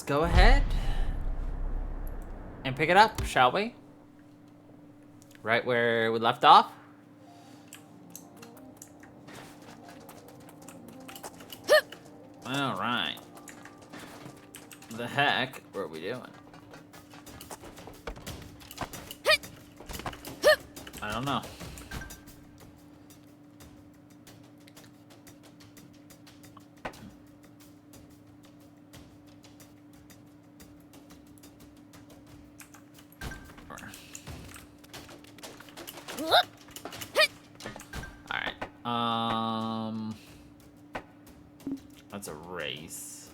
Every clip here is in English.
let's go ahead and pick it up, shall we? Right where we left off. All right. The heck were we doing? I don't know. Alright. That's a race.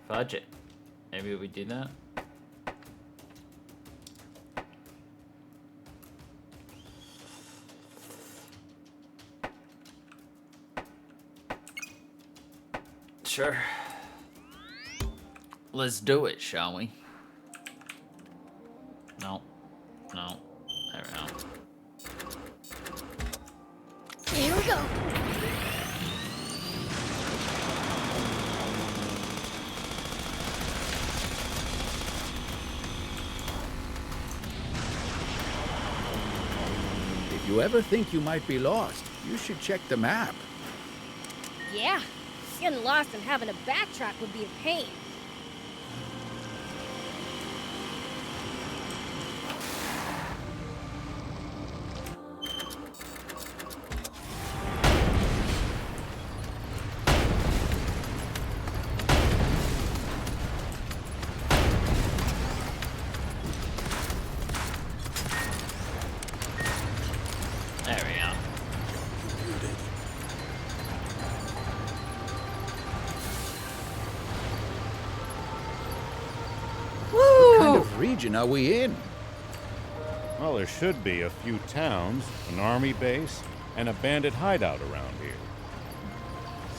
Fudge it. Maybe we do that. Sure. Let's do it, shall we? No. No. There we go. Here we go. If you ever think you might be lost, you should check the map. Yeah, getting lost and having to backtrack would be a pain. There we go. What kind of region are we in? Well, there should be a few towns, an army base, and a bandit hideout around here.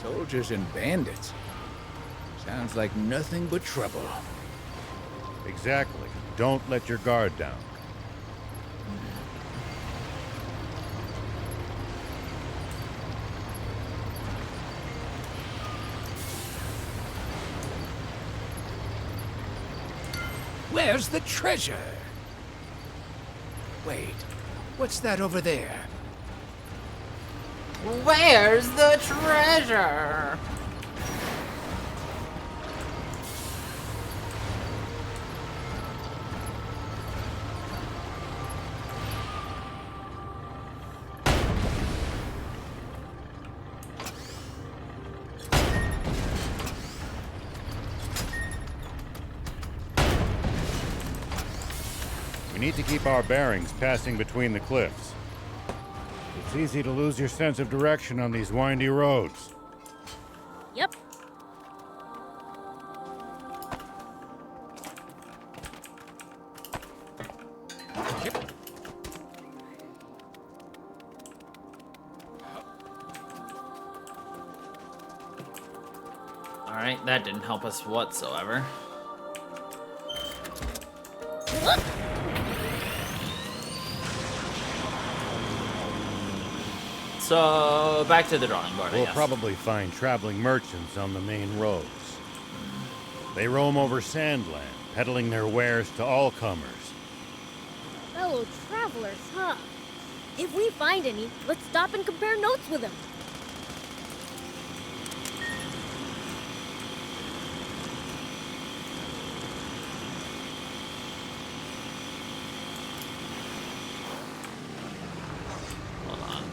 Soldiers and bandits. Sounds like nothing but trouble. Exactly. Don't let your guard down. Where's the treasure? Wait, what's that over there? Where's the treasure? We need to keep our bearings passing between the cliffs. It's easy to lose your sense of direction on these windy roads. Yep. Alright, that didn't help us whatsoever. So, back to the drawing board, I We'll guess. probably find traveling merchants on the main roads. They roam over Sandland, peddling their wares to all comers. Fellow travelers, huh? If we find any, let's stop and compare notes with them. Hold on.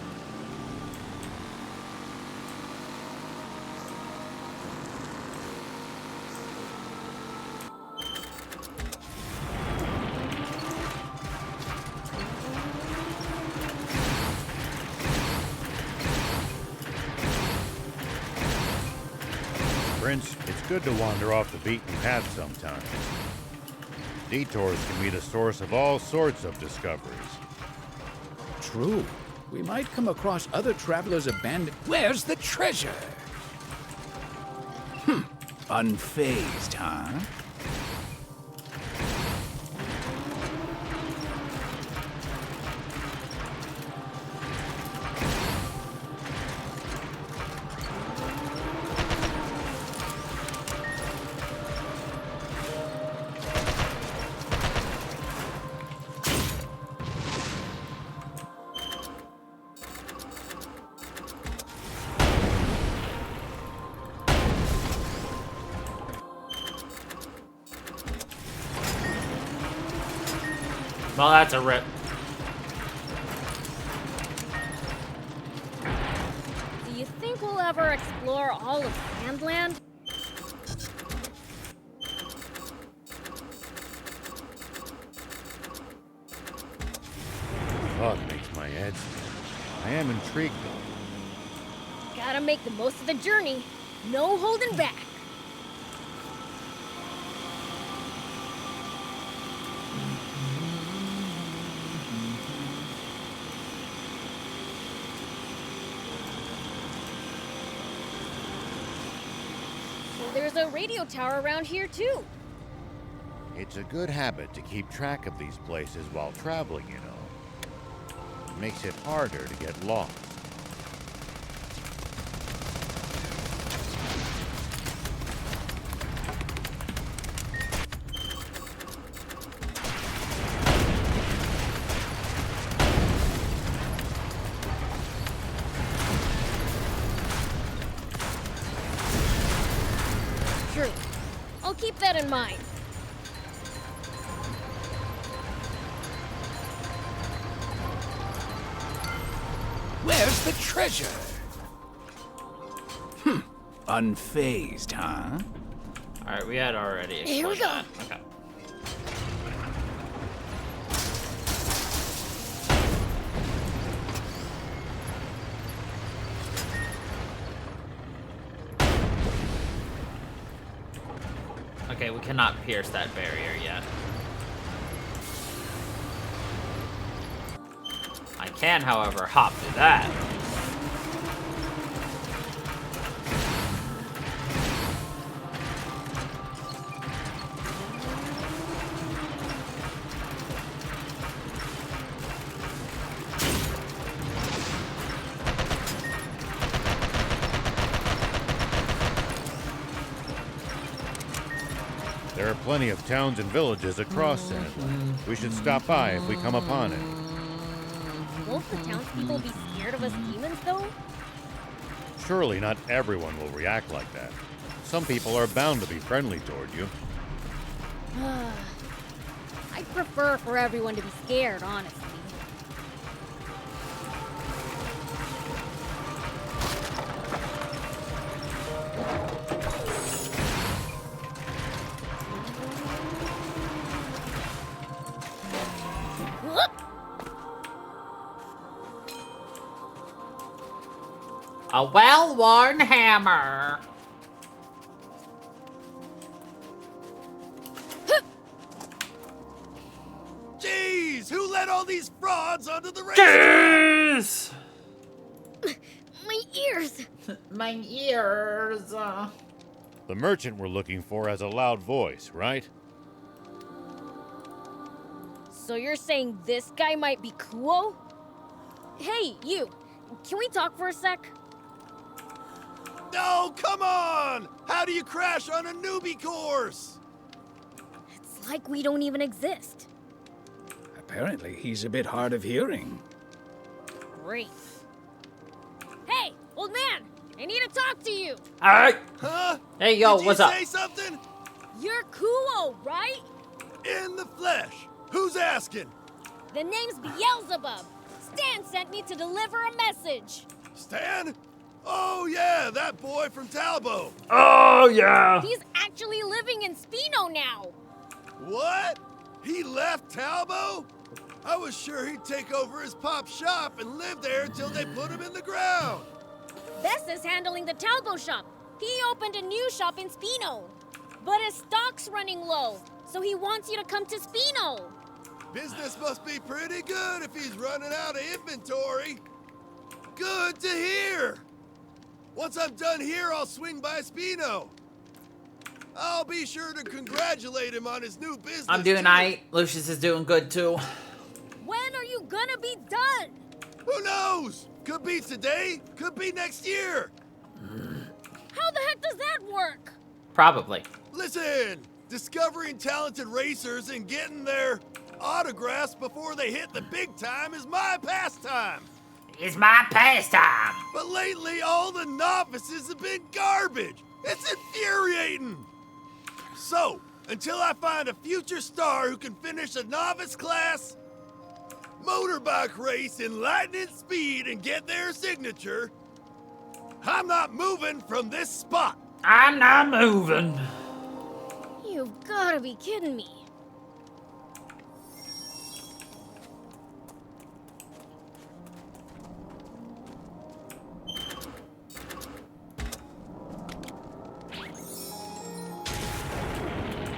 Prince, it's good to wander off the beaten path sometimes. Detours can be the source of all sorts of discoveries. True. We might come across other travelers abandoned. Where's the treasure? Unfazed, huh? Well, that's a rip. Do you think we'll ever explore all of Sandland? Thought makes my head spin. I am intrigued though. Gotta make the most of the journey. No holding back. So there's a radio tower around here too. It's a good habit to keep track of these places while traveling, you know. It makes it harder to get lost. True. I'll keep that in mind. Where's the treasure? Unfazed, huh? Alright, we had already Here we explored go. that. Okay. Okay, we cannot pierce that barrier yet. I can, however, hop through that. There are plenty of towns and villages across Sandland. We should stop by if we come upon it. Won't the townspeople be scared of us demons, though? Surely not everyone will react like that. Some people are bound to be friendly toward you. I'd prefer for everyone to be scared, honestly. Whoop! A well-worn hammer. Jeez, who let all these frauds onto the racetrack? Jeez! My ears! My ears. The merchant we're looking for has a loud voice, right? So you're saying this guy might be Kuo? Hey, you! Can we talk for a sec? No, come on! How do you crash on a newbie course? It's like we don't even exist. Apparently, he's a bit hard of hearing. Great. Hey, old man! I need to talk to you! Alright. Huh? Hey, yo, Did what's you up? say something? You're Kuo, right? In the flesh. Who's asking? The name's Beelzebub. Stan sent me to deliver a message. Stan? Oh, yeah, that boy from Talbot. Oh, yeah. He's actually living in Spino now. What? He left Talbot? I was sure he'd take over his pop's shop and live there until they put him in the ground. Bess is handling the Talbot shop. He opened a new shop in Spino. But his stock's running low, so he wants you to come to Spino. Business must be pretty good if he's running out of inventory. Good to hear. Once I'm done here, I'll swing by Spino. I'll be sure to congratulate him on his new business. I'm doing too. alright. Lucius is doing good, too. When are you gonna be done? Who knows? Could be today, could be next year. How the heck does that work? Probably. Listen, discovering talented racers and getting their autographs before they hit the big time is my pastime. It's my pastime. But lately, all the novices have been garbage. It's infuriating. So, until I find a future star who can finish a novice class, motorbike race in lightning speed and get their signature, I'm not moving from this spot. I'm not moving. You've gotta be kidding me.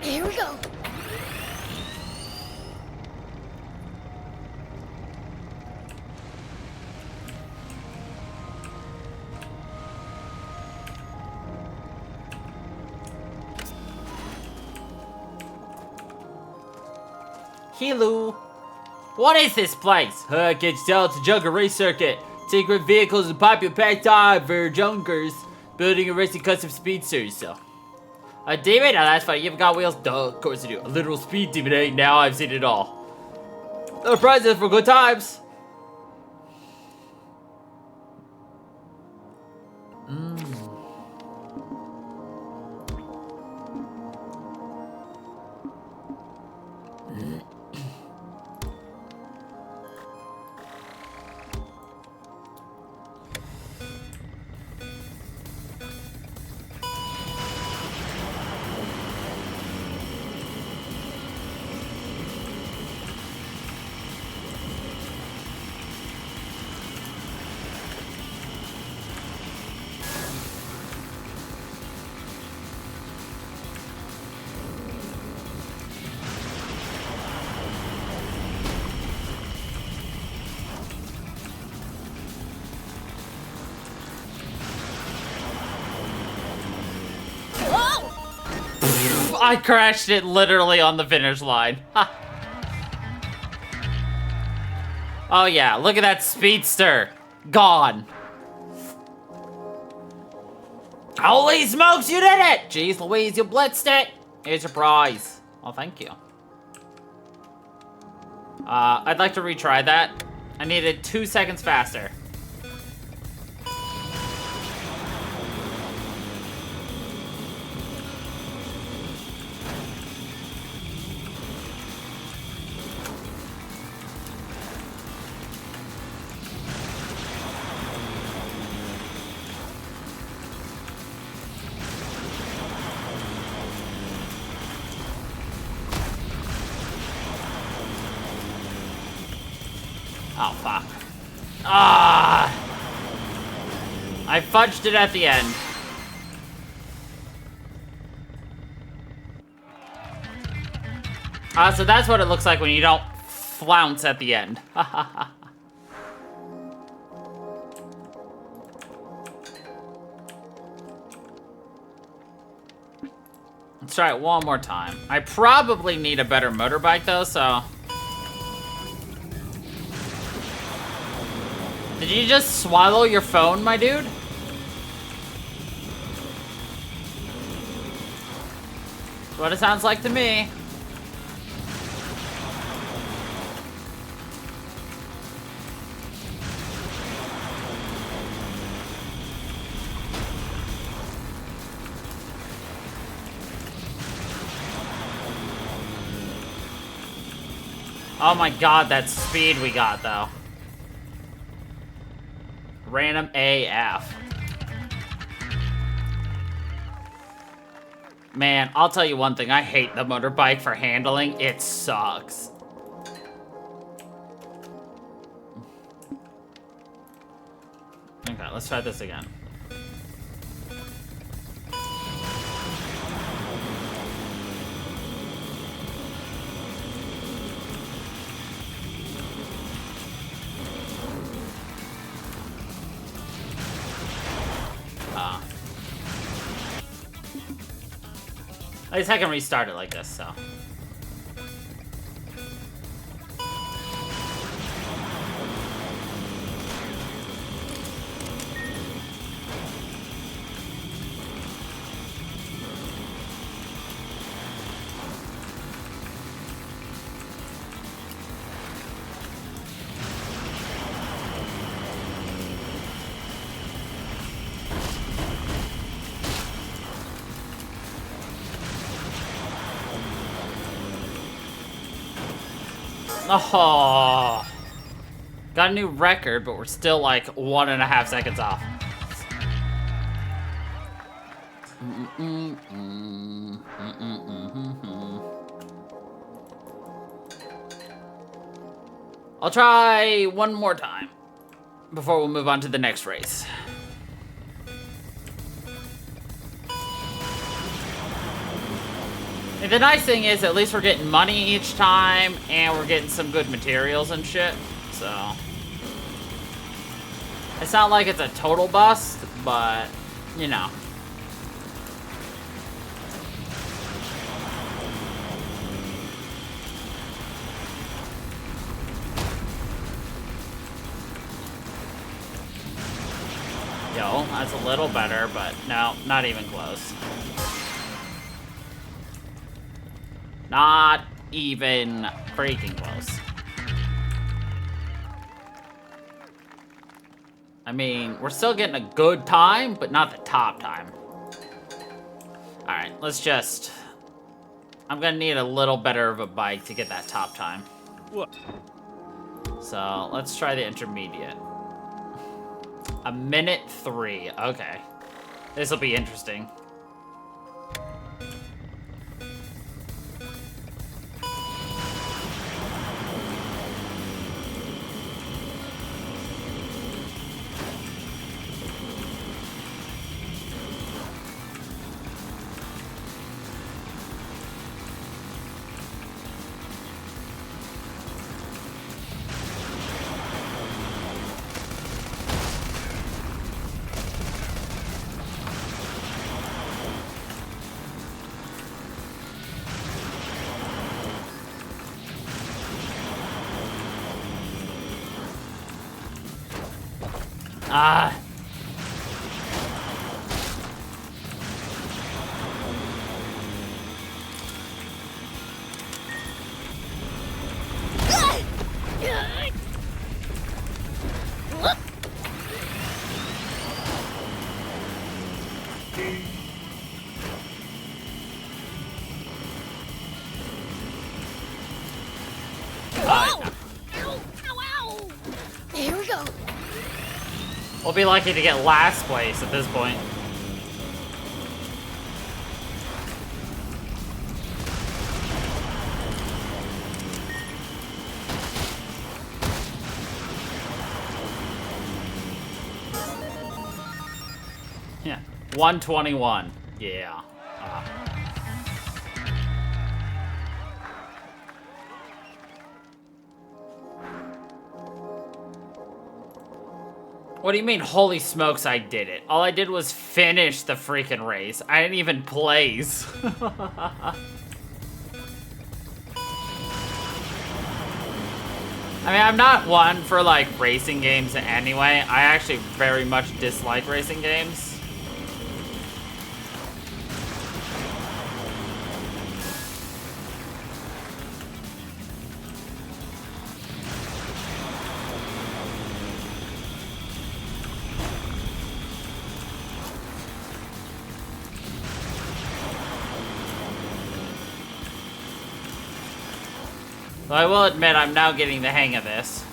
Here we go. Hello. What is this place? Can't you tell it's a jungle race circuit? Secret vehicles and popular pack time for junkers. Building and racing custom speedsters, so. A demon? Now that's funny. You've got wheels? Duh, of course I do. A literal speed demon, eh? Now I've seen it all. No prizes for good times. Whoa! I crashed it literally on the finish line. Oh yeah, look at that speedster. Gone. Holy smokes, you did it! Jeez Louise, you blitzed it! Here's your prize. Well, thank you. I'd like to retry that. I needed 2 seconds faster. Oh, fuck. Ah! I fudged it at the end. So that's what it looks like when you don't flounce at the end. Let's try it one more time. I probably need a better motorbike though, so... Did you just swallow your phone, my dude? That's what it sounds like to me. Oh my god, that speed we got though. Random AF. Man, I'll tell you one thing. I hate the motorbike for handling. It sucks. Okay, let's try this again. At least I can restart it like this, so. Oh. Got a new record, but we're still like 1.5 seconds off. I'll try one more time before we'll move on to the next race. And the nice thing is, at least we're getting money each time, and we're getting some good materials and shit, so. It's not like it's a total bust, but, you know. Yo, that's a little better, but no, not even close. Not even freaking close. I mean, we're still getting a good time, but not the top time. Alright, let's just... I'm gonna need a little better of a bike to get that top time. What? So, let's try the intermediate. 1:03. Okay. This will be interesting. Ah. Here we go. We'll be lucky to get last place at this point. Yeah, 121. Yeah. What do you mean, holy smokes, I did it? All I did was finish the freaking race. I didn't even place. I mean, I'm not one for, like, racing games anyway. I actually very much dislike racing games. Though I will admit, I'm now getting the hang of this.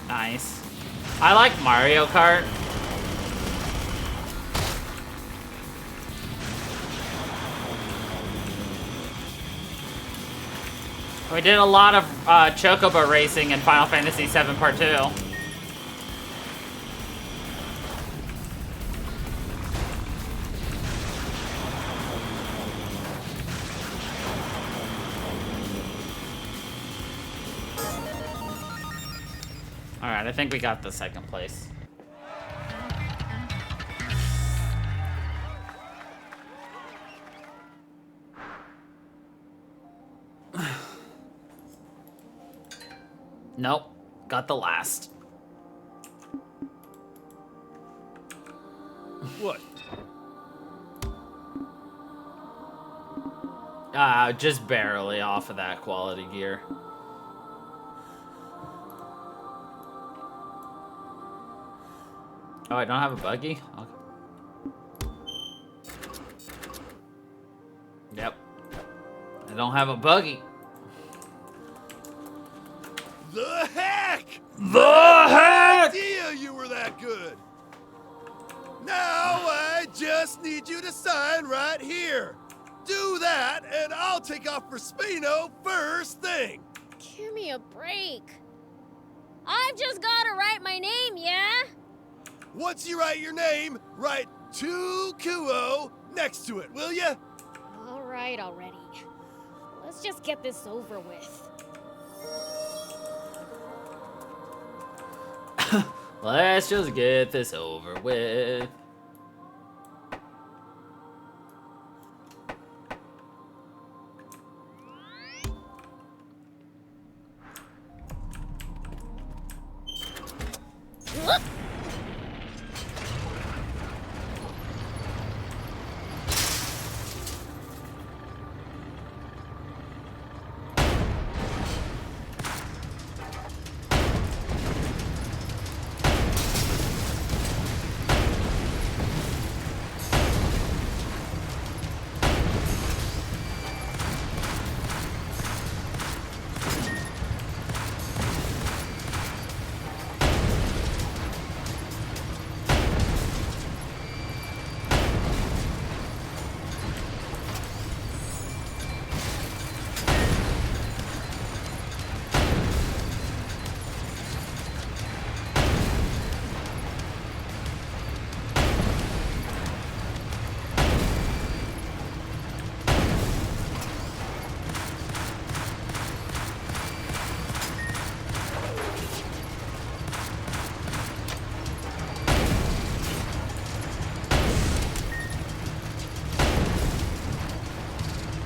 Nice. I like Mario Kart. We did a lot of Chocobo racing in Final Fantasy VII Part 2. Alright, I think we got the second place. Nope, got the last. What? Just barely off of that quality gear. Oh, I don't have a buggy? Okay. Yep. I don't have a buggy. The heck? The heck? Idea you were that good. Now I just need you to sign right here. Do that, and I'll take off for Spino first thing. Give me a break. I've just gotta write my name, yeah? Once you write your name, write 2 Kuo next to it, will ya? All right already. Let's just get this over with. Let's just get this over with.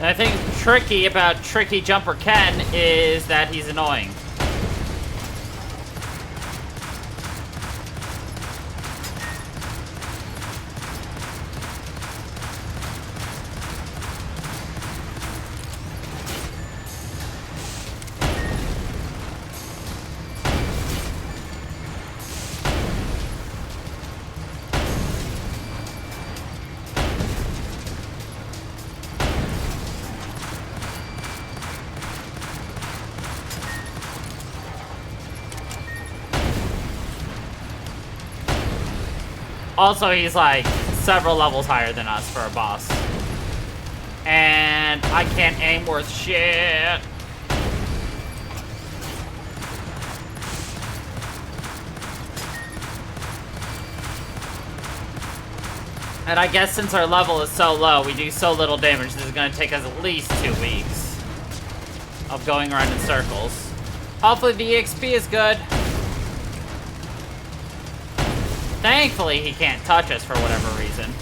And I think tricky about Tricky Jumper Ken is that he's annoying. Also, he's like several levels higher than us for a boss. And I can't aim worth shit. And I guess since our level is so low, we do so little damage, this is going to take us at least 2 weeks of going around in circles. Hopefully the EXP is good. Thankfully, he can't touch us for whatever reason.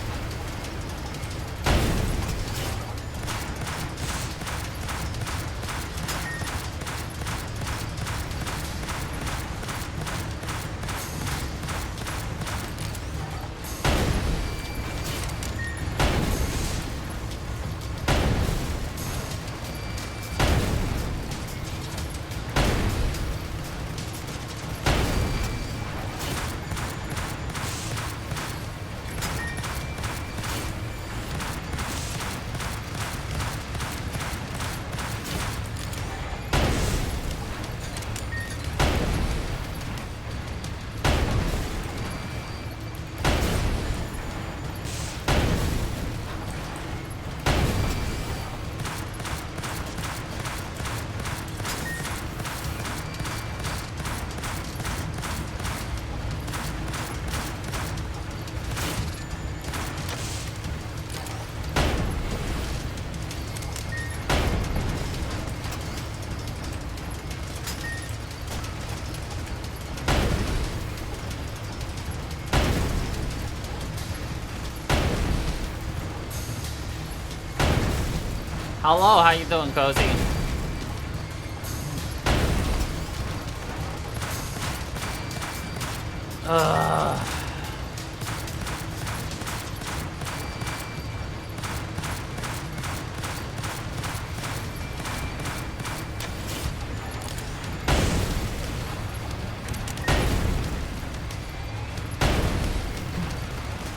Hello, how you doing, Cozy?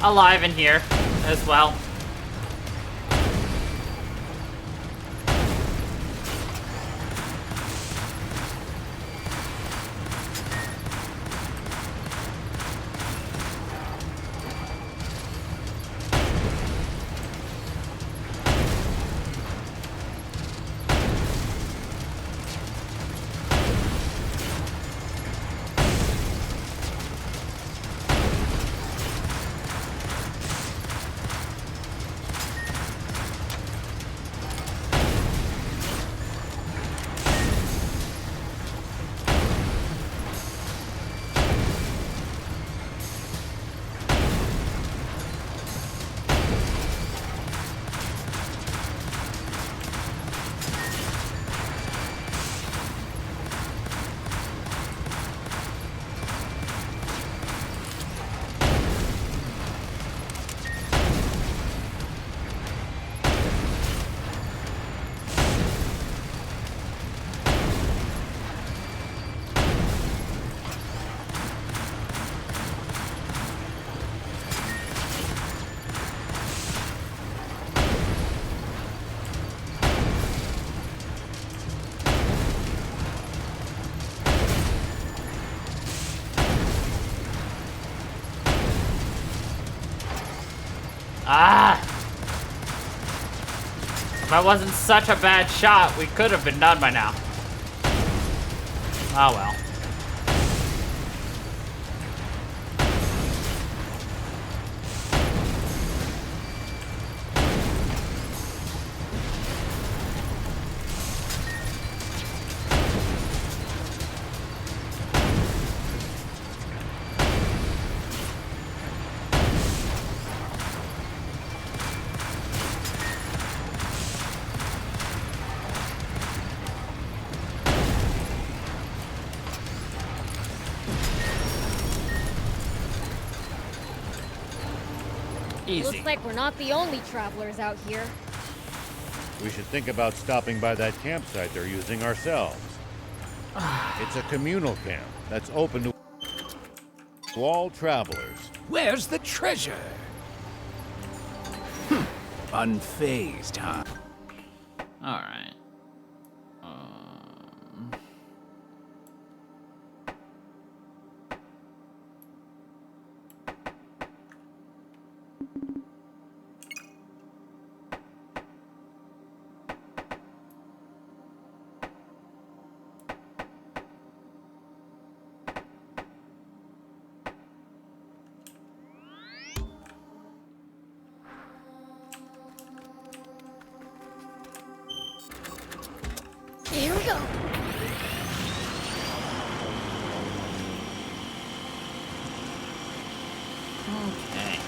Alive in here as well. Ah! If I wasn't such a bad shot, we could have been done by now. Oh well. Easy. Looks like we're not the only travelers out here. We should think about stopping by that campsite they're using ourselves. It's a communal camp that's open to all travelers. Where's the treasure? Unfazed, huh? All right. Here we go. Okay.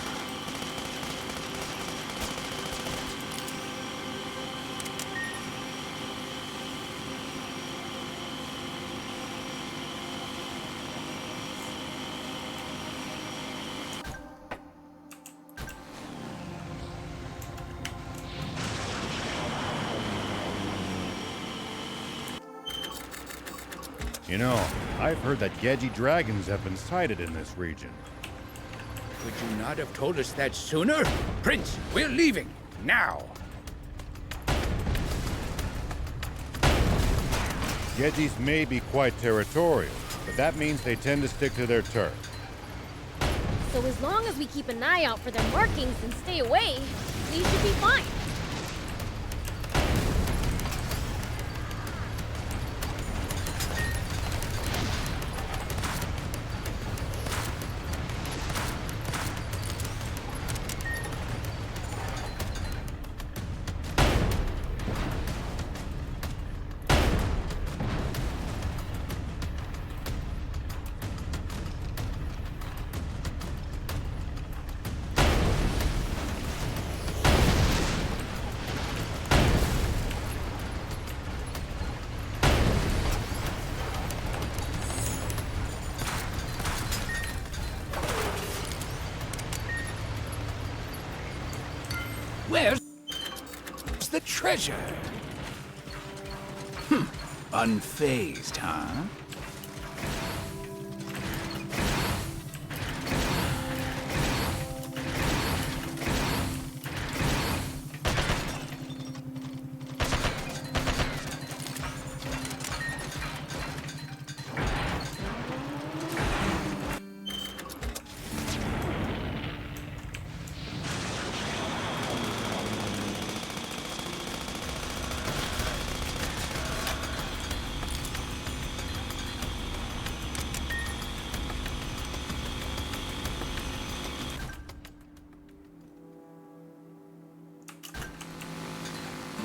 You know, I've heard that Gedgy dragons have been sighted in this region. Could you not have told us that sooner? Prince, we're leaving. Now. Gedgies may be quite territorial, but that means they tend to stick to their turf. So as long as we keep an eye out for their markings and stay away, we should be fine. Where's the treasure? Unfazed, huh?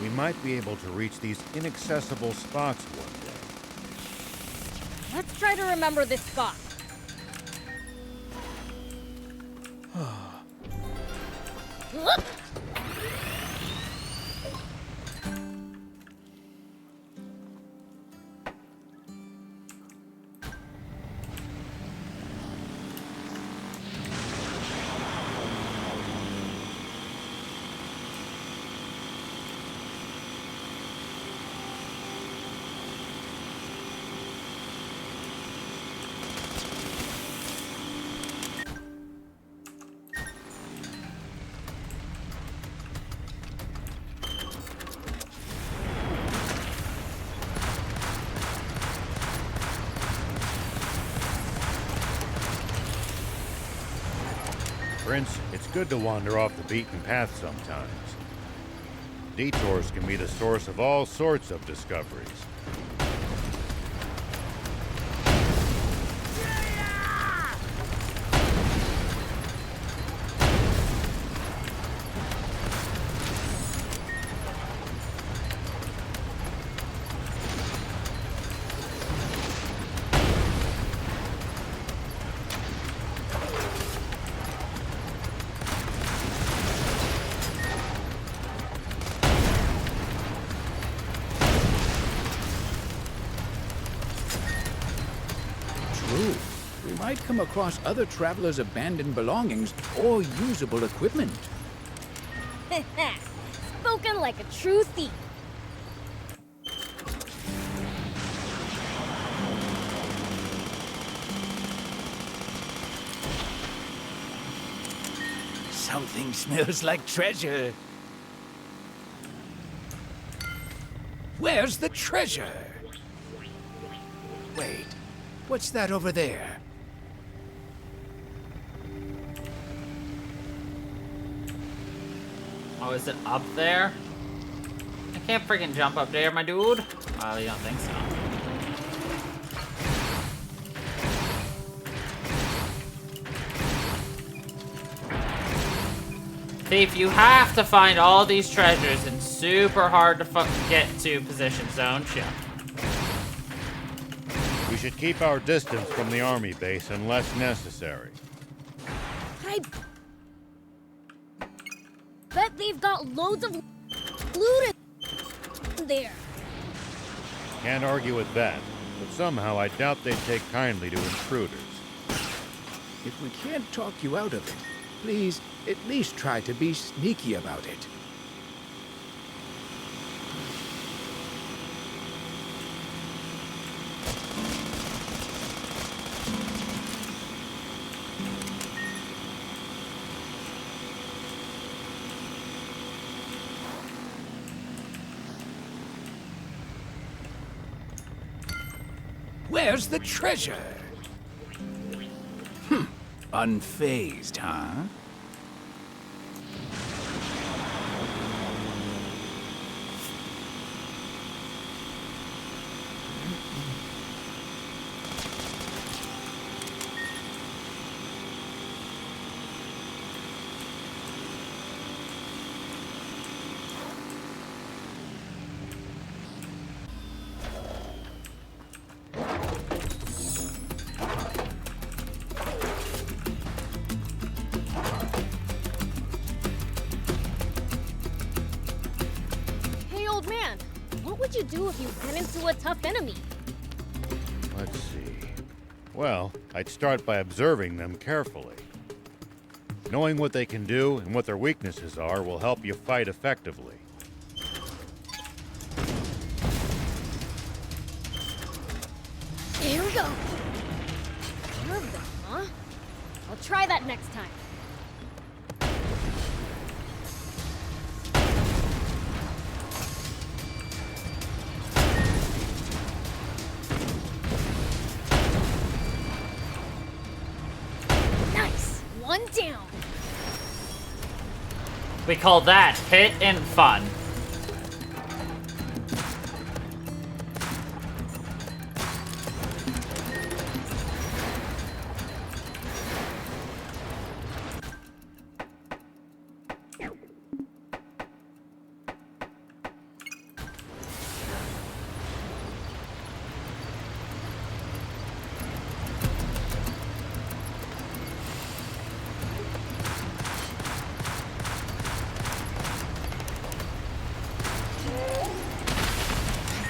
We might be able to reach these inaccessible spots one day. Let's try to remember this spot. Whoop! Prince, it's good to wander off the beaten path sometimes. Detours can be the source of all sorts of discoveries. True. We might come across other travelers' abandoned belongings or usable equipment. Spoken like a true thief. Something smells like treasure. Where's the treasure? Wait, what's that over there? Oh, is it up there? I can't freaking jump up there, my dude. Well, you don't think so. Thief, you have to find all these treasures and super hard to get to positions, don't you? We should keep our distance from the army base unless necessary. I bet they've got loads of loot in there. Can't argue with that, but somehow I doubt they'd take kindly to intruders. If we can't talk you out of it, please at least try to be sneaky about it. Where's the treasure? Unfazed, huh? Hey, old man, what would you do if you ran into a tough enemy? Let's see. Well, I'd start by observing them carefully. Knowing what they can do and what their weaknesses are will help you fight effectively. Here we go. More of them, huh? I'll try that next time. Nice. One down. We call that hit and fun.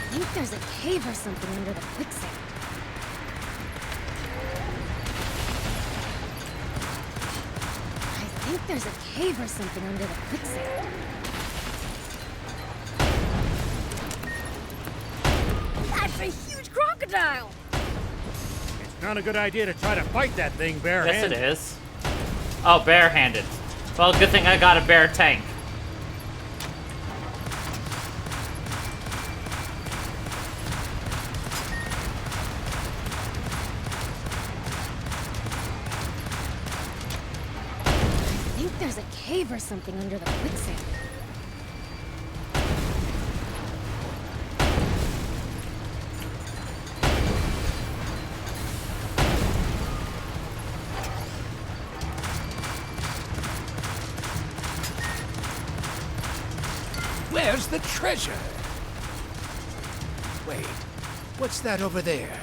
I think there's a cave or something under the quicksand. I think there's a cave or something under the quicksand. That's a huge crocodile! It's not a good idea to try to fight that thing Yes, barehanded. it is. Oh, barehanded. Well, good thing I got a bear tank. there's a cave or something under the quicksand. Where's the treasure? Wait, what's that over there?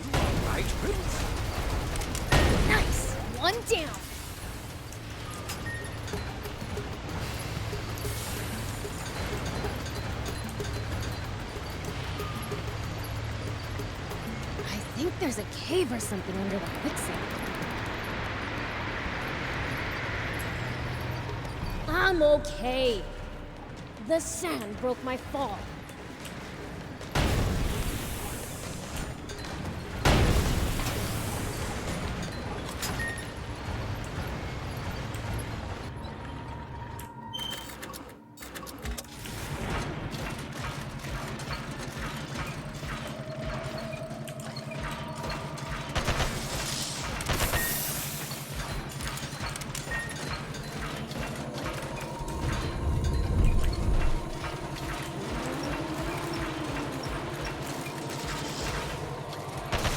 You all right, Prince? Nice! One down! I think there's a cave or something under the quicksand. I'm okay. The sand broke my fall.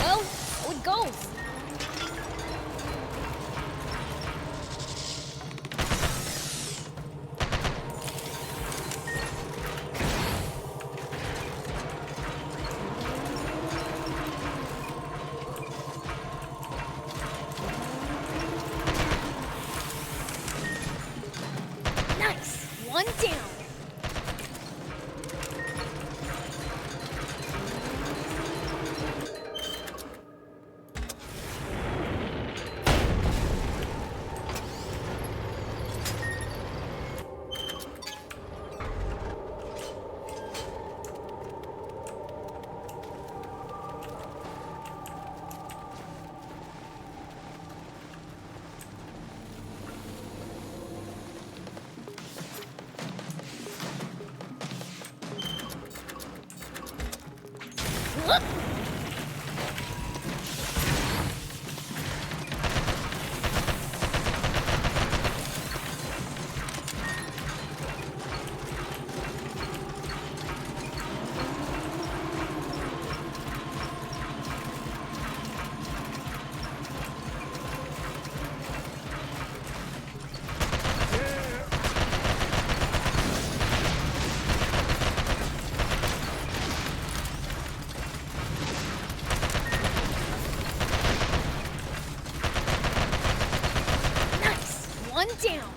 Well, so it goes. Nice! One down! Whoop! Nice! One down!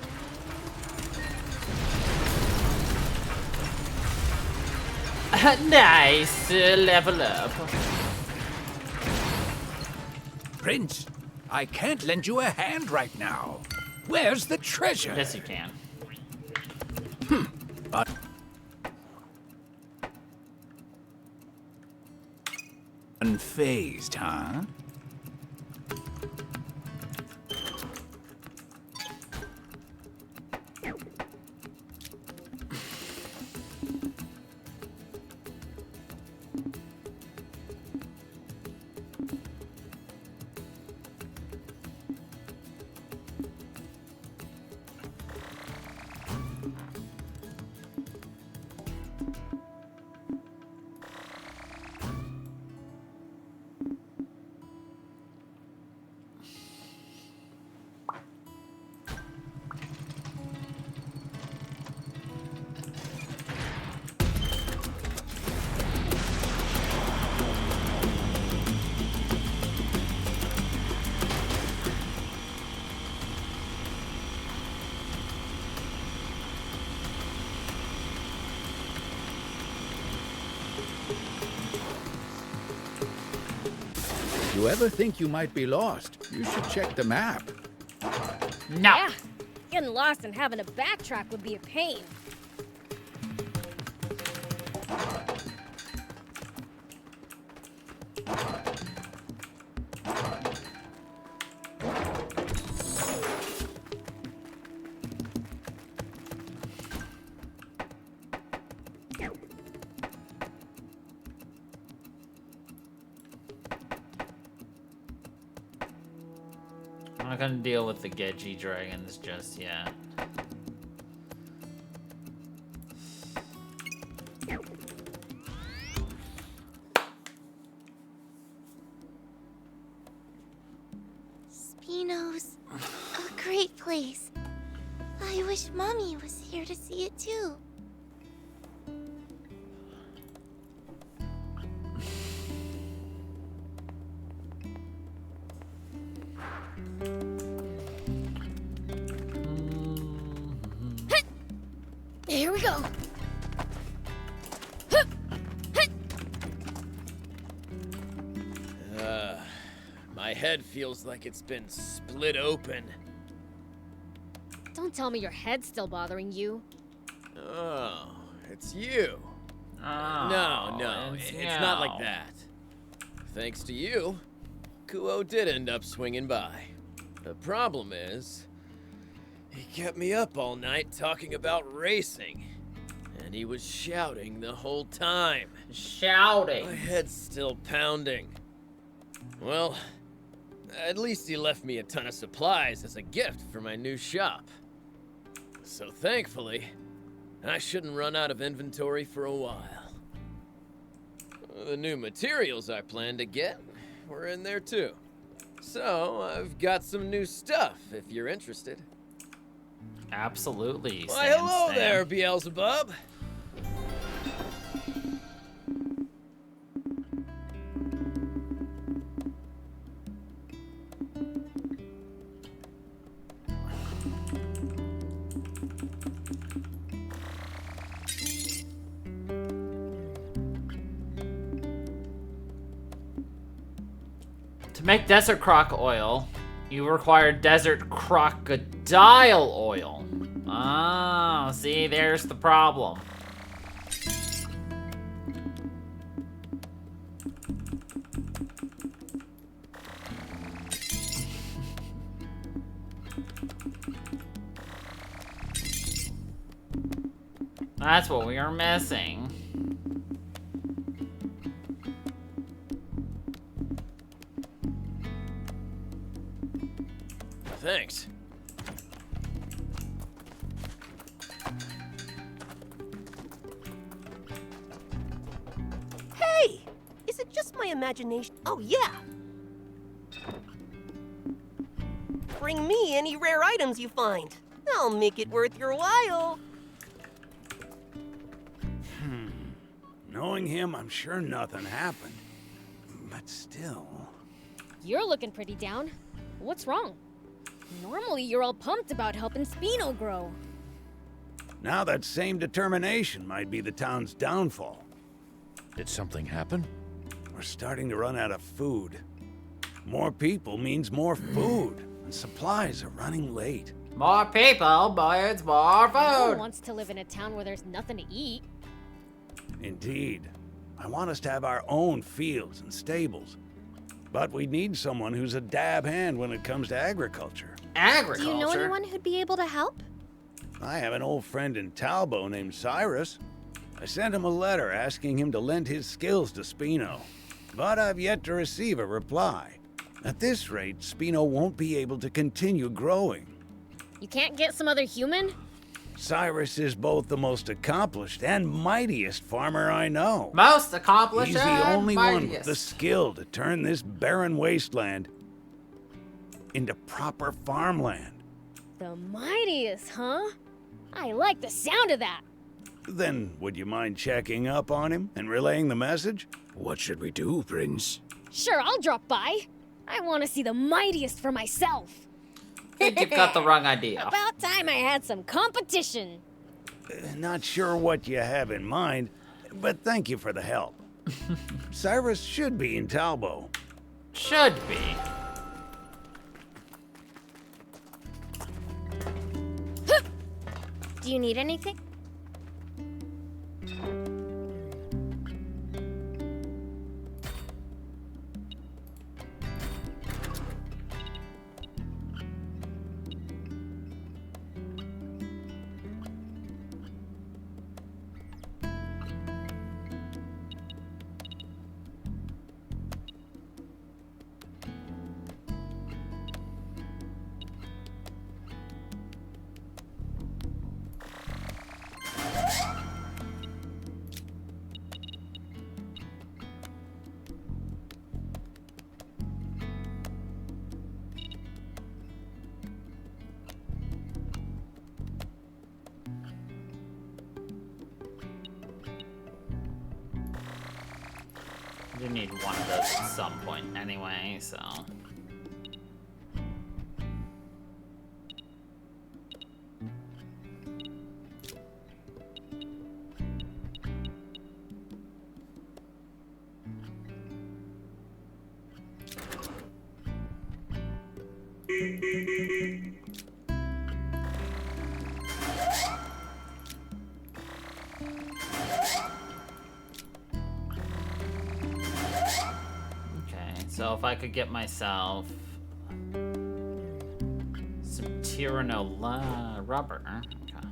Nice, level up. Prince, I can't lend you a hand right now. Where's the treasure? Yes, you can. Unfazed, huh? You ever think you might be lost? You should check the map. No. Yeah, getting lost and having to backtrack would be a pain. not gonna deal with the Gedgy dragons just yet. Spino's a great place. I wish Mommy was here to see it too. Here we go. My head feels like it's been split open. Don't tell me your head's still bothering you. Oh, it's you. Oh, No, it's not like that. Thanks to you, Kuo did end up swinging by. The problem is, he kept me up all night talking about racing. And he was shouting the whole time. Shouting. My head's still pounding. Well, at least he left me a ton of supplies as a gift for my new shop. So thankfully, I shouldn't run out of inventory for a while. The new materials I planned to get were in there too. So I've got some new stuff if you're interested. Absolutely. Why, hello there, Beelzebub. To make desert croc oil, you require desert crocodile oil. Ah, see, there's the problem. That's what we are missing. Thanks. Hey! Is it just my imagination? Oh, yeah! Bring me any rare items you find. I'll make it worth your while. Knowing him, I'm sure nothing happened. But still... You're looking pretty down. What's wrong? Normally, you're all pumped about helping Spino grow. Now that same determination might be the town's downfall. Did something happen? We're starting to run out of food. More people means more food, and supplies are running late. More people, means more No one food. wants to live in a town where there's nothing to eat. Indeed. I want us to have our own fields and stables. But we need someone who's a dab hand when it comes to agriculture. Agriculture. Do you know anyone who'd be able to help? I have an old friend in Talbot named Cyrus. I sent him a letter asking him to lend his skills to Spino. But I've yet to receive a reply. At this rate, Spino won't be able to continue growing. You can't get some other human? Cyrus is both the most accomplished and mightiest farmer I know. Most accomplished. He's the and only one with mightiest. the skill to turn this barren wasteland into proper farmland. The mightiest, huh? I like the sound of that. Then, would you mind checking up on him and relaying the message? What should we do, Prince? Sure, I'll drop by. I want to see the mightiest for myself. I think you've got the wrong idea. About time I had some competition. Not sure what you have in mind, but thank you for the help. Cyrus should be in Talbot. Should be. Do you need anything? do need one of those at some point anyway, so. So if I could get myself some Tyranno rubber. Okay.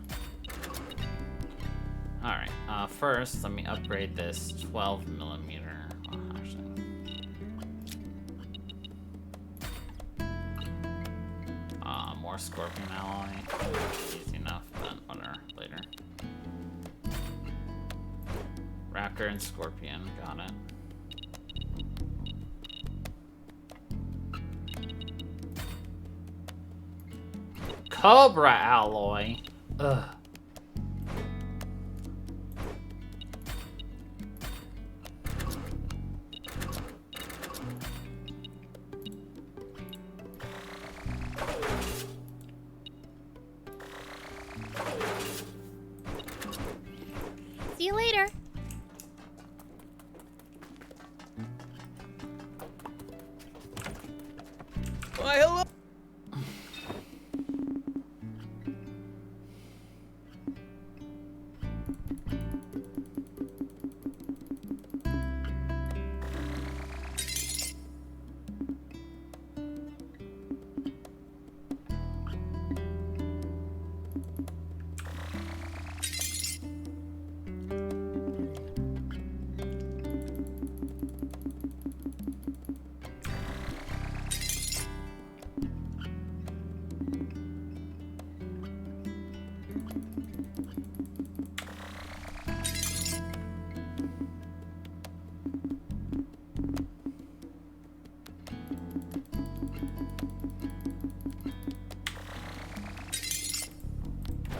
Alright, first let me upgrade this 12mm. Well, actually. More Scorpion alloy. Easy enough, then whatever, later. Raptor and Scorpion, got it. Cobra alloy. Ugh. See you later. Why, hello.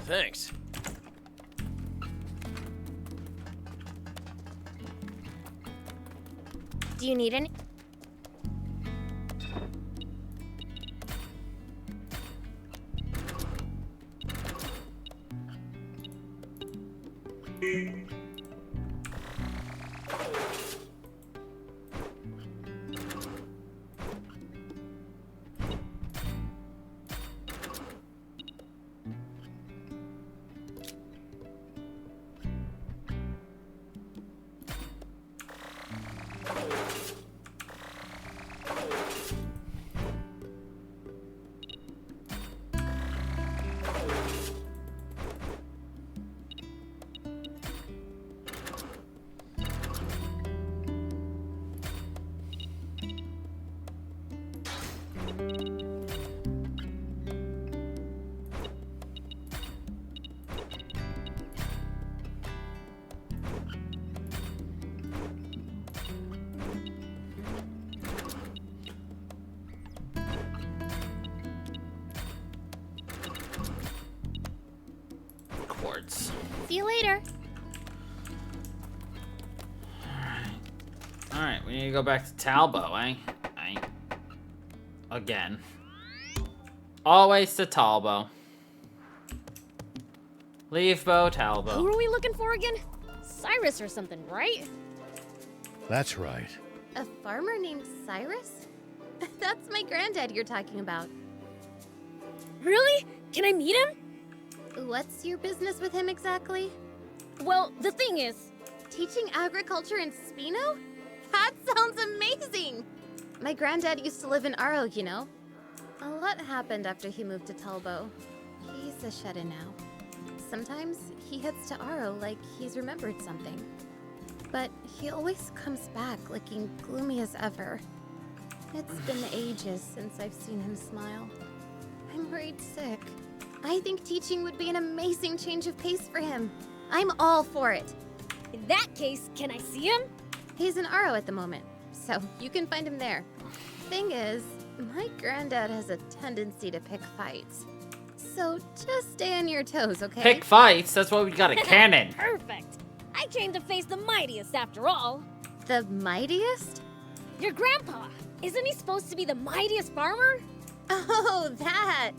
Thanks. Do you need any? Quartz. See you later. Alright, we need to go back to Talbot, eh? Again. Always to Talbot. Leave Bo Talbot. Who are we looking for again? Cyrus or something, right? That's right. A farmer named Cyrus? That's my granddad you're talking about. Really? Can I meet him? What's your business with him exactly? Well, the thing is, Teaching agriculture in Spino? That sounds amazing! My granddad used to live in Aro, you know. A lot happened after he moved to Talbot. He's a shut-in now. Sometimes he heads to Aro like he's remembered something. But he always comes back looking gloomy as ever. It's been ages since I've seen him smile. I'm worried sick. I think teaching would be an amazing change of pace for him. I'm all for it. in that case, can I see him? He's in Aro at the moment, so you can find him there. Thing is, my granddad has a tendency to pick fights. So just stay on your toes, okay? Pick fights? That's why we got a cannon. Perfect. I came to face the mightiest after all. The mightiest? Your grandpa! Isn't he supposed to be the mightiest farmer? Oh, that!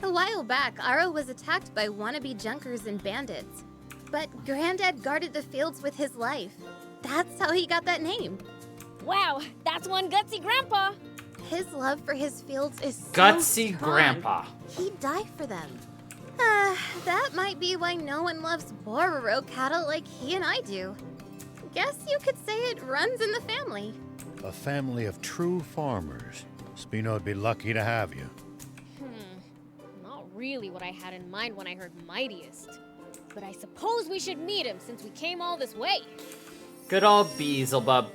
A while back, Aro was attacked by wannabe junkers and bandits. But Granddad guarded the fields with his life. That's how he got that name. Wow, that's one gutsy grandpa! His love for his fields is so Gutsy strong. grandpa. He'd die for them. That might be why no one loves Bororo cattle like he and I do. Guess you could say it runs in the family. A family of true farmers. Spino'd be lucky to have you. Not really what I had in mind when I heard mightiest. But I suppose we should meet him since we came all this way. Good old Beelzebub.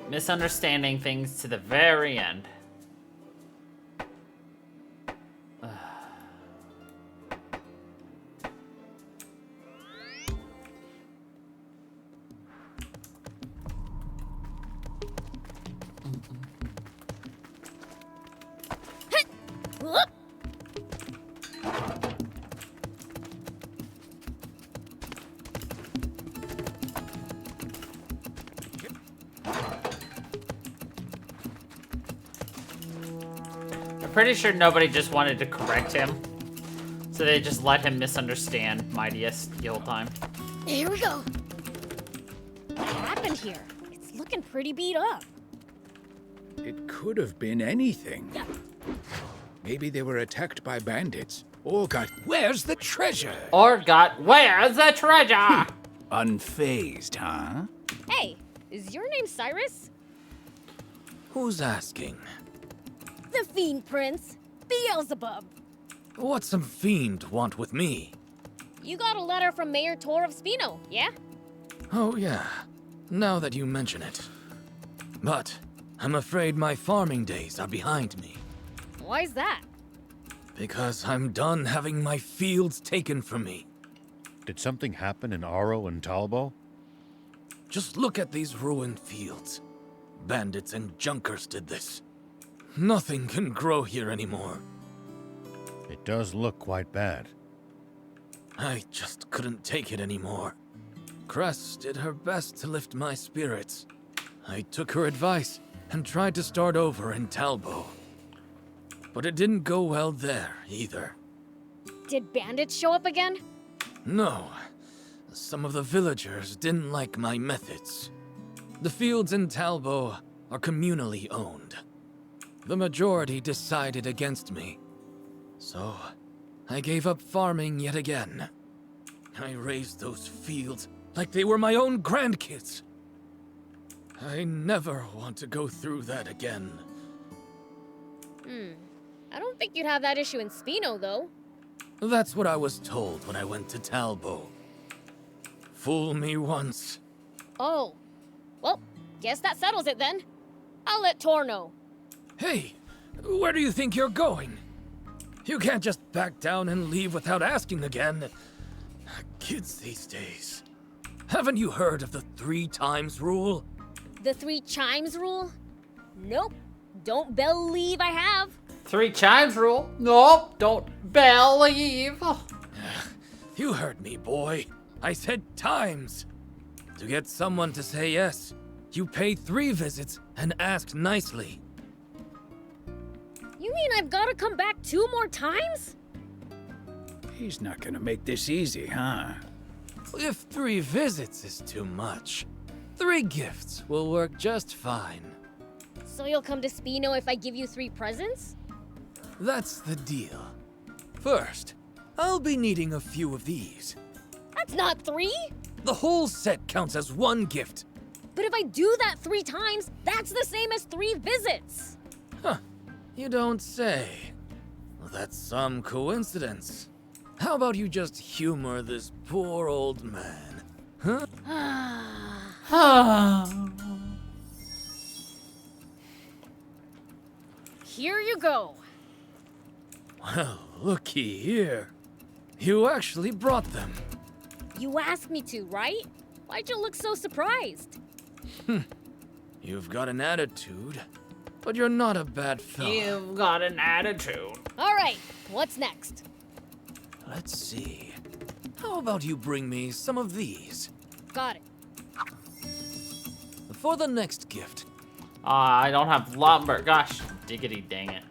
Misunderstanding things to the very end. Whoop! I'm pretty sure nobody just wanted to correct him. So they just let him misunderstand Mightiest the whole time. Here we go. What happened here? It's looking pretty beat up. It could have been anything. Maybe they were attacked by bandits. Or got... Where's the treasure? Or got, where's the treasure? Unfazed, huh? Hey, is your name Cyrus? Who's asking? The Fiend Prince, Beelzebub. What's some fiend want with me? You got a letter from Mayor Tor of Spino, yeah? Oh yeah, now that you mention it. But I'm afraid my farming days are behind me. Why's that? Because I'm done having my fields taken from me. Did something happen in Aro and Talbo? Just look at these ruined fields. Bandits and junkers did this. Nothing can grow here anymore. It does look quite bad. I just couldn't take it anymore. Cress did her best to lift my spirits. I took her advice and tried to start over in Talbo. But it didn't go well there, either. Did bandits show up again? No. Some of the villagers didn't like my methods. The fields in Talbo are communally owned. The majority decided against me. So, I gave up farming yet again. I raised those fields like they were my own grandkids. I never want to go through that again. I don't think you'd have that issue in Spino, though. That's what I was told when I went to Talbo. Fool me once. Oh. Well, guess that settles it then. I'll let Tor know. Hey, where do you think you're going? You can't just back down and leave without asking again. Kids these days. Haven't you heard of the 3 times rule? The 3 chimes rule? Nope. Don't believe I have. 3 chimes rule? Nope, don't believe. You heard me, boy. I said times. To get someone to say yes, you pay 3 visits and ask nicely. You mean I've got to come back 2 more times? He's not gonna make this easy, huh? If 3 visits is too much, 3 gifts will work just fine. So you'll come to Spino if I give you 3 presents? That's the deal. First, I'll be needing a few of these. That's not 3! The whole set counts as 1 gift. But if I do that 3 times, that's the same as 3 visits! Huh. You don't say. Well, that's some coincidence. How about you just humor this poor old man? Huh? Here you go. Well, looky here. You actually brought them. You asked me to, right? Why'd you look so surprised? You've got an attitude, but you're not a bad fella. You've got an attitude. All right, what's next? Let's see. How about you bring me some of these? Got it. for the next gift. I don't have lumber. Gosh, diggity dang it.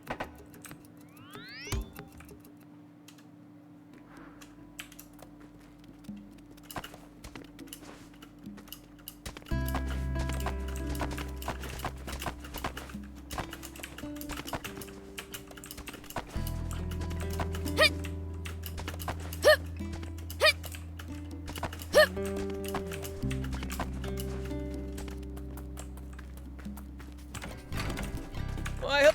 I hope.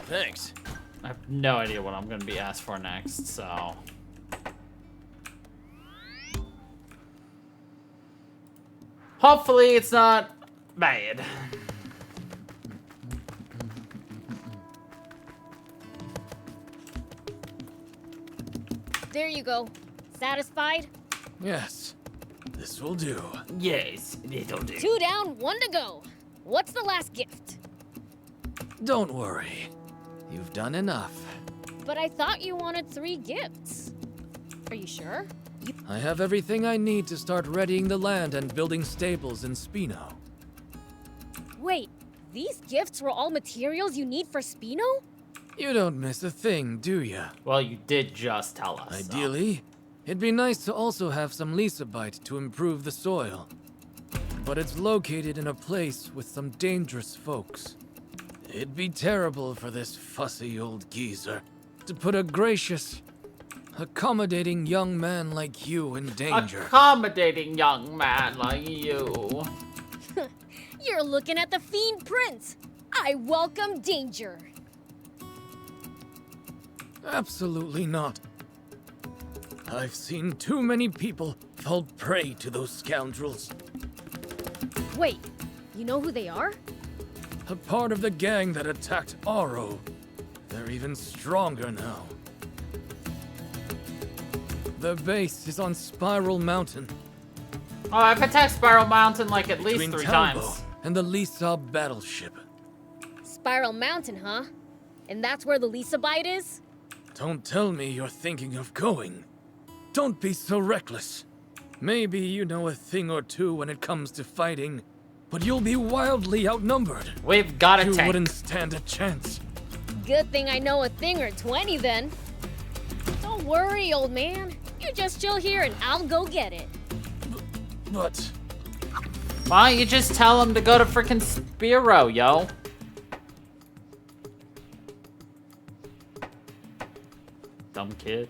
Thanks. I have no idea what I'm gonna be asked for next, so. Hopefully it's not bad. There you go. Satisfied? Yes, this will do. Yes, it'll do. 2 down, 1 to go. What's the last gift? Don't worry. You've done enough. But I thought you wanted 3 gifts. Are you sure? I have everything I need to start readying the land and building stables in Spino. Wait, these gifts were all materials you need for Spino? You don't miss a thing, do ya? Well, you did just tell us. so. Ideally, it'd be nice to also have some Lisabite to improve the soil. But it's located in a place with some dangerous folks. It'd be terrible for this fussy old geezer to put a gracious, accommodating young man like you in danger. Accommodating young man like you. You're looking at the Fiend Prince. I welcome danger. Absolutely not. I've seen too many people fall prey to those scoundrels. Wait, you know who they are? A part of the gang that attacked Aro. They're even stronger now. The base is on Spiral Mountain. Oh, I've attacked Spiral Mountain like at least between 3 Talbo times. and the Lisa battleship. Spiral Mountain, huh? And that's where the Lisabite is? Don't tell me you're thinking of going. Don't be so reckless. Maybe you know a thing or two when it comes to fighting, but you'll be wildly outnumbered. We've got a You tank. wouldn't stand a chance. Good thing I know a thing or 20 then. Don't worry, old man. You just chill here and I'll go get it. But Why don't you just tell him to go to frickin' Spiro, yo? Dumb kid.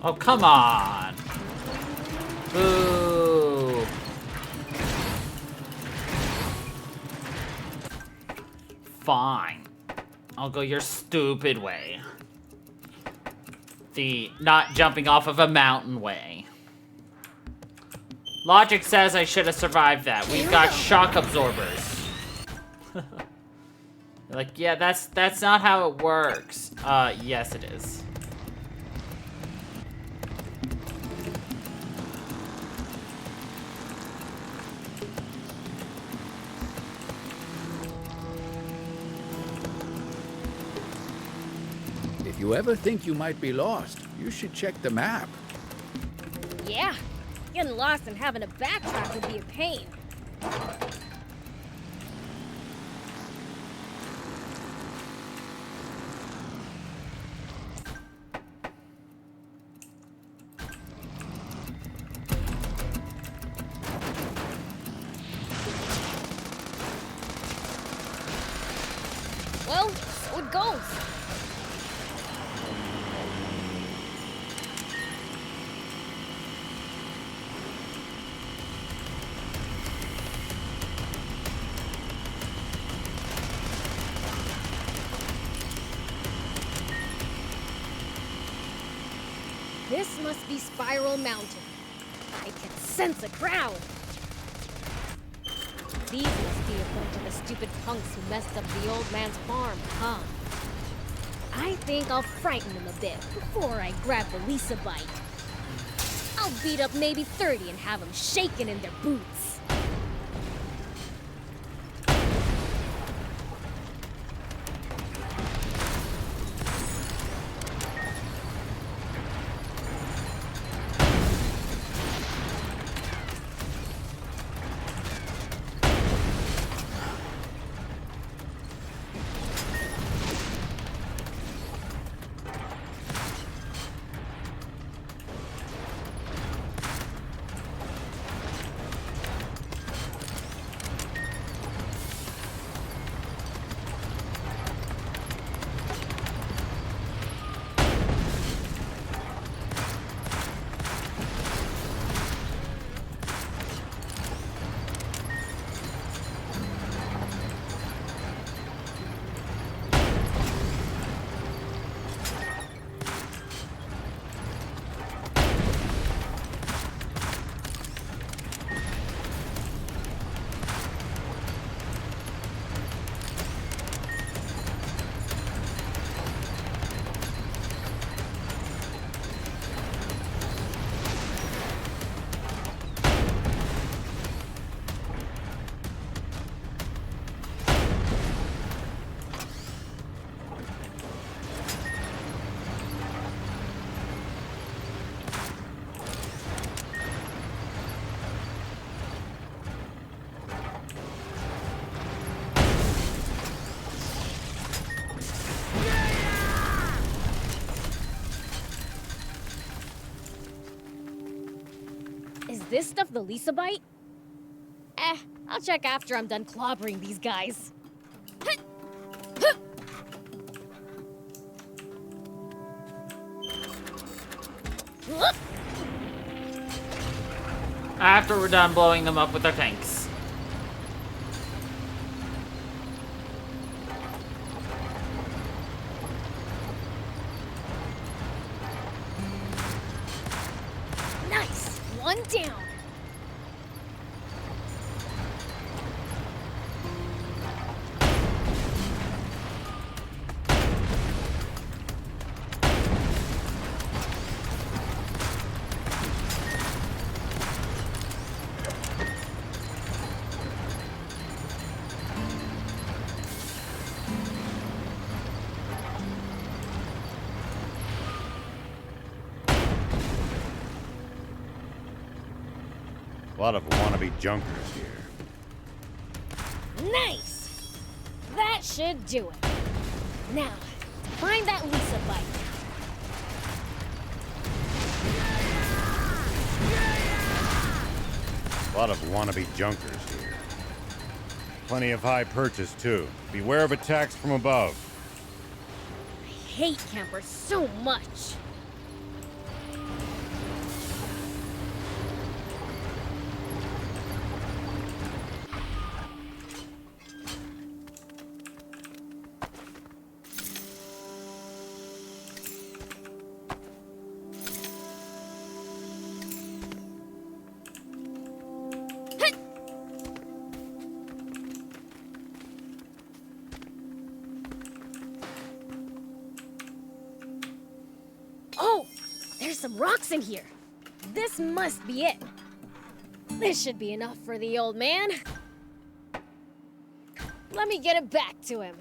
Oh, come on. Boo. Fine. I'll go your stupid way. The not jumping off of a mountain way. Logic says I should have survived that. We've got shock absorbers. Like, yeah, that's not how it works. Yes it is. If you ever think you might be lost, you should check the map. Yeah, getting lost and having to backtrack would be a pain. Well, so it goes. This must be Spiral Mountain. I can sense a crowd. These must be a bunch of the stupid punks who messed up the old man's farm, huh? I think I'll frighten them a bit before I grab the Lisa bite. I'll beat up maybe 30 and have them shaking in their boots. Is this stuff the Lisa bite? I'll check after I'm done clobbering these guys. After we're done blowing them up with our tanks. Nice! One down. A lot of wannabe junkers here. Nice! That should do it. Now, to find that Lisa bite. A lot of wannabe junkers here. Plenty of high purchase, too. Beware of attacks from above. I hate campers so much. Oh, there's some rocks in here. This must be it. This should be enough for the old man. Let me get it back to him.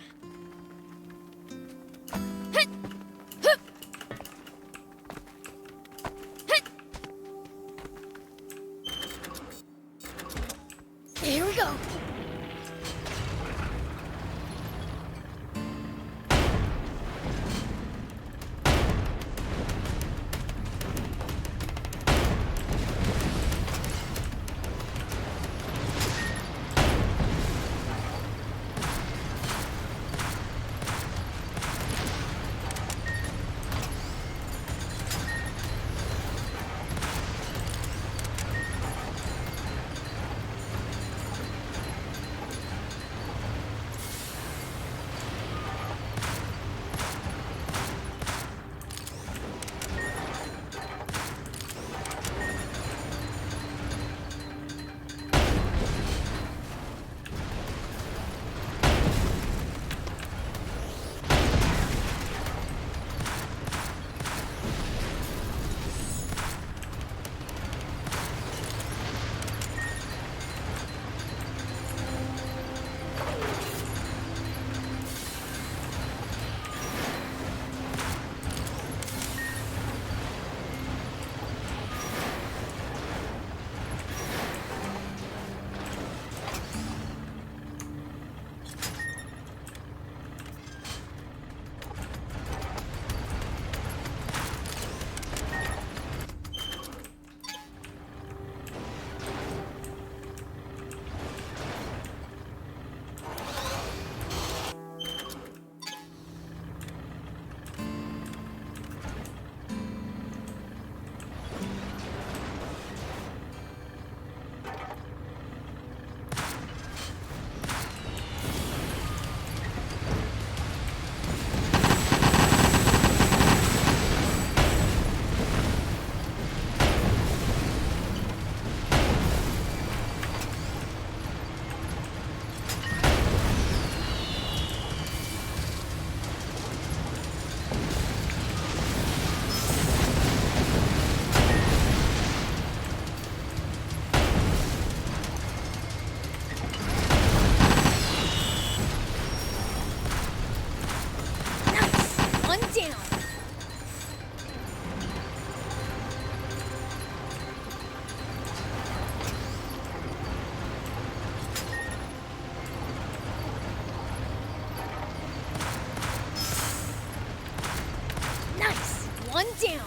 one down.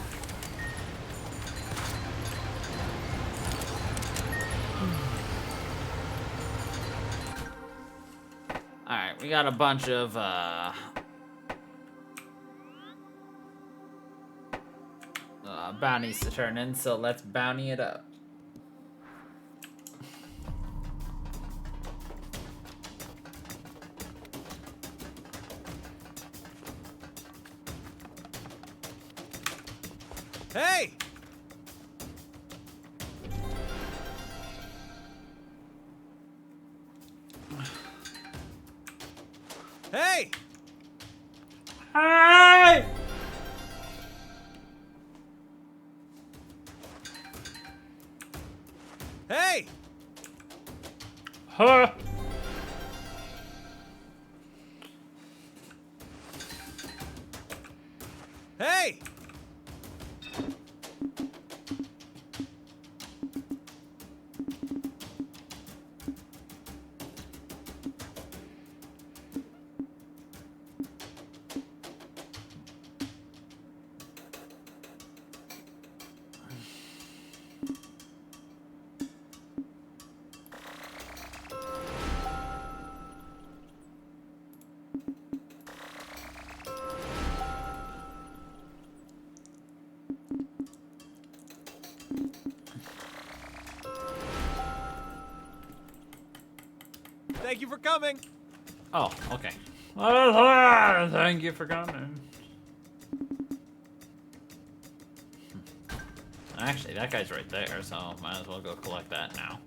Alright, we got a bunch of, bounties to turn in, so let's bounty it up. Hey! Hey! Hey! Hey! Huh? Hey! Thank you for coming. Oh, okay. Thank you for coming. Actually, that guy's right there, so might as well go collect that now.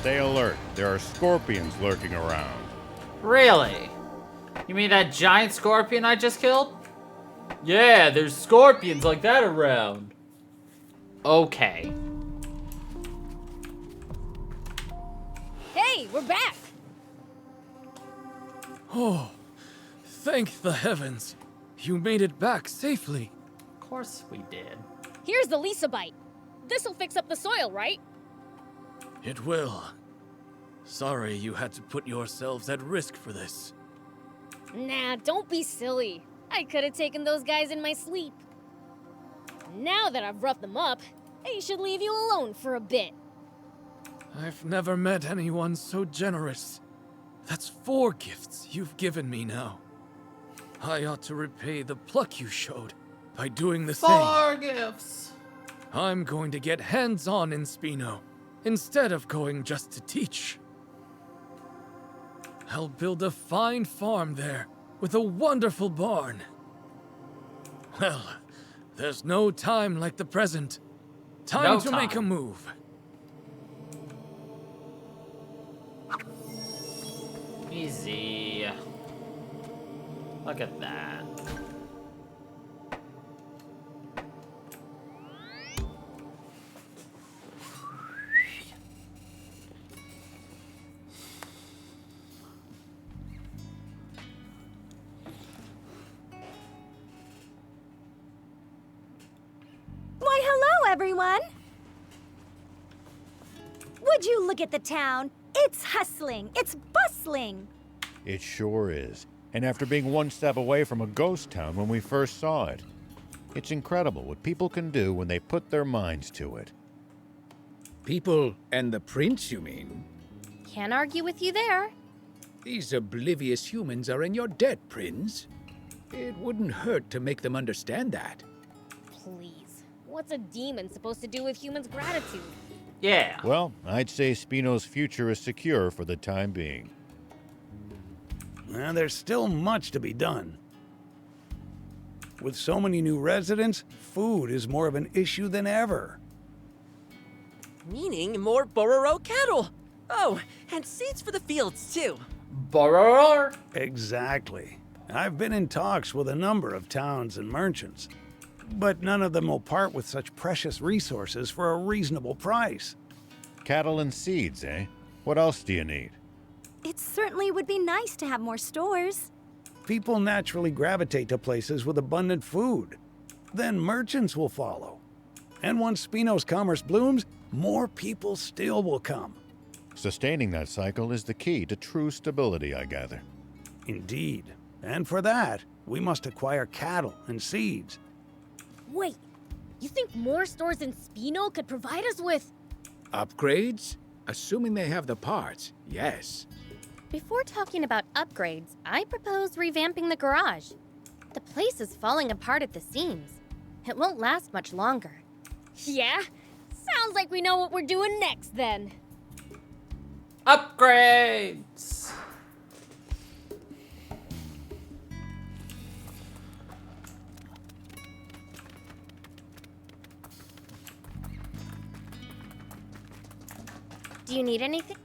Stay alert. There are scorpions lurking around. Really? You mean that giant scorpion I just killed? Yeah, there's scorpions like that around. Okay. Hey, we're back. Oh, thank the heavens. You made it back safely. Of course we did. Here's the Lisa bite. This'll fix up the soil, right? It will. Sorry you had to put yourselves at risk for this. Nah, don't be silly. I could have taken those guys in my sleep. Now that I've roughed them up, they should leave you alone for a bit. I've never met anyone so generous. That's 4 gifts you've given me now. I ought to repay the pluck you showed by doing the same. 4 gifts. I'm going to get hands-on in Spino, instead of going just to teach. I'll build a fine farm there, with a wonderful barn. Well, there's no time like the present. Time to make a move. Easy. Look at that. Why, hello, everyone! Would you look at the town? It's hustling, it's bustling. It sure is. And after being one step away from a ghost town when we first saw it. It's incredible what people can do when they put their minds to it. People and the prince, you mean? Can't argue with you there. These oblivious humans are in your debt, Prince. It wouldn't hurt to make them understand that. Please. What's a demon supposed to do with humans' gratitude? Yeah. Well, I'd say Spino's future is secure for the time being. Well, there's still much to be done. With so many new residents, food is more of an issue than ever. Meaning more Bororo cattle. Oh, and seeds for the fields, too. Boror? Exactly. I've been in talks with a number of towns and merchants, but none of them will part with such precious resources for a reasonable price. Cattle and seeds, eh? What else do you need? It certainly would be nice to have more stores. People naturally gravitate to places with abundant food. Then merchants will follow. And once Spino's commerce blooms, more people still will come. Sustaining that cycle is the key to true stability, I gather. Indeed. And for that, we must acquire cattle and seeds. Wait, you think more stores in Spino could provide us with... Upgrades? Assuming they have the parts, yes. Before talking about upgrades, I propose revamping the garage. The place is falling apart at the seams. It won't last much longer. Yeah? Sounds like we know what we're doing next, then. Upgrades! Do you need anything?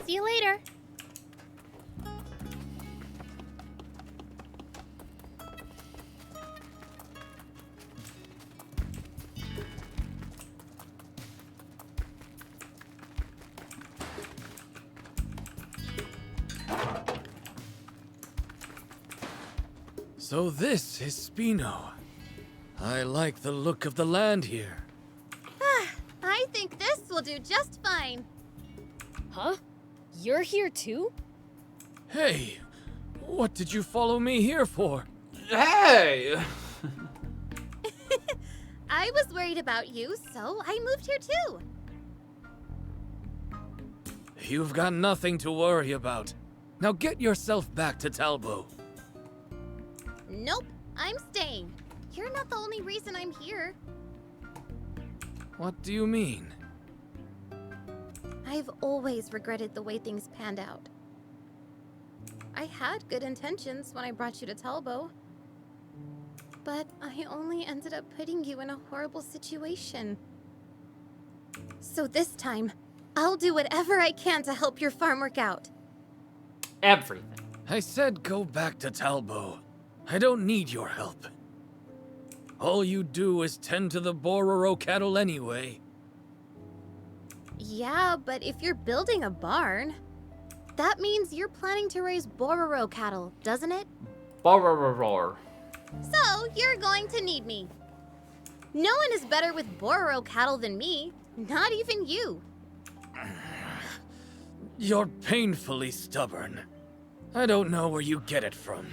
See you later. So this is Spino. I like the look of the land here. I think this will do just fine. Huh? You're here too? Hey, what did you follow me here for? Hey! I was worried about you, so I moved here too. You've got nothing to worry about. Now get yourself back to Talbot. Nope, I'm staying. You're not the only reason I'm here. What do you mean? I've always regretted the way things panned out. I had good intentions when I brought you to Talbot. But I only ended up putting you in a horrible situation. So this time, I'll do whatever I can to help your farm work out. Everything. I said go back to Talbot. I don't need your help. All you do is tend to the Bororo cattle anyway. Yeah, but if you're building a barn, that means you're planning to raise Bororo cattle, doesn't it? Bororo. So, you're going to need me. No one is better with Bororo cattle than me, not even you. You're painfully stubborn. I don't know where you get it from.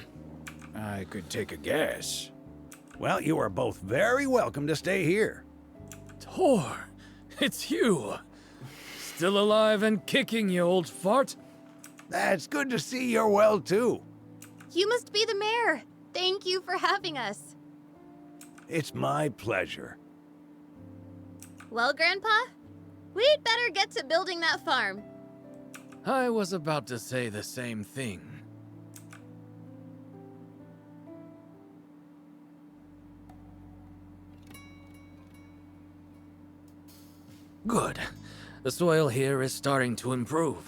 I could take a guess. Well, you are both very welcome to stay here. Tor, it's you. Still alive and kicking, you old fart. That's good to see you're well, too. You must be the mayor. Thank you for having us. It's my pleasure. Well, Grandpa, we'd better get to building that farm. I was about to say the same thing. Good. The soil here is starting to improve.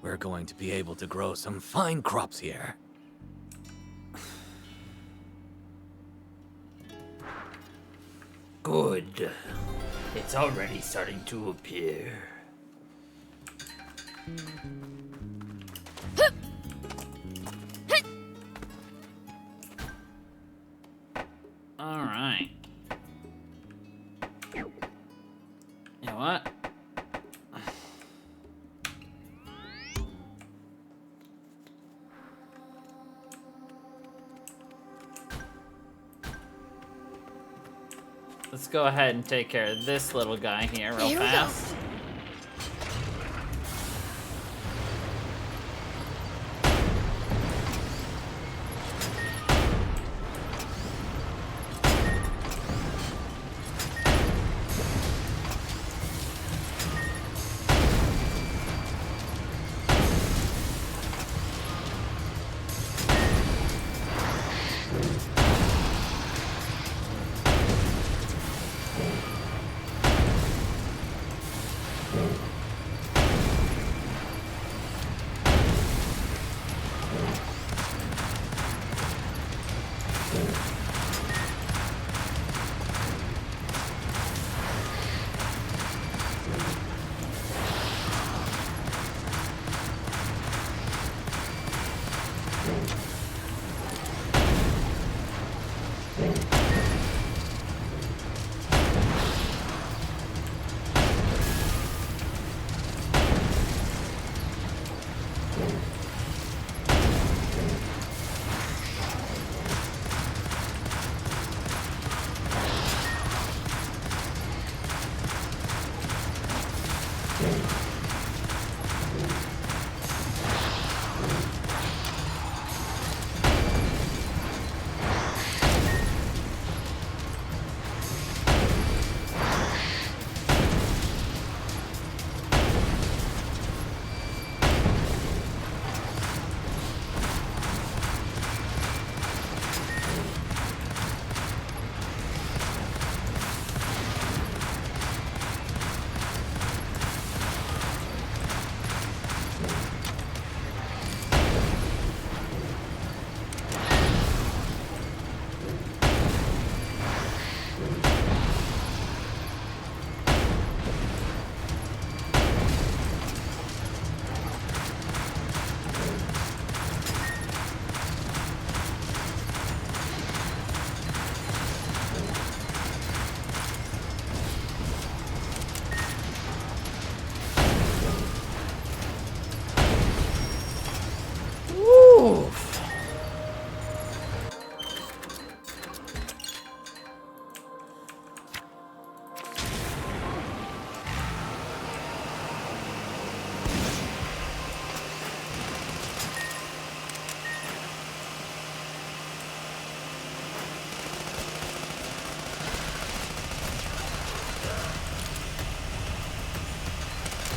We're going to be able to grow some fine crops here. Good. It's already starting to appear. Alright. You know what? Let's go ahead and take care of this little guy here real fast.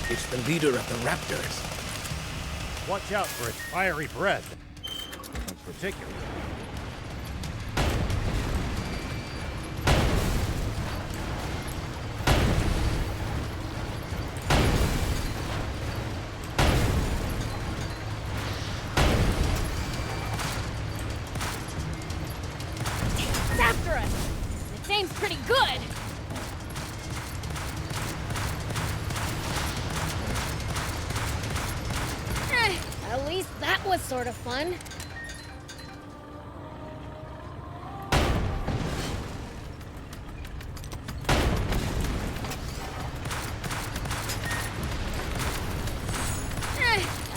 It's the leader of the raptors. Watch out for its fiery breath. In particular. It's after us! Its aim's pretty good! At least that was sort of fun.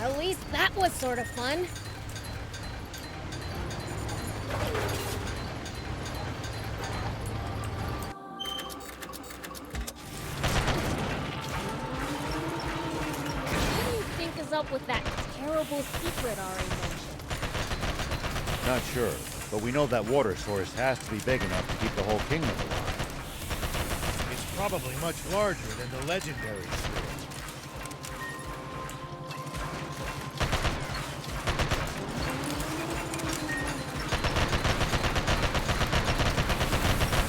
At least that was sort of fun. What do you think is up with that terrible secret Ari mentioned? Not sure, but we know that water source has to be big enough to keep the whole kingdom alive. It's probably much larger than the legendary sphere.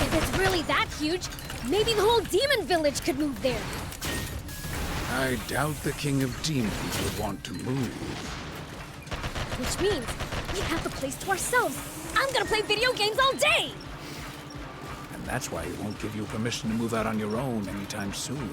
If it's really that huge, maybe the whole demon village could move there. I doubt the King of Demons would want to move. Which means we have the place to ourselves. I'm gonna play video games all day! And that's why he won't give you permission to move out on your own anytime soon.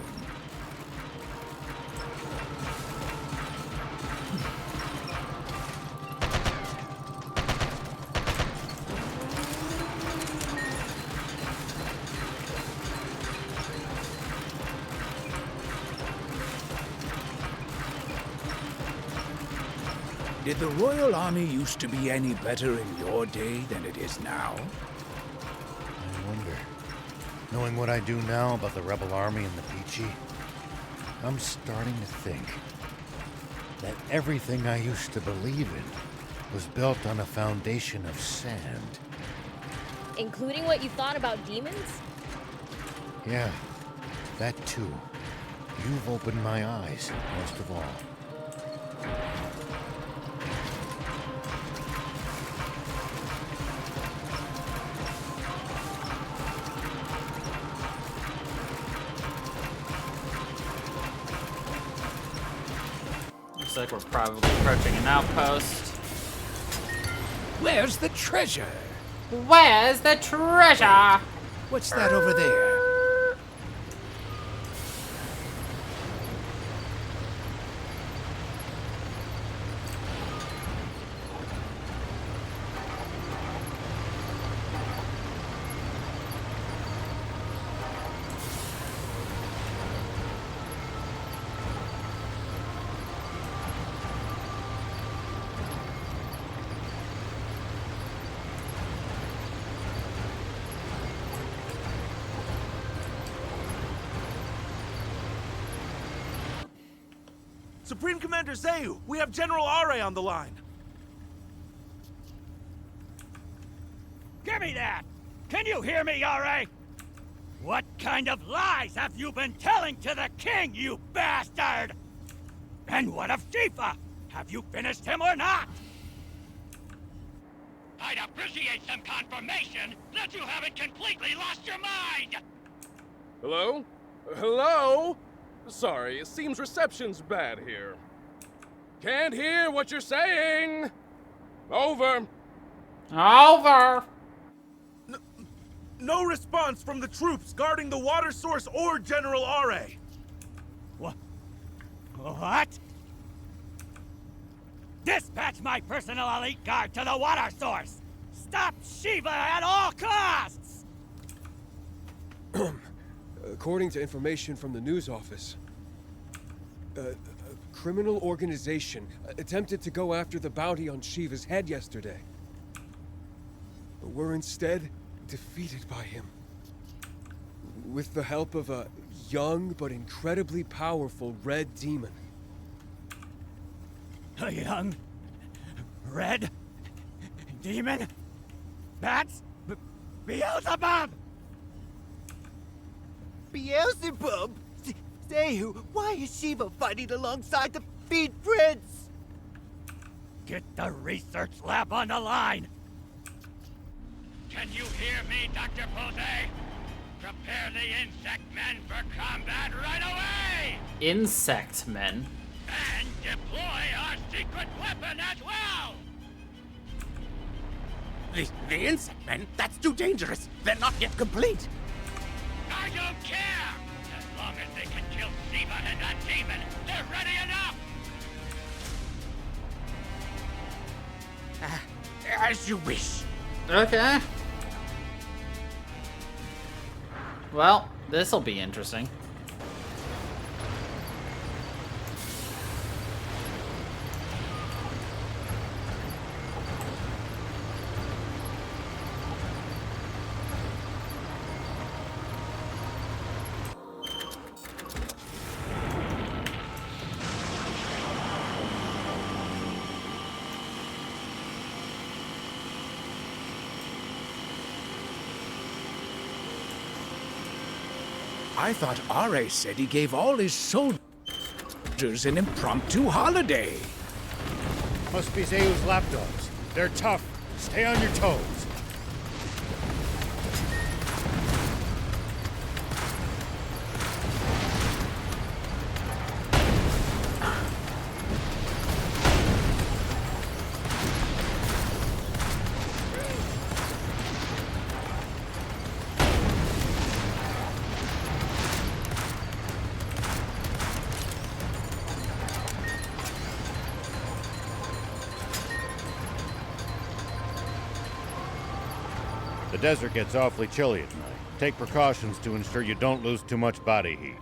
Did the Royal Army used to be any better in your day than it is now? I wonder. Knowing what I do now about the Rebel Army and the Peachy, I'm starting to think that everything I used to believe in was built on a foundation of sand. Including what you thought about demons? Yeah, that too. You've opened my eyes, most of all. Looks like we're probably approaching an outpost. Where's the treasure? Where's the treasure? What's that over there? Supreme Commander Zayu, we have General Are on the line. Give me that! Can you hear me, Are? What kind of lies have you been telling to the king, you bastard? And what of Shifa? Have you finished him or not? I'd appreciate some confirmation that you haven't completely lost your mind! Hello? Hello? Sorry, it seems reception's bad here. Can't hear what you're saying! Over. Over! No response from the troops guarding the water source or General Are. What? Dispatch my personal elite guard to the water source! Stop Shiva at all costs! According to information from the news office, a criminal organization attempted to go after the bounty on Shiva's head yesterday. But were instead defeated by him. With the help of a young but incredibly powerful red demon. A young... red... demon? That's... Beelzebub! Beelzebub? Zehu, why is Shiva fighting alongside the Feed Prince? Get the research lab on the line! Can you hear me, Dr. Pose? Prepare the insect men for combat right away! Insect men? And deploy our secret weapon as well! The insect men? That's too dangerous. They're not yet complete. I don't care! As long as they can kill Shiva and that demon, they're ready enough! As you wish. Okay. Well, this'll be interesting. I thought Are said he gave all his soldiers an impromptu holiday. Must be Zeu's lapdogs. They're tough. Stay on your toes. The desert gets awfully chilly at night. Take precautions to ensure you don't lose too much body heat.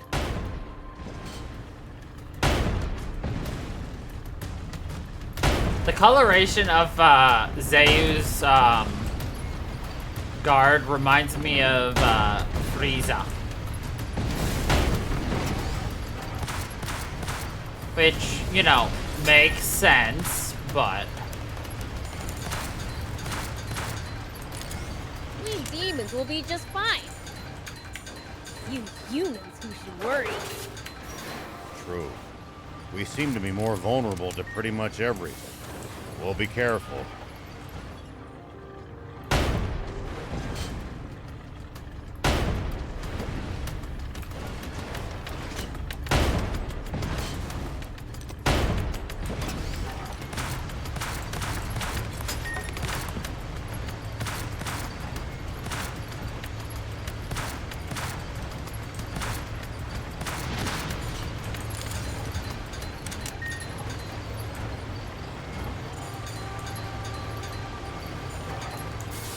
The coloration of Zeu's guard reminds me of Frieza. Which, you know, makes sense, but... We demons will be just fine. You humans who should worry. True. We seem to be more vulnerable to pretty much everything. We'll be careful.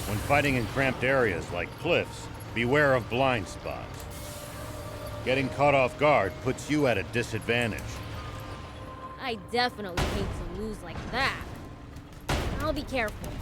When fighting in cramped areas like cliffs, beware of blind spots. Getting caught off guard puts you at a disadvantage. I definitely hate to lose like that. I'll be careful.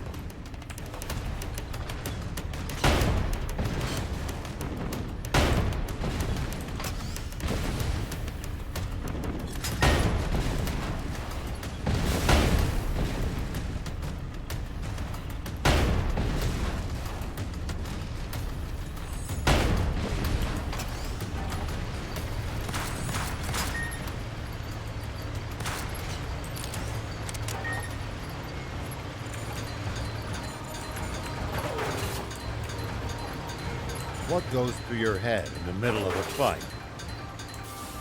What goes through your head in the middle of a fight?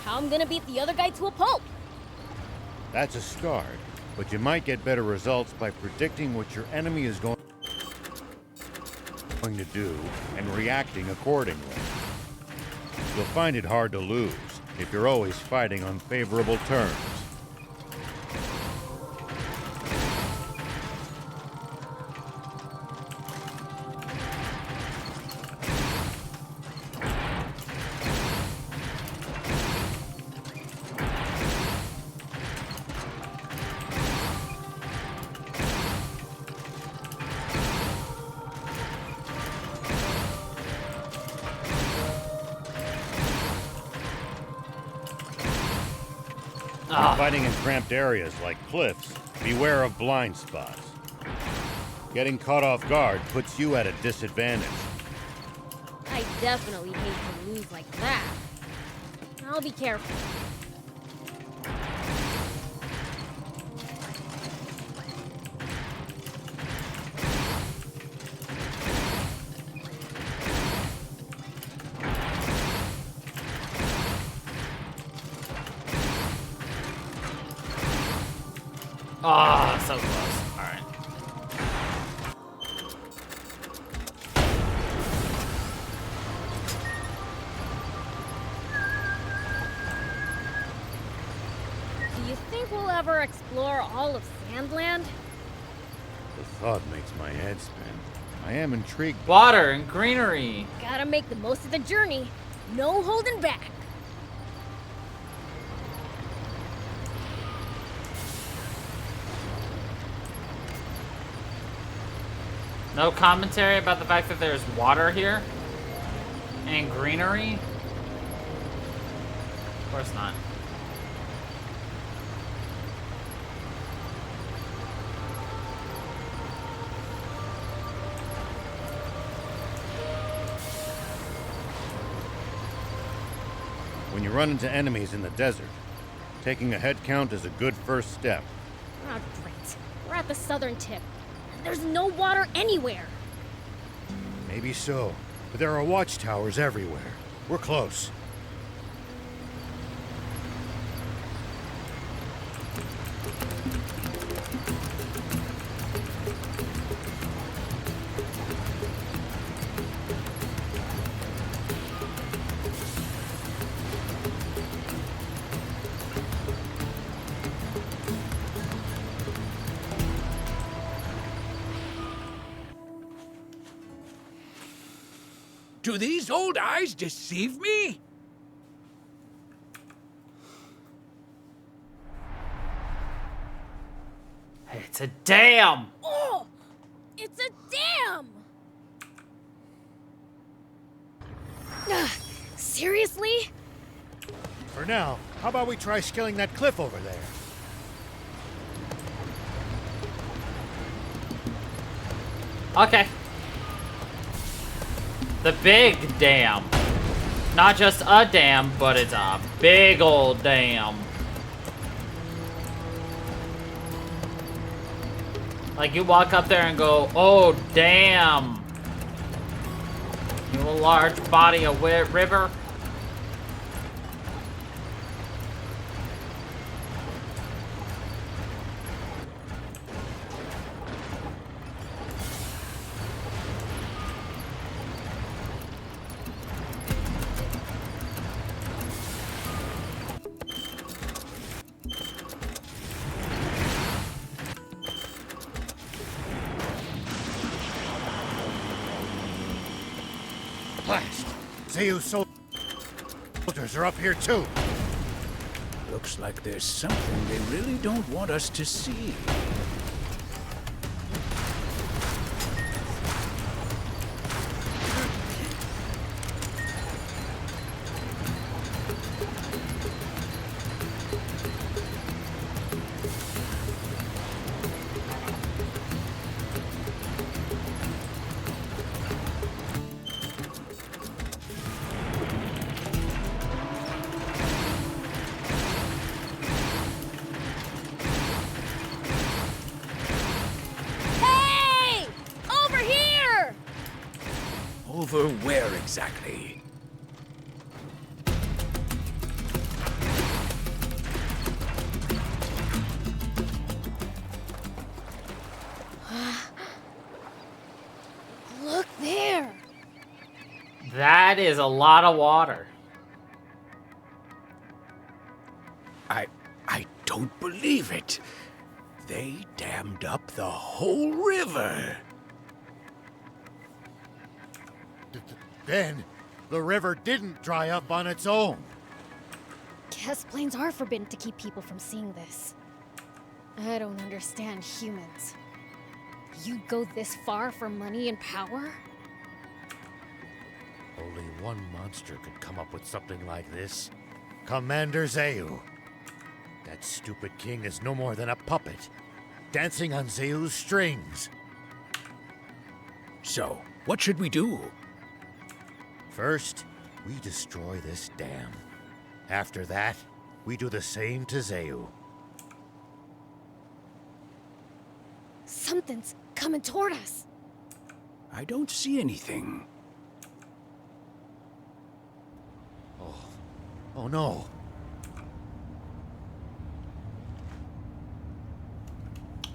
How I'm gonna beat the other guy to a pulp. That's a start, but you might get better results by predicting what your enemy is going to do and reacting accordingly. You'll find it hard to lose if you're always fighting on favorable terms. Fighting in cramped areas like cliffs, beware of blind spots. Getting caught off guard puts you at a disadvantage. I definitely hate to lose like that. I'll be careful. Ah, so close. Alright. Do you think we'll ever explore all of Sandland? The thought makes my head spin. I am intrigued. Water and greenery. Gotta make the most of the journey. No holding back. No commentary about the fact that there's water here? And greenery? Of course not. When you run into enemies in the desert, taking a head count is a good first step. Oh, great. We're at the southern tip. And there's no water anywhere. Maybe so, but there are watchtowers everywhere. We're close. Do these old eyes deceive me? It's a dam! Oh! It's a dam! Ugh, seriously? For now, how about we try scaling that cliff over there? Okay. The big dam. Not just a dam, but it's a big old dam. Like you walk up there and go, oh damn. You a large body of river. Blast! Zeus soldiers are up here too. Looks like there's something they really don't want us to see. Hey! Over here! Over where exactly? Look there! That is a lot of water. I don't believe it. They dammed up the whole river. Then, the river didn't dry up on its own. Guess planes are forbidden to keep people from seeing this. I don't understand humans. You'd go this far for money and power? Only one monster could come up with something like this. Commander Zeu. That stupid king is no more than a puppet, dancing on Zeu's strings. So, what should we do? First, we destroy this dam. After that, we do the same to Zeu. Something's coming toward us. I don't see anything. Oh no.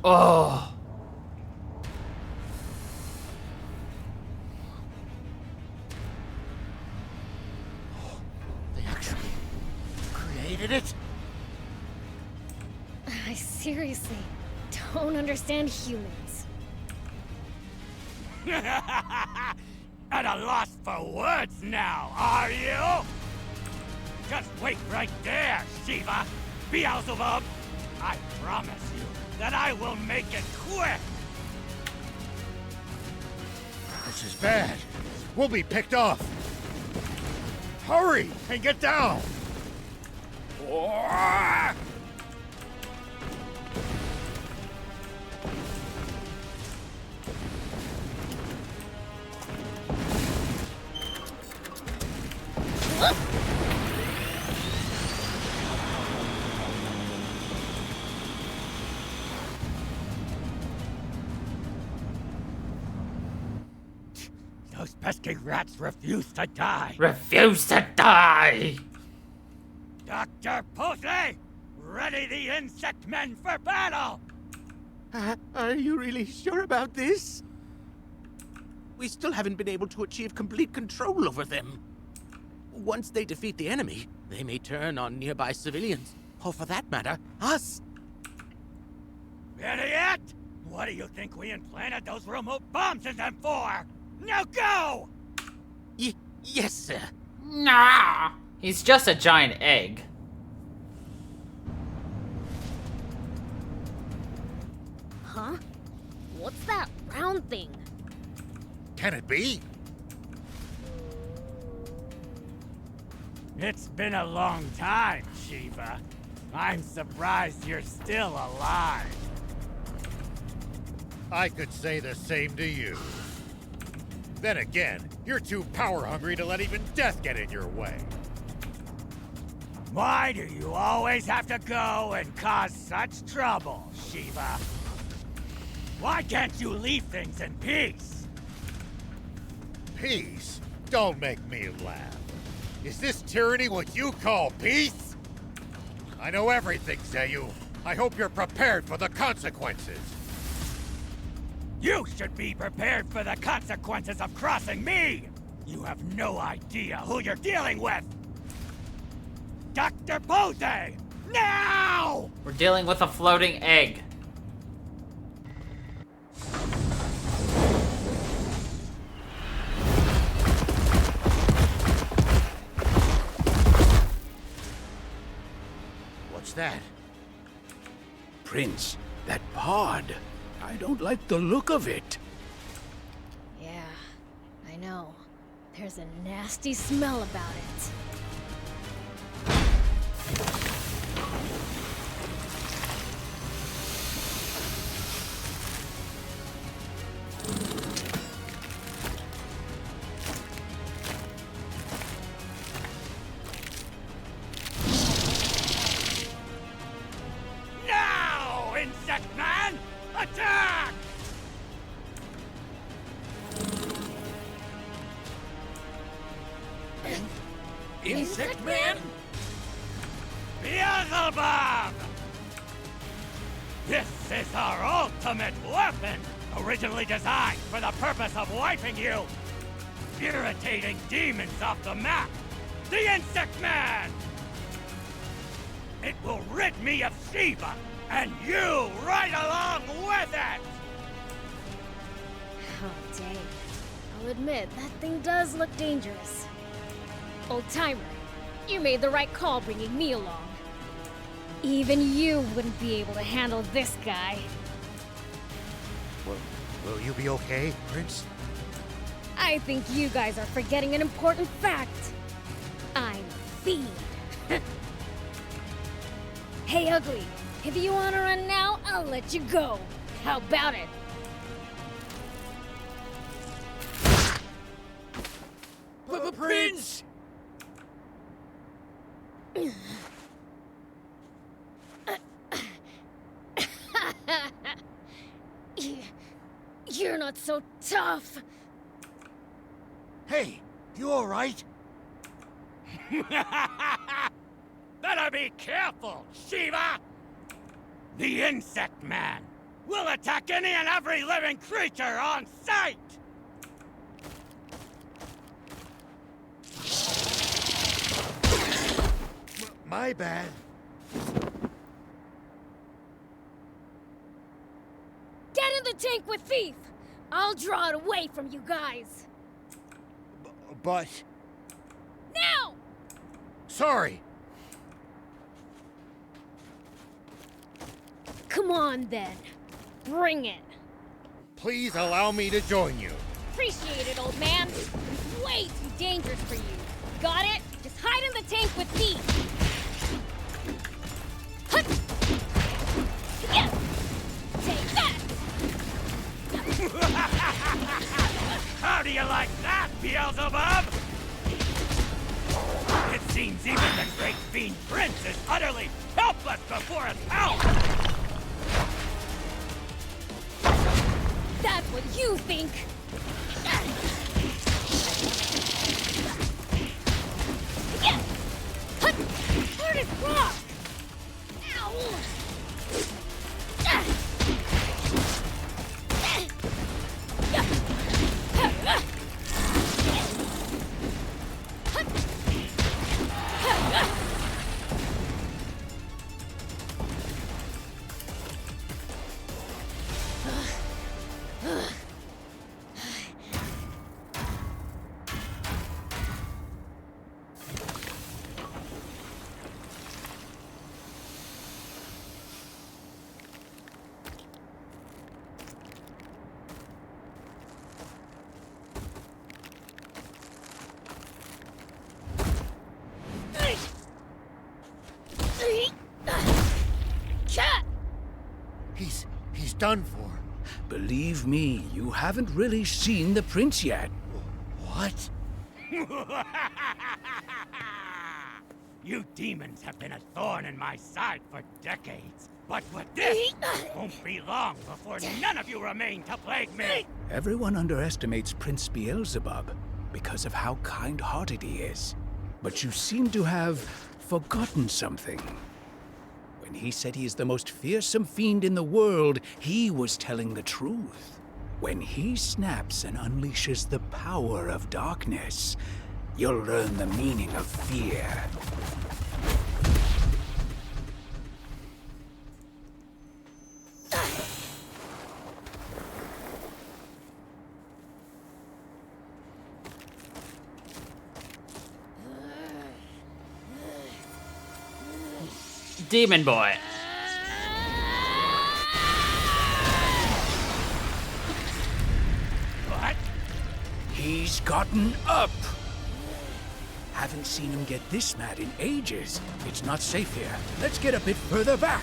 Oh. They actually created it? I seriously don't understand humans. At a loss for words now, are you? Just wait right there, Shiva! Beelzebub! I promise you that I will make it quick! This is bad. We'll be picked off. Hurry and get down! Those pesky rats refuse to die! Refuse to die! Dr. Posey! Ready the insect men for battle! Are you really sure about this? We still haven't been able to achieve complete control over them. Once they defeat the enemy, they may turn on nearby civilians, or for that matter, us. Idiot! What do you think we implanted those remote bombs in them for? Now go! Yes, sir. Nah! He's just a giant egg. Huh? What's that round thing? Can it be? It's been a long time, Shiva. I'm surprised you're still alive. I could say the same to you. Then again, you're too power-hungry to let even death get in your way. Why do you always have to go and cause such trouble, Shiva? Why can't you leave things in peace? Peace? Don't make me laugh. Is this tyranny what you call peace? I know everything, Zeu. I hope you're prepared for the consequences. You should be prepared for the consequences of crossing me! You have no idea who you're dealing with! Dr. Posey! Now! We're dealing with a floating egg. What's that? Prince, that pod. I don't like the look of it. Yeah, I know. There's a nasty smell about it. Now, Insect Man! Attack! Insect Man? Beelzebub! This is our ultimate weapon! Originally designed for the purpose of wiping you! Irritating demons off the map! The Insect Man! It will rid me of Shiva, and you right along with it! Oh, dang. I'll admit, that thing does look dangerous. Old timer, you made the right call bringing me along. Even you wouldn't be able to handle this guy. Will you be okay, Prince? I think you guys are forgetting an important fact. I'm a fiend. Hey, Ugly, if you want to run now, I'll let you go. How about it? Prince! You're not so tough. Hey, you all right? Better be careful, Shiva! The Insect Man will attack any and every living creature on sight! My bad. Get in the tank with Thief! I'll draw it away from you guys. But... Now! Sorry. Come on, then. Bring it. Please allow me to join you. Appreciate it, old man. It's way too dangerous for you. Got it? Just hide in the tank with me. Hut! Yeah! Take that! How do you like that, Beelzebub? It seems even the great fiend Prince is utterly helpless before his power! That's what you think! Yeah! Hut! Hard as rock! Ow! He's done for. Believe me, you haven't really seen the prince yet. What? You demons have been a thorn in my side for decades. But with this, won't be long before none of you remain to plague me! Everyone underestimates Prince Beelzebub because of how kind-hearted he is. But you seem to have forgotten something. When he said he is the most fearsome fiend in the world, he was telling the truth. When he snaps and unleashes the power of darkness, you'll learn the meaning of fear. Demon boy. What? He's gotten up. Haven't seen him get this mad in ages. It's not safe here. Let's get a bit further back.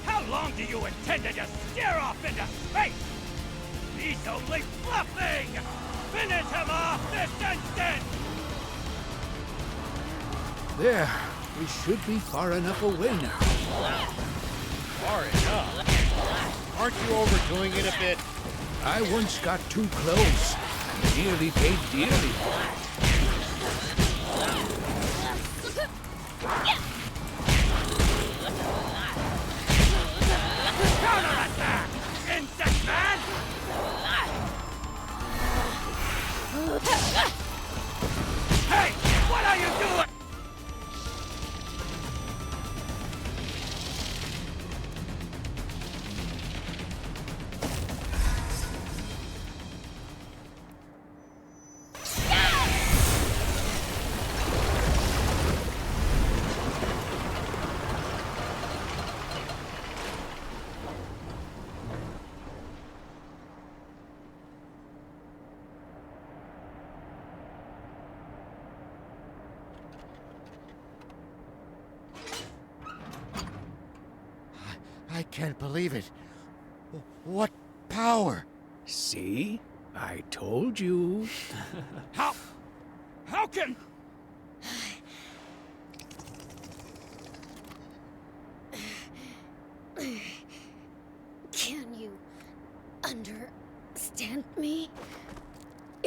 How long do you intend to just stare off into space? He's only bluffing! Finish him off this instant! There. We should be far enough away now. Far enough? Aren't you overdoing it a bit? I once got too close and nearly paid dearly for it. Counterattack! Insect man! Hey! What are you doing? I can't believe it. What power? See? I told you. How can...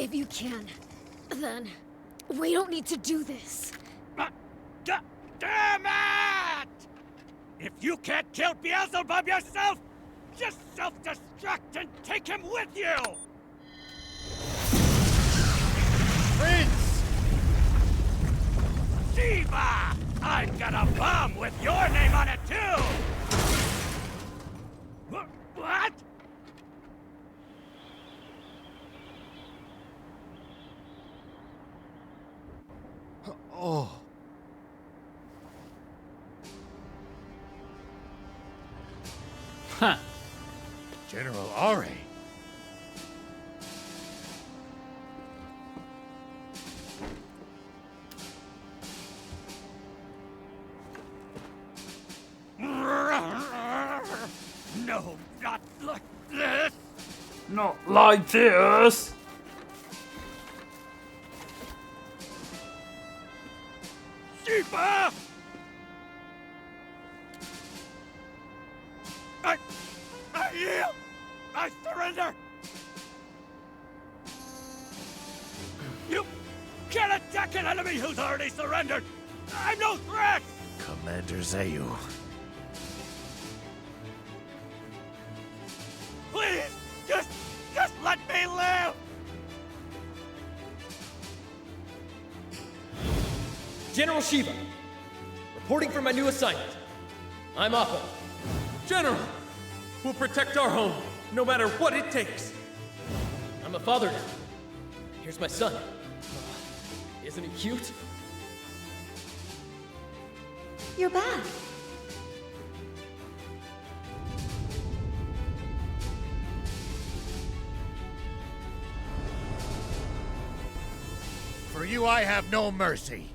If you can, then we don't need to do this. Damn it! If you can't kill Beelzebub yourself, just self-destruct and take him with you! Prince! Shiva! I've got a bomb with your name on it, too! What? Oh. Huh. General Are. No, not like this! Not like this! Shiva! I yield! I surrender! You can't attack an enemy who's already surrendered! I'm no threat! Commander Zayu. Please! Just let me live! General Shiva, reporting for my new assignment. I'm Appa. General, we'll protect our home, no matter what it takes. I'm a father now. Here's my son. Isn't he cute? You're back. For you, I have no mercy.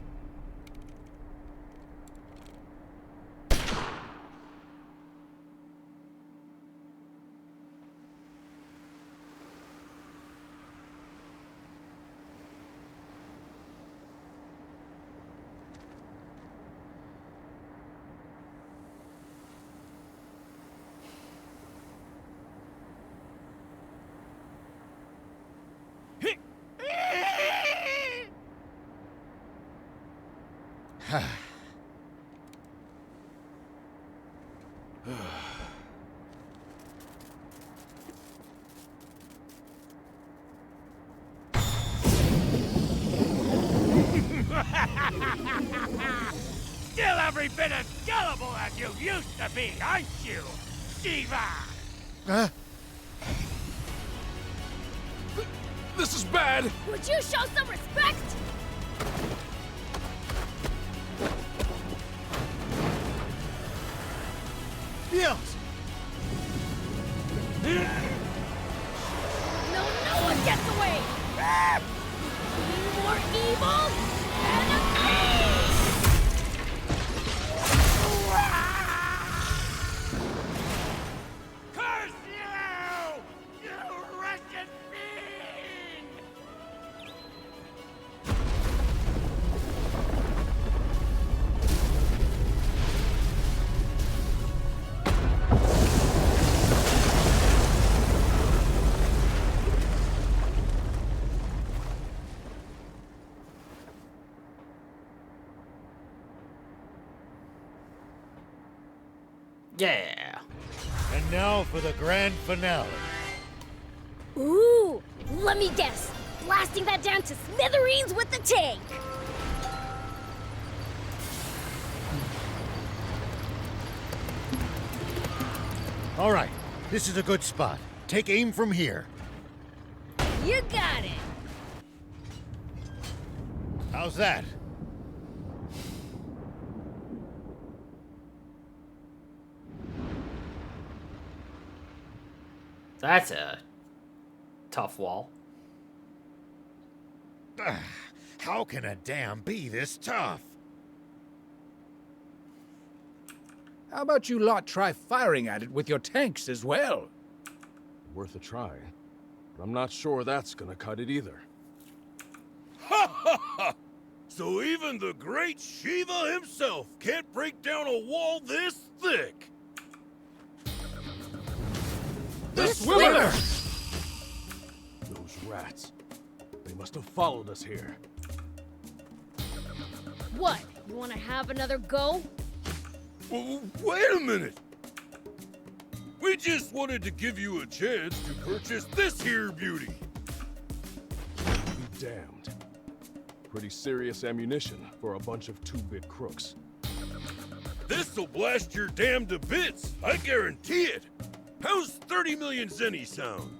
Still every bit as gullible as you used to be, aren't you, Shiva? This is bad! Would you show some respect? Yes! No one gets away! More evil enemies! Curse you! You wretched fiend! Yeah. And now for the grand finale. Ooh, let me guess. Blasting that down to smithereens with the tank. All right, this is a good spot. Take aim from here. You got it. How's that? That's a tough wall. How can a dam be this tough? How about you lot try firing at it with your tanks as well? Worth a try. But I'm not sure that's gonna cut it either. Ha ha ha! So even the great Shiva himself can't break down a wall this thick! The swimmer! Those rats. must have followed us here. What? You wanna have another go? Wait a minute! We just wanted to give you a chance to purchase this here beauty. Be damned. Pretty serious ammunition for a bunch of two-bit crooks. This'll blast your dam to bits, I guarantee it. How's 30 million zenny sound?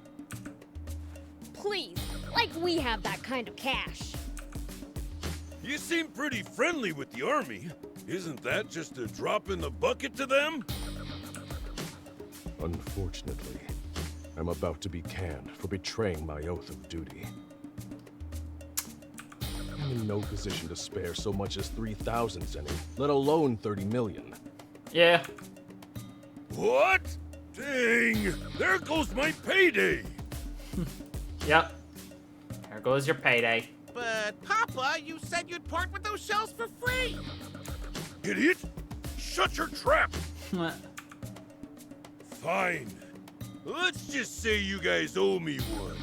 Please, like we have that kind of cash. You seem pretty friendly with the army. Isn't that just a drop in the bucket to them? Unfortunately, I'm about to be canned for betraying my oath of duty. I'm in no position to spare so much as 3,000 zenny, let alone 30 million. Yeah. What? Dang! There goes my payday! Yep. There goes your payday. But, Papa, you said you'd part with those shells for free! Idiot! Shut your trap! Fine. Let's just say you guys owe me one.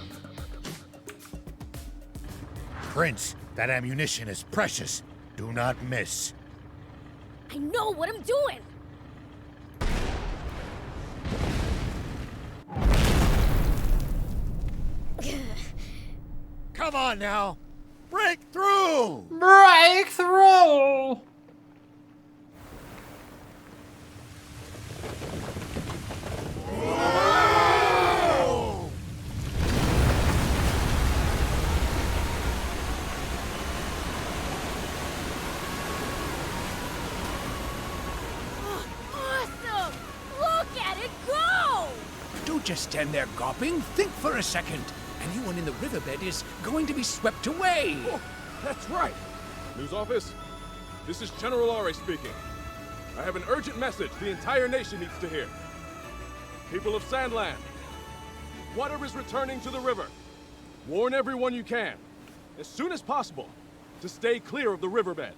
Prince, that ammunition is precious. Do not miss. I know what I'm doing! Come on now! Break through! Break through! Awesome! Look at it go! Don't just stand there gawping. Think for a second. Anyone in the riverbed is going to be swept away. Oh, that's right. News office, this is General Are speaking. I have an urgent message the entire nation needs to hear. People of Sandland, water is returning to the river. Warn everyone you can, as soon as possible, to stay clear of the riverbed.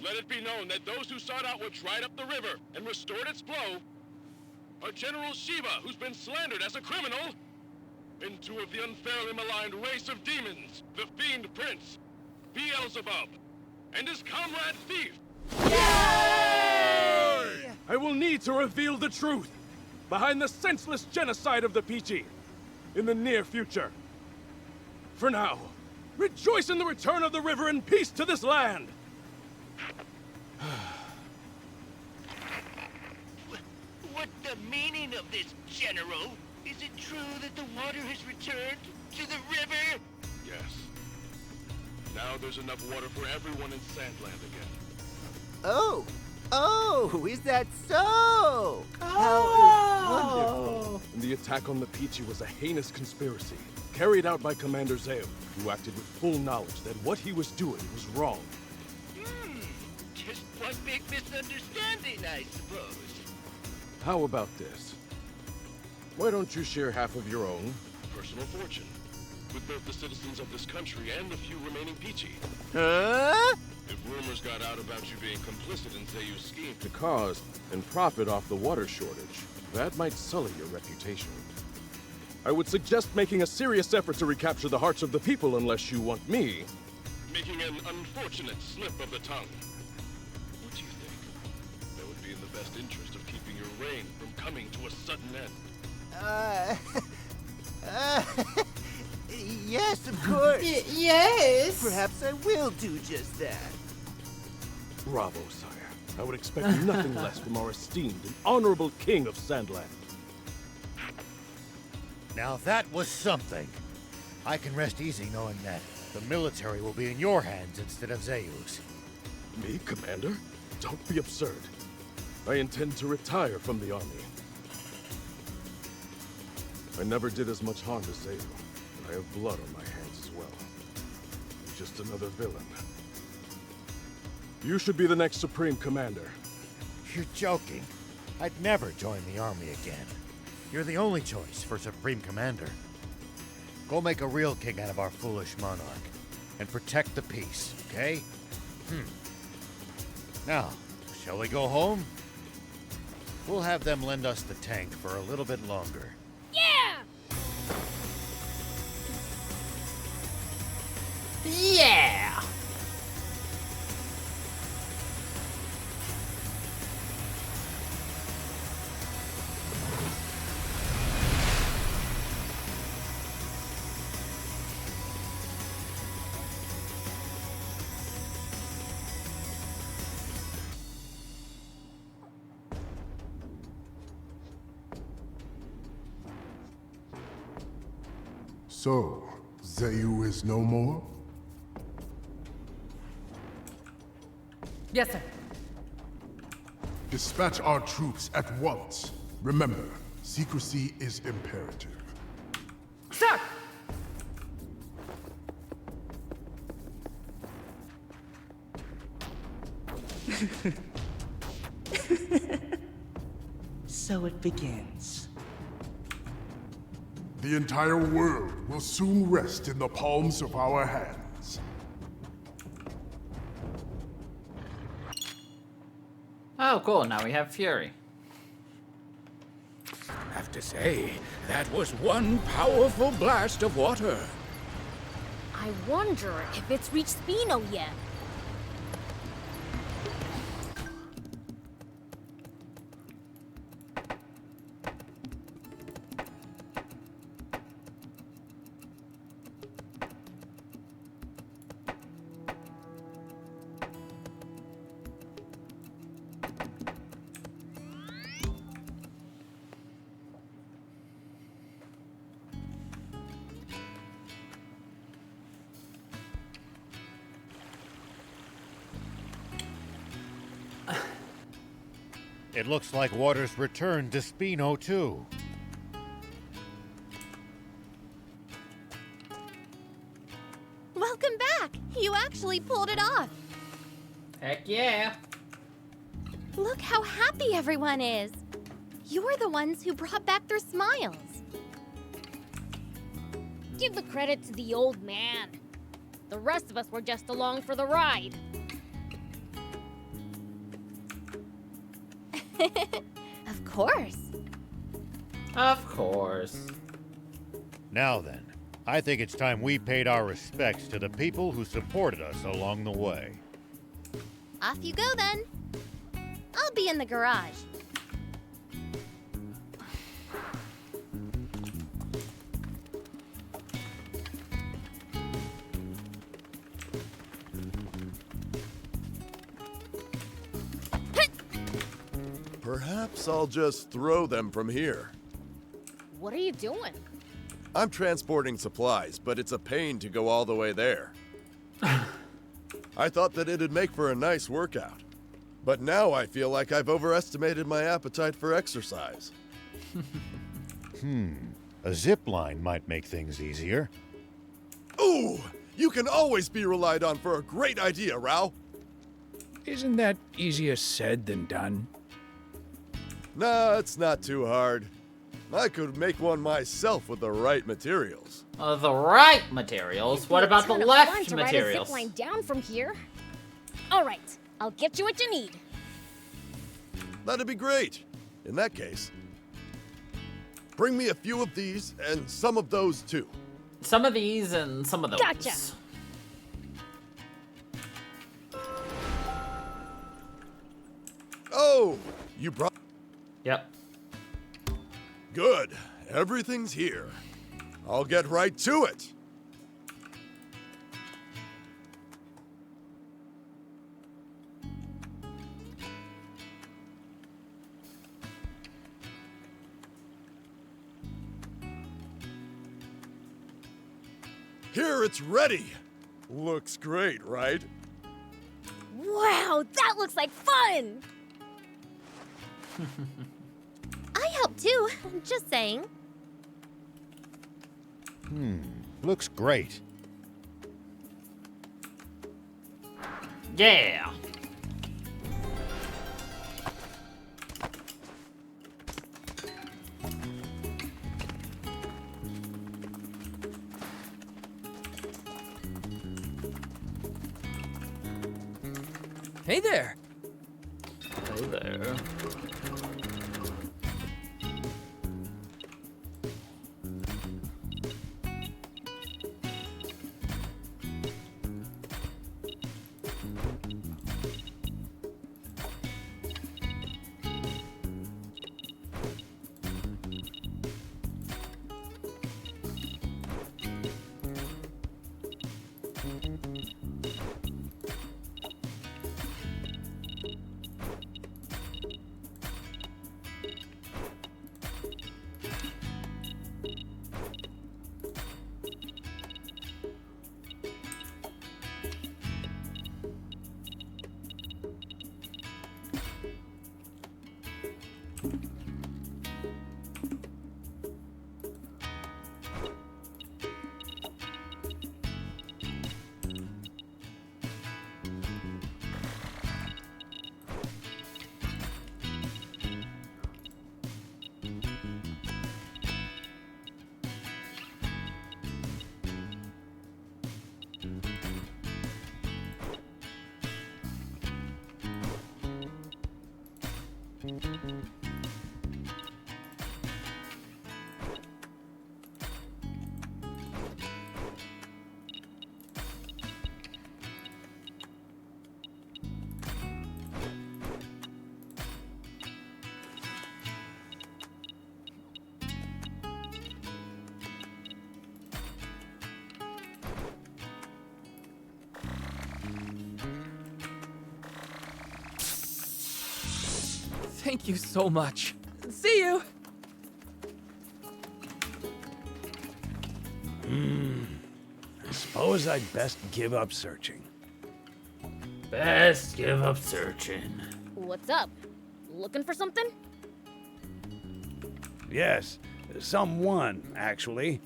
Let it be known that those who sought out what dried up the river and restored its flow are General Shiva, who's been slandered as a criminal, and two of the unfairly maligned race of demons, the Fiend Prince, Beelzebub, and his comrade Thief. Yay! I will need to reveal the truth behind the senseless genocide of the Peachy in the near future. For now, rejoice in the return of the river and peace to this land! What's the meaning of this, General? Is it true that the water has returned to the river? Yes. Now there's enough water for everyone in Sandland again. Oh, is that so? Wonderful. And the attack on the Peachy was a heinous conspiracy, carried out by Commander Zeo, who acted with full knowledge that what he was doing was wrong. Just one big misunderstanding, I suppose. How about this? Why don't you share half of your own Personal fortune with both the citizens of this country and the few remaining Peachy. Huh? If rumors got out about you being complicit in Zeyu's scheme to cause and profit off the water shortage, that might sully your reputation. I would suggest making a serious effort to recapture the hearts of the people unless you want me making an unfortunate slip of the tongue. What do you think? That would be in the best interest of keeping your reign from coming to a sudden end. Yes, of course. Yes. Perhaps I will do just that. Bravo, sire. I would expect nothing less from our esteemed and honorable king of Sandland. Now that was something. I can rest easy knowing that the military will be in your hands instead of Zeyu's. Me, Commander? Don't be absurd. I intend to retire from the army. I never did as much harm to Zeyu, but I have blood on my hands as well. I'm just another villain. You should be the next Supreme Commander. You're joking. I'd never join the army again. You're the only choice for Supreme Commander. Go make a real king out of our foolish monarch, and protect the peace, okay? Now, shall we go home? We'll have them lend us the tank for a little bit longer. Yeah! So, Zayu is no more? Yes, sir. Dispatch our troops at once. Remember, secrecy is imperative. Sir! So it begins. The entire world will soon rest in the palms of our hands. Oh, cool. Now we have Fury. Have to say, that was one powerful blast of water. I wonder if it's reached Spino yet. It looks like water's returned to Spino, too. Welcome back! You actually pulled it off! Heck yeah! Look how happy everyone is! You're the ones who brought back their smiles. Give the credit to the old man. The rest of us were just along for the ride. Of course. Of course. Now then, I think it's time we paid our respects to the people who supported us along the way. Off you go then. I'll be in the garage. Perhaps I'll just throw them from here. What are you doing? I'm transporting supplies, but it's a pain to go all the way there. I thought that it'd make for a nice workout. But now I feel like I've overestimated my appetite for exercise. A zip line might make things easier. Ooh! You can always be relied on for a great idea, Rao! Isn't that easier said than done? Nah, it's not too hard. I could make one myself with the right materials. The right materials? What about the left materials? To ride a zipline down from here. All right, I'll get you what you need. That'd be great. In that case, bring me a few of these and some of those too. Some of these and some of those. Gotcha. Oh, you brought... Yep. Good. Everything's here. I'll get right to it. Here, it's ready. Looks great, right? Wow, that looks like fun! I help too, just saying. Looks great. Yeah! Hey there! Hey there. Thank you so much. See you. I suppose I'd best give up searching. Best give up searching. What's up? Looking for something? Yes, someone, actually.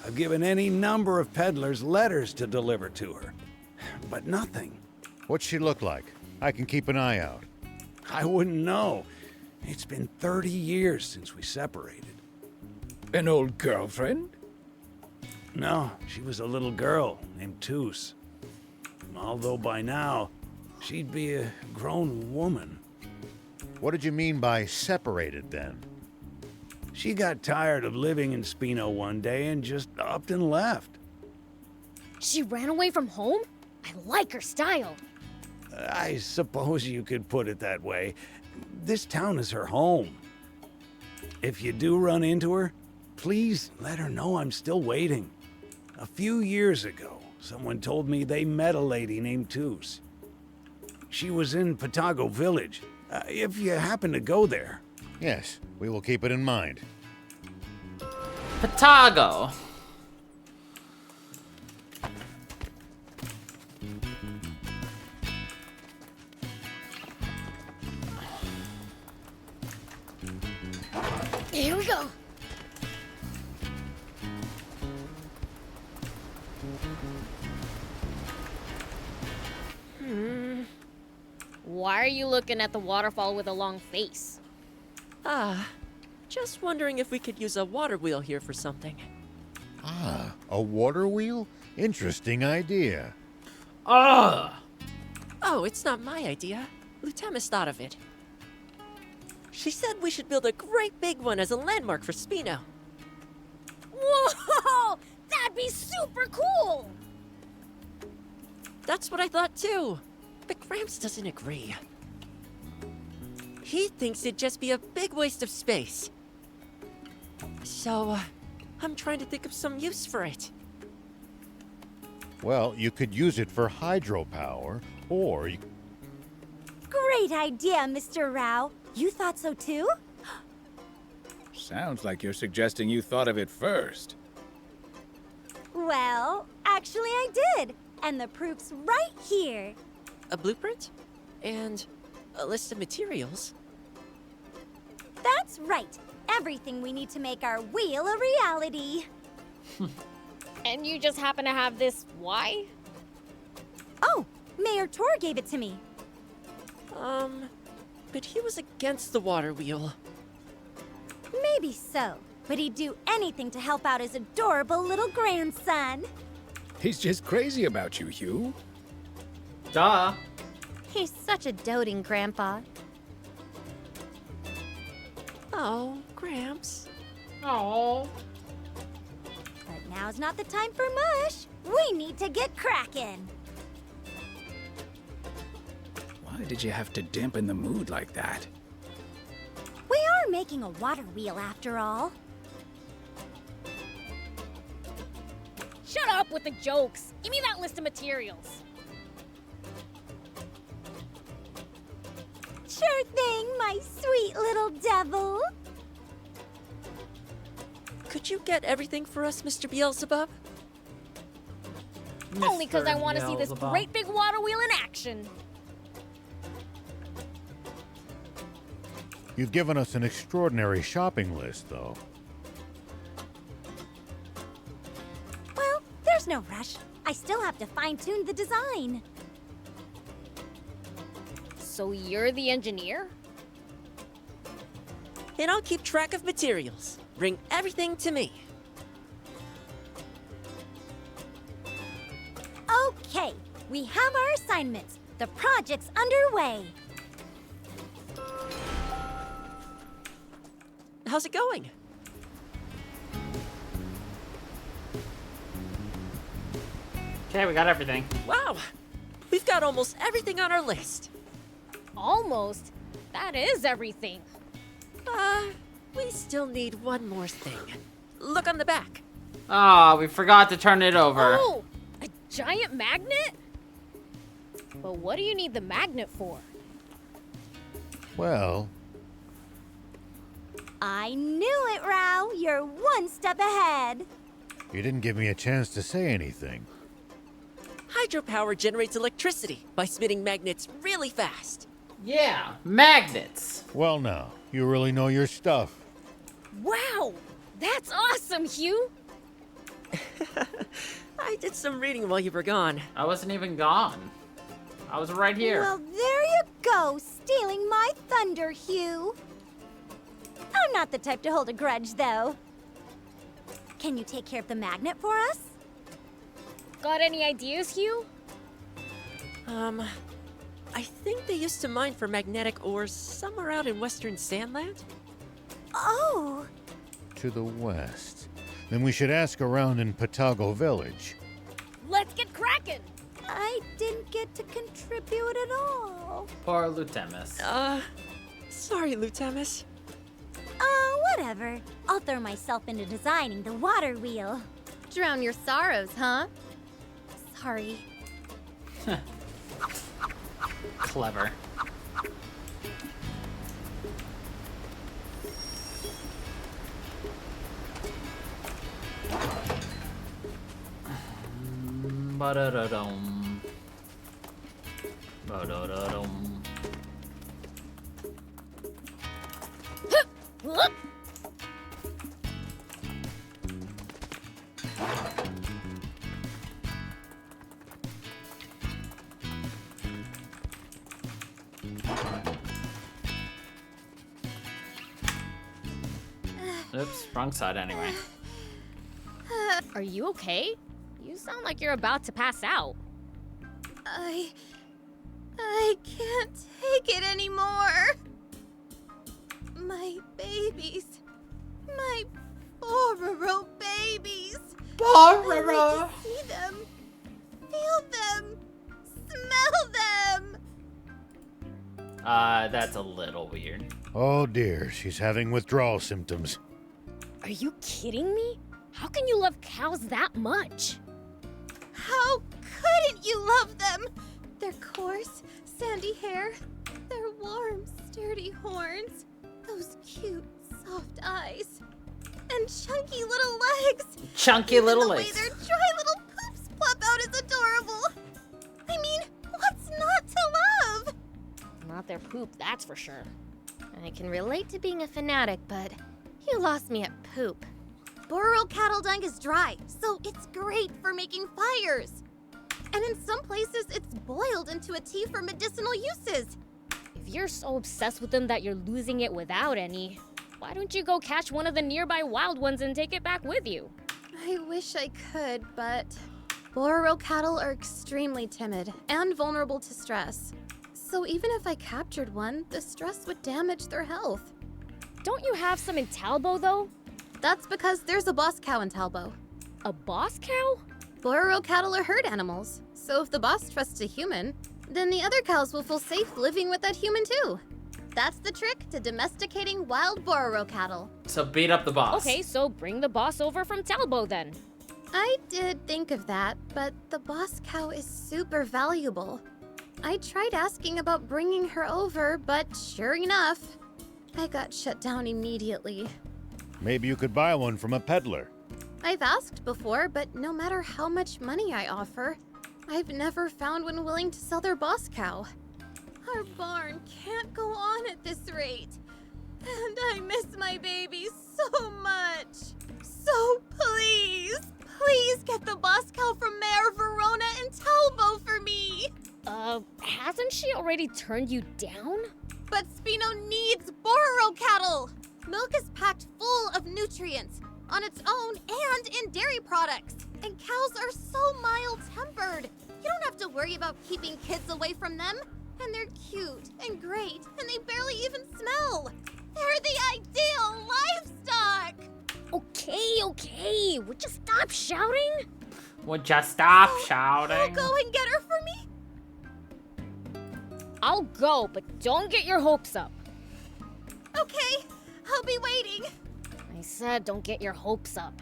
I've given any number of peddlers letters to deliver to her, but nothing. What's she look like? I can keep an eye out. I wouldn't know. It's been 30 years since we separated. An old girlfriend? No, she was a little girl named Toos. Although by now, she'd be a grown woman. What did you mean by separated, then? She got tired of living in Spino one day and just upped and left. She ran away from home? I like her style. I suppose you could put it that way. This town is her home. If you do run into her, please let her know I'm still waiting. A few years ago, someone told me they met a lady named Toos. She was in Patago Village. If you happen to go there. Yes, we will keep it in mind. Patago. Here we go. Why are you looking at the waterfall with a long face? Just wondering if we could use a water wheel here for something. Ah, a water wheel? Interesting idea. Oh, it's not my idea. Lieutenant thought of it. She said we should build a great big one as a landmark for Spino. Whoa! That'd be super cool! That's what I thought too. But Gramps doesn't agree. He thinks it'd just be a big waste of space. So, I'm trying to think of some use for it. Well, you could use it for hydropower, or you... Great idea, Mr. Rao. You thought so too? Sounds like you're suggesting you thought of it first. Well, actually I did. And the proof's right here. A blueprint? And a list of materials? That's right. Everything we need to make our wheel a reality. And you just happen to have this why? Oh, Mayor Tor gave it to me. But he was against the water wheel. Maybe so, but he'd do anything to help out his adorable little grandson. He's just crazy about you, Hugh. Duh. He's such a doting grandpa. Oh, Gramps. Oh. But now's not the time for mush. We need to get cracking. Why did you have to dampen the mood like that? We are making a water wheel after all. Shut up with the jokes. Give me that list of materials. Sure thing, my sweet little devil. Could you get everything for us, Mr. Beelzebub? Only because I want to see this Beelzebub. great big water wheel in action. You've given us an extraordinary shopping list, though. Well, there's no rush. I still have to fine-tune the design. So you're the engineer? And I'll keep track of materials. Bring everything to me. Okay, we have our assignments. The project's underway. how's it going? Okay, we got everything. Wow, we've got almost everything on our list. Almost? That is everything. We still need one more thing. Look on the back. Ah, we forgot to turn it over. Oh, a giant magnet? But what do you need the magnet for? Well, I knew it, Rao. You're one step ahead. you didn't give me a chance to say anything. Hydropower generates electricity by spinning magnets really fast. Yeah, magnets. Well now, you really know your stuff. Wow, that's awesome, Hugh. I did some reading while you were gone. I wasn't even gone. I was right here. Well, there you go, stealing my thunder, Hugh. I'm not the type to hold a grudge, though. Can you take care of the magnet for us? Got any ideas, Hugh? I think they used to mine for magnetic ores somewhere out in western Sandland. Oh. To the west. Then we should ask around in Patago Village. Let's get cracking. I didn't get to contribute at all. Poor Lutemus. Sorry, Lutemus. Whatever. I'll throw myself into designing the water wheel. Drown your sorrows, huh? Sorry. Clever. Ba-da-da-dum. Ba-da-da-dum. Oops, wrong side anyway. Are you okay? You sound like you're about to pass out. I can't take it anymore. My babies. My Bororo babies. Bororo. I like to see them. Feel them. Smell them. That's a little weird. Oh dear, she's having withdrawal symptoms. Are you kidding me? How can you love cows that much? How couldn't you love them? Their coarse, sandy hair, their warm, sturdy horns, those cute, soft eyes, and chunky little legs. Chunky little the legs. way their dry little poops plop out is adorable. I mean, what's not to love? Not their poop, that's for sure. I can relate to being a fanatic, but you lost me at poop. Bororo cattle dung is dry, so it's great for making fires. And in some places, it's boiled into a tea for medicinal uses. If you're so obsessed with them that you're losing it without any, why don't you go catch one of the nearby wild ones and take it back with you? I wish I could, but Bororo cattle are extremely timid and vulnerable to stress. So even if I captured one, the stress would damage their health. Don't you have some in Talbo, though? That's because there's a boss cow in Talbo. A boss cow? Bororo cattle are herd animals, so if the boss trusts a human, then the other cows will feel safe living with that human too. That's the trick to domesticating wild Bororo cattle. So beat up the boss. Okay, so bring the boss over from Talbo then. I did think of that, but the boss cow is super valuable. I tried asking about bringing her over, but sure enough, I got shut down immediately. Maybe you could buy one from a peddler. I've asked before, but no matter how much money I offer, I've never found one willing to sell their boss cow. Our barn can't go on at this rate. And I miss my baby so much. So please, please get the boss cow from Mayor Verona and Talbo for me. Hasn't she already turned you down? But Spino needs Bororo cattle. Milk is packed full of nutrients on its own and in dairy products. And cows are so mild-tempered. You don't have to worry about keeping kids away from them. And they're cute and great, and they barely even smell. They're the ideal livestock! Okay. Would you stop shouting? Would you stop shouting? Go and get her for me? I'll go, but don't get your hopes up. Okay, I'll be waiting. I said don't get your hopes up.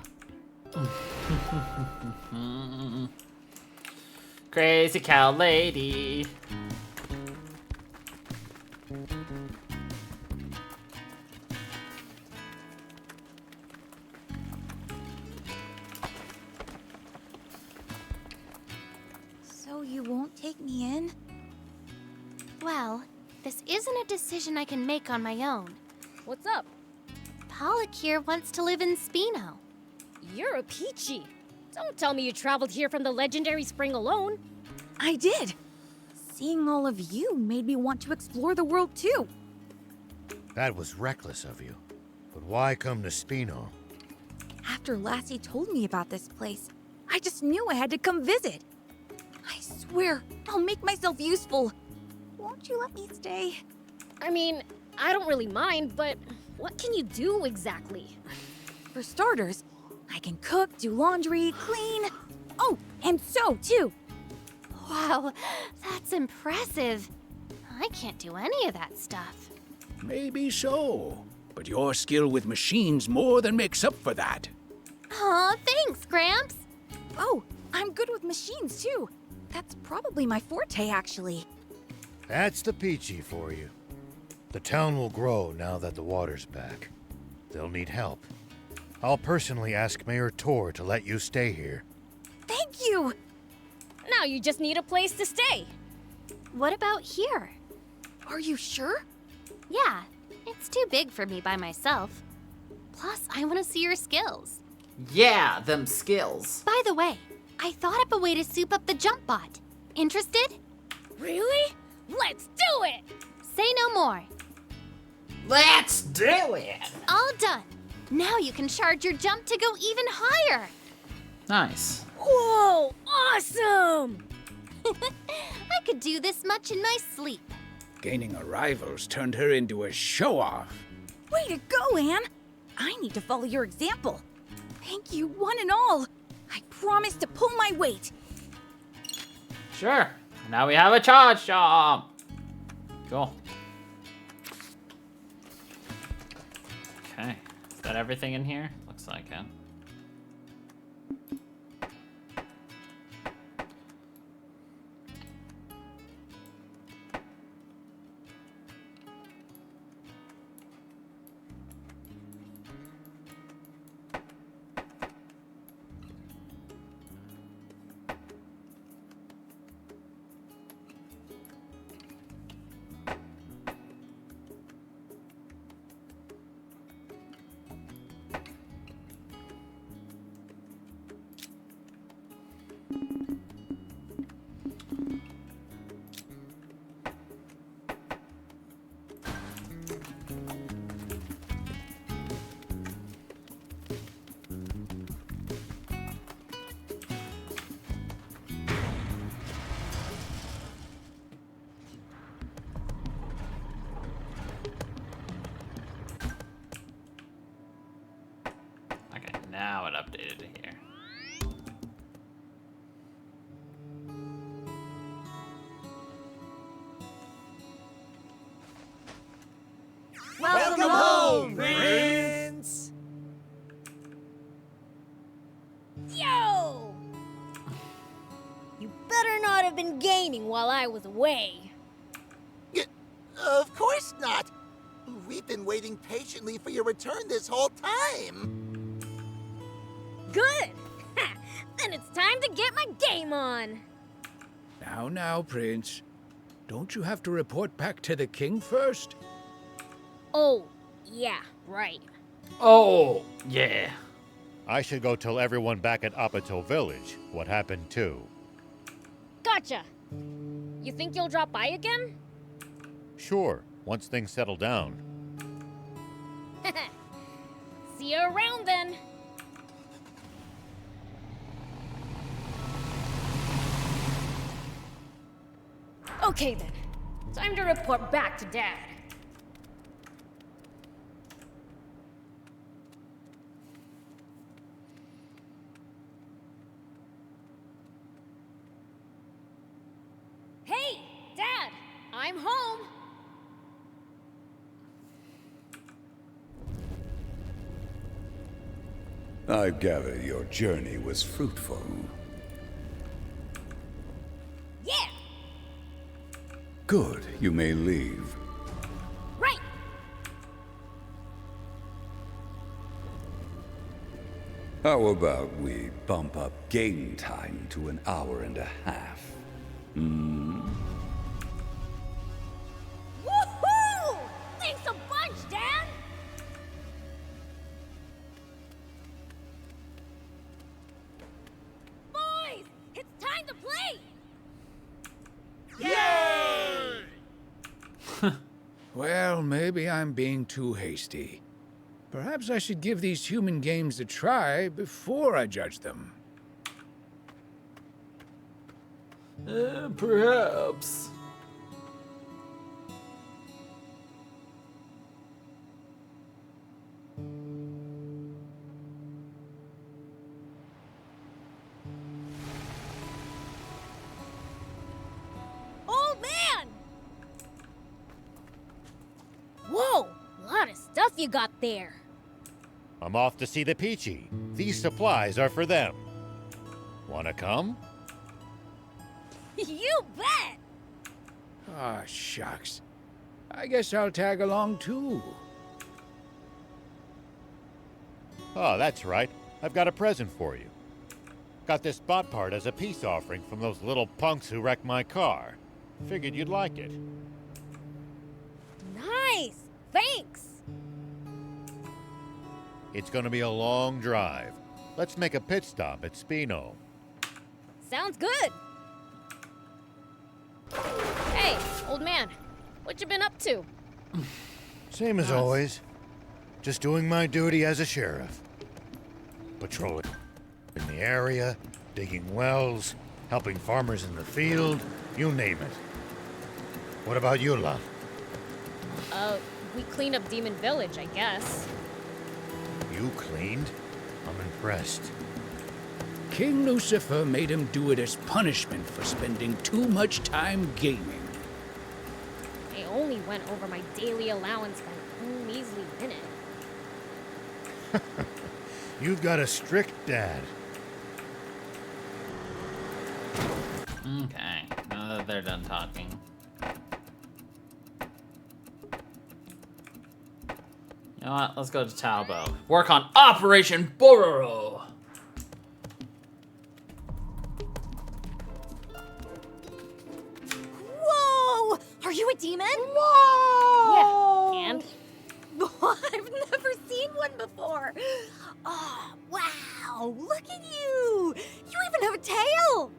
Crazy cow lady. So you won't take me in? Well, this isn't a decision I can make on my own. What's up? Pollock here wants to live in Spino. You're a peachy. Don't tell me you traveled here from the legendary spring alone. I did. Seeing all of you made me want to explore the world too. That was reckless of you. But why come to Spino? After Lassie told me about this place, I just knew I had to come visit. I swear, I'll make myself useful. Won't you let me stay? I mean, I don't really mind, but what can you do exactly? For starters, I can cook, do laundry, clean. Oh, and sew too. Wow, that's impressive. I can't do any of that stuff. Maybe so, but your skill with machines more than makes up for that. Aw, thanks, Gramps. Oh, I'm good with machines too. That's probably my forte, actually. That's the Peachy for you. The town will grow now that the water's back. They'll need help. I'll personally ask Mayor Tor to let you stay here. Thank you! Now you just need a place to stay. What about here? Are you sure? Yeah, it's too big for me by myself. Plus, I want to see your skills. Yeah, them skills. By the way, I thought up a way to soup up the jump bot. Interested? Really? Let's do it! Say no more. Let's do it! All done. Now you can charge your jump to go even higher. Nice. Whoa, awesome! I could do this much in my sleep. Gaining a rival's turned her into a show-off. Way to go, Anne! I need to follow your example. Thank you, one and all. I promise to pull my weight. Sure. Now we have a charge jump. Cool. Okay. Is that everything in here? Looks like it. Now it updated to here. Welcome home, Prince! Yo! You better not have been gaming while I was away. Of course not. We've been waiting patiently for your return this whole time. Good! Then it's time to get my game on. Now, Prince. Don't you have to report back to the king first? Oh, yeah, right. Oh, yeah. I should go tell everyone back at Apatow Village what happened too. Gotcha. You think you'll drop by again? Sure, once things settle down. See you around then. Okay then. Time to report back to Dad. I'm home. I gather your journey was fruitful. Yeah, Good, you may leave. right. How about we bump up game time to an hour and a half? Hmm? Woohoo! Thanks a bunch, Dad. Boys, it's time to play. Well, maybe I'm being too hasty. Perhaps I should give these human games a try before I judge them. Perhaps. Old man! Whoa, a lot of stuff you got there. I'm off to see the Peachy. These supplies are for them. Wanna come? You bet! Ah, shucks. I guess I'll tag along too. Oh, that's right. I've got a present for you. Got this spot part as a peace offering from those little punks who wrecked my car. Figured you'd like it. Nice! Thanks! It's gonna be a long drive. Let's make a pit stop at Spino. Sounds good! Hey, old man, what you been up to? Same as always. Just doing my duty as a sheriff. Patrolling in the area, digging wells, helping farmers in the field, you name it. What about you, love? We cleaned up Demon Village, I guess. You cleaned? I'm impressed. King Lucifer made him do it as punishment for spending too much time gaming. I only went over my daily allowance by a measly minute. You've got a strict dad. Okay, now that they're done talking. You know what? Let's go to Talbot. Work on Operation Bororo. Whoa! Are you a demon? Yeah, and? I've never seen one before. Oh, wow! Look at you! You even have a tail!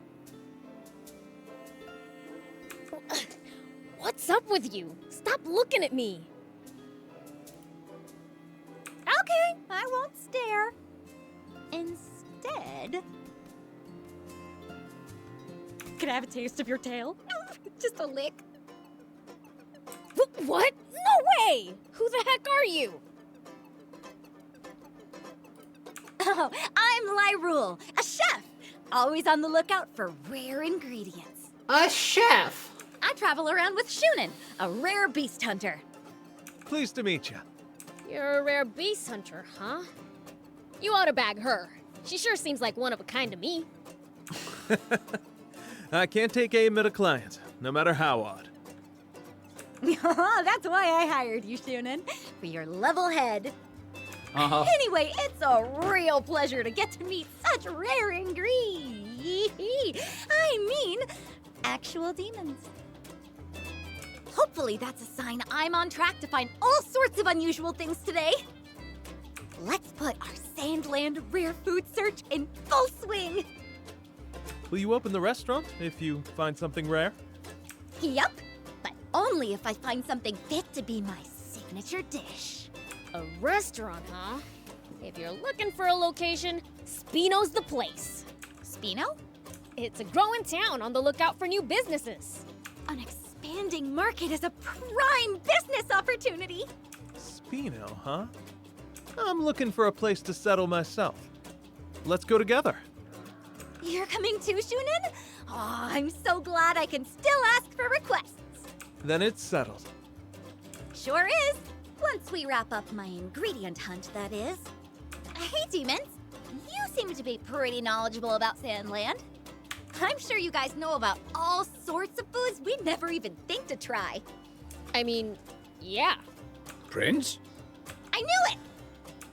What's up with you? Stop looking at me. Okay, I won't stare. Instead... Can I have a taste of your tail? Just a lick. What? No way! Who the heck are you? Oh, I'm Lyrule, a chef. Always on the lookout for rare ingredients. A chef? I travel around with Shunin, a rare beast hunter. Pleased to meet you. You're a rare beast hunter, huh? You ought to bag her. She sure seems like one of a kind to me. I can't take aim at a client, no matter how odd. That's why I hired you, Shunin, for your level head. Anyway, it's a real pleasure to get to meet such rare ingredients. I mean, actual demons. Hopefully that's a sign I'm on track to find all sorts of unusual things today. Let's put our Sandland rare food search in full swing. Will you open the restaurant if you find something rare? Yup, but only if I find something fit to be my signature dish. A restaurant, huh? If you're looking for a location, Spino's the place. Spino? It's a growing town on the lookout for new businesses. An expanding market is a prime business opportunity. Spino, huh? I'm looking for a place to settle myself. Let's go together. You're coming too, Shunin? Oh, I'm so glad I can still ask for requests. Then it's settled. Sure is. Once we wrap up my ingredient hunt, that is. Hey, demons. You seem to be pretty knowledgeable about Sandland. I'm sure you guys know about all sorts of foods we'd never even think to try. I mean, yeah. Prince? I knew it!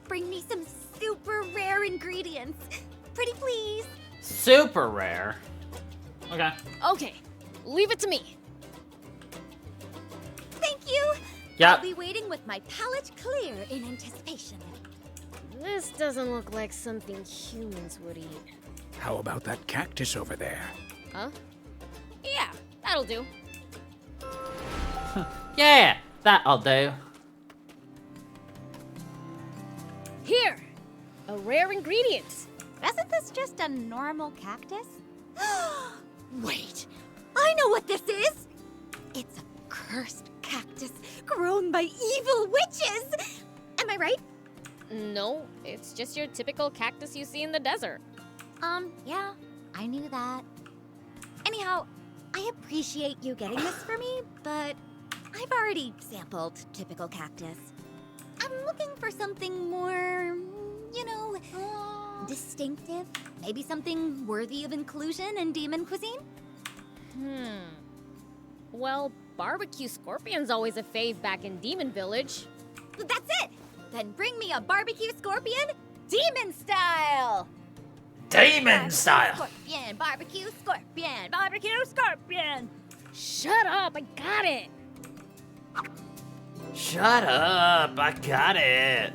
Bring me some super rare ingredients. Pretty please. Super rare? Okay. Okay, leave it to me. Thank you. Yep. I'll be waiting with my palate clear in anticipation. This doesn't look like something humans would eat. How about that cactus over there? Huh? Yeah, that'll do. Yeah, that'll do. Here, a rare ingredient. Isn't this just a normal cactus? Wait, I know what this is! It's a cursed cactus grown by evil witches! Am I right? No, it's just your typical cactus you see in the desert. Yeah, I knew that. Anyhow, I appreciate you getting this for me, but I've already sampled typical cactus. I'm looking for something more, you know, distinctive. Maybe something worthy of inclusion in demon cuisine? Well, barbecue scorpion's always a fave back in Demon Village. That's it! Then bring me a barbecue scorpion, demon style! Demon style! Scorpion, barbecue scorpion! Shut up, I got it! Shut up, I got it.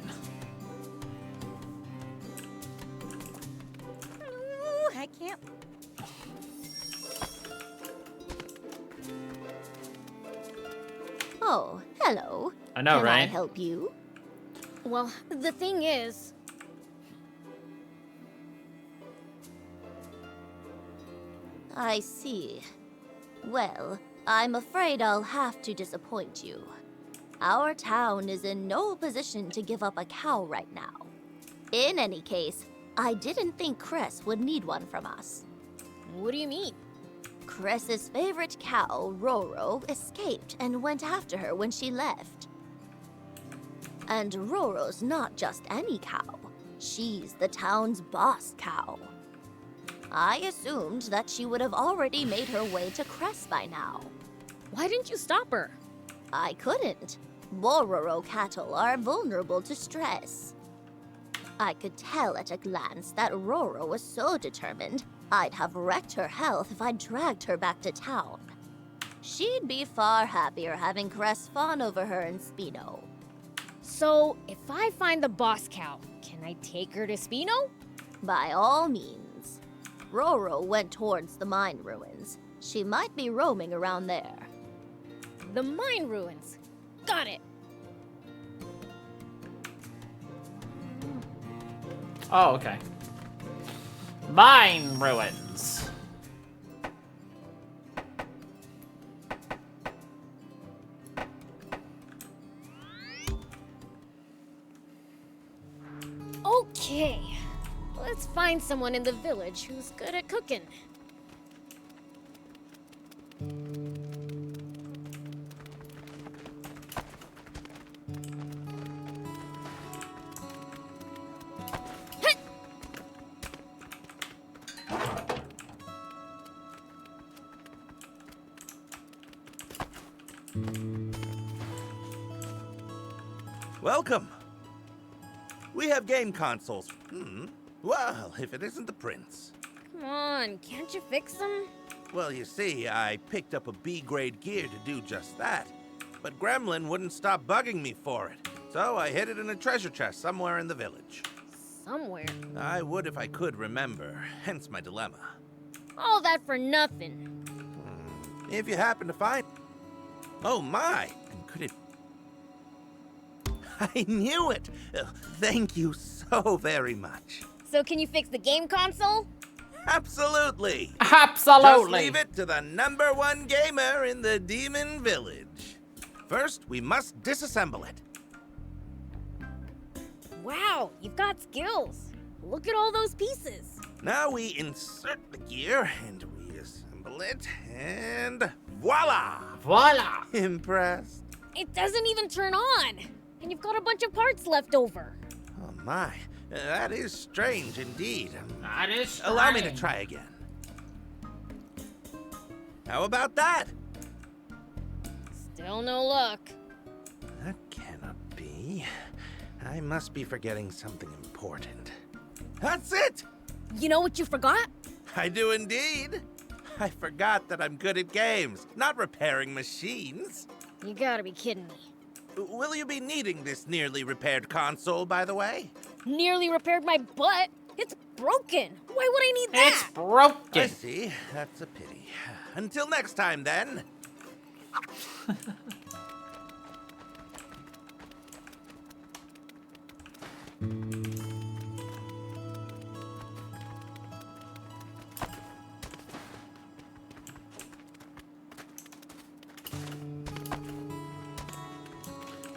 Ooh, I can't. Oh, hello. I know, Can right? I help you? Well, the thing is... I see. Well, I'm afraid I'll have to disappoint you. Our town is in no position to give up a cow right now. In any case, I didn't think Chris would need one from us. What do you mean? Chris's favorite cow, Roro, escaped and went after her when she left. And Roro's not just any cow. She's the town's boss cow. I assumed that she would have already made her way to Cress by now. Why didn't you stop her? I couldn't. Bororo cattle are vulnerable to stress. I could tell at a glance that Roro was so determined I'd have wrecked her health if I dragged her back to town. She'd be far happier having Cress fawn over her in Spino. So, if I find the boss cow, can I take her to Spino? By all means. Roro went towards the mine ruins. She might be roaming around there. The mine ruins. Got it. Oh, okay. Mine ruins. Okay. Let's find someone in the village who's good at cooking. Welcome. We have game consoles. Well, if it isn't the prince. Come on, can't you fix them? Well, you see, I picked up a B-grade gear to do just that. But Gremlin wouldn't stop bugging me for it. So I hid it in a treasure chest somewhere in the village. Somewhere? I would if I could remember, hence my dilemma. All that for nothing. If you happen to find... Oh my! And could it... I knew it! Thank you so very much. So can you fix the game console? Absolutely! Absolutely! Just leave it to the #1 gamer in the Demon Village. First, we must disassemble it. Wow, you've got skills. Look at all those pieces. Now we insert the gear, and we assemble it, and voila! Voila! Impressed? It doesn't even turn on. And you've got a bunch of parts left over. Oh my, that is strange indeed. That is strange. Allow me to try again. How about that? Still no luck. That cannot be. I must be forgetting something important. That's it! You know what you forgot? I do indeed. I forgot that I'm good at games, not repairing machines. You gotta be kidding me. Will you be needing this nearly repaired console, by the way? Nearly repaired my butt. It's broken. Why would I need that? It's broken. I see. That's a pity. Until next time, then.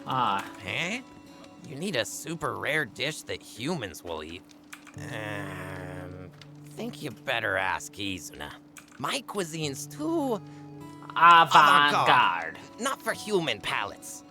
Huh? You need a super rare dish that humans will eat. Think you better ask Izuna. My cuisine's too avant-garde. Not for human palates.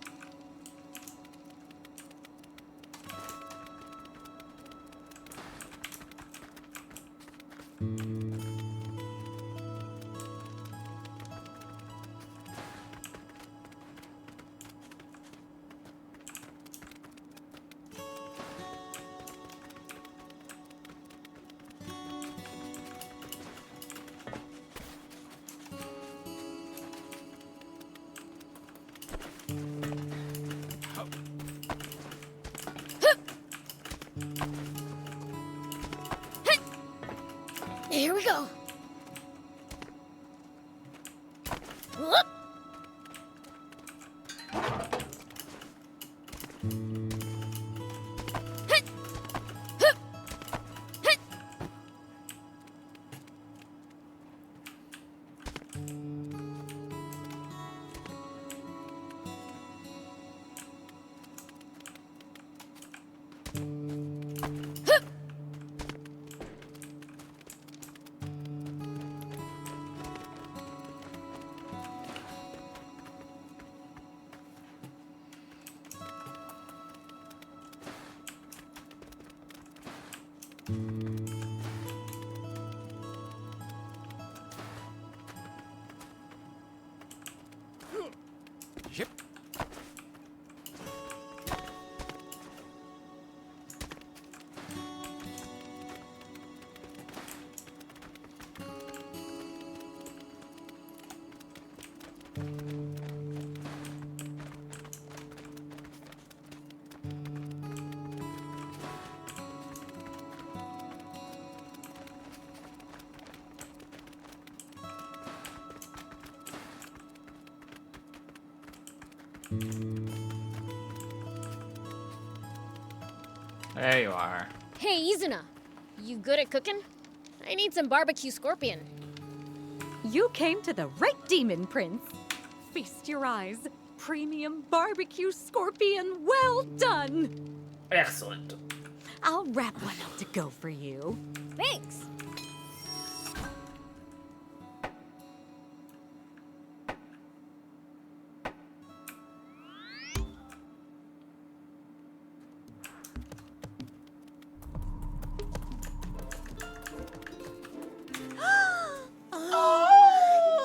Here we go. Whoop. Yep. There you are. Hey, Izuna. You good at cooking? I need some barbecue scorpion. You came to the right demon, Prince. Feast your eyes. Premium barbecue scorpion, well done. Excellent. I'll wrap one up to go for you. Thanks.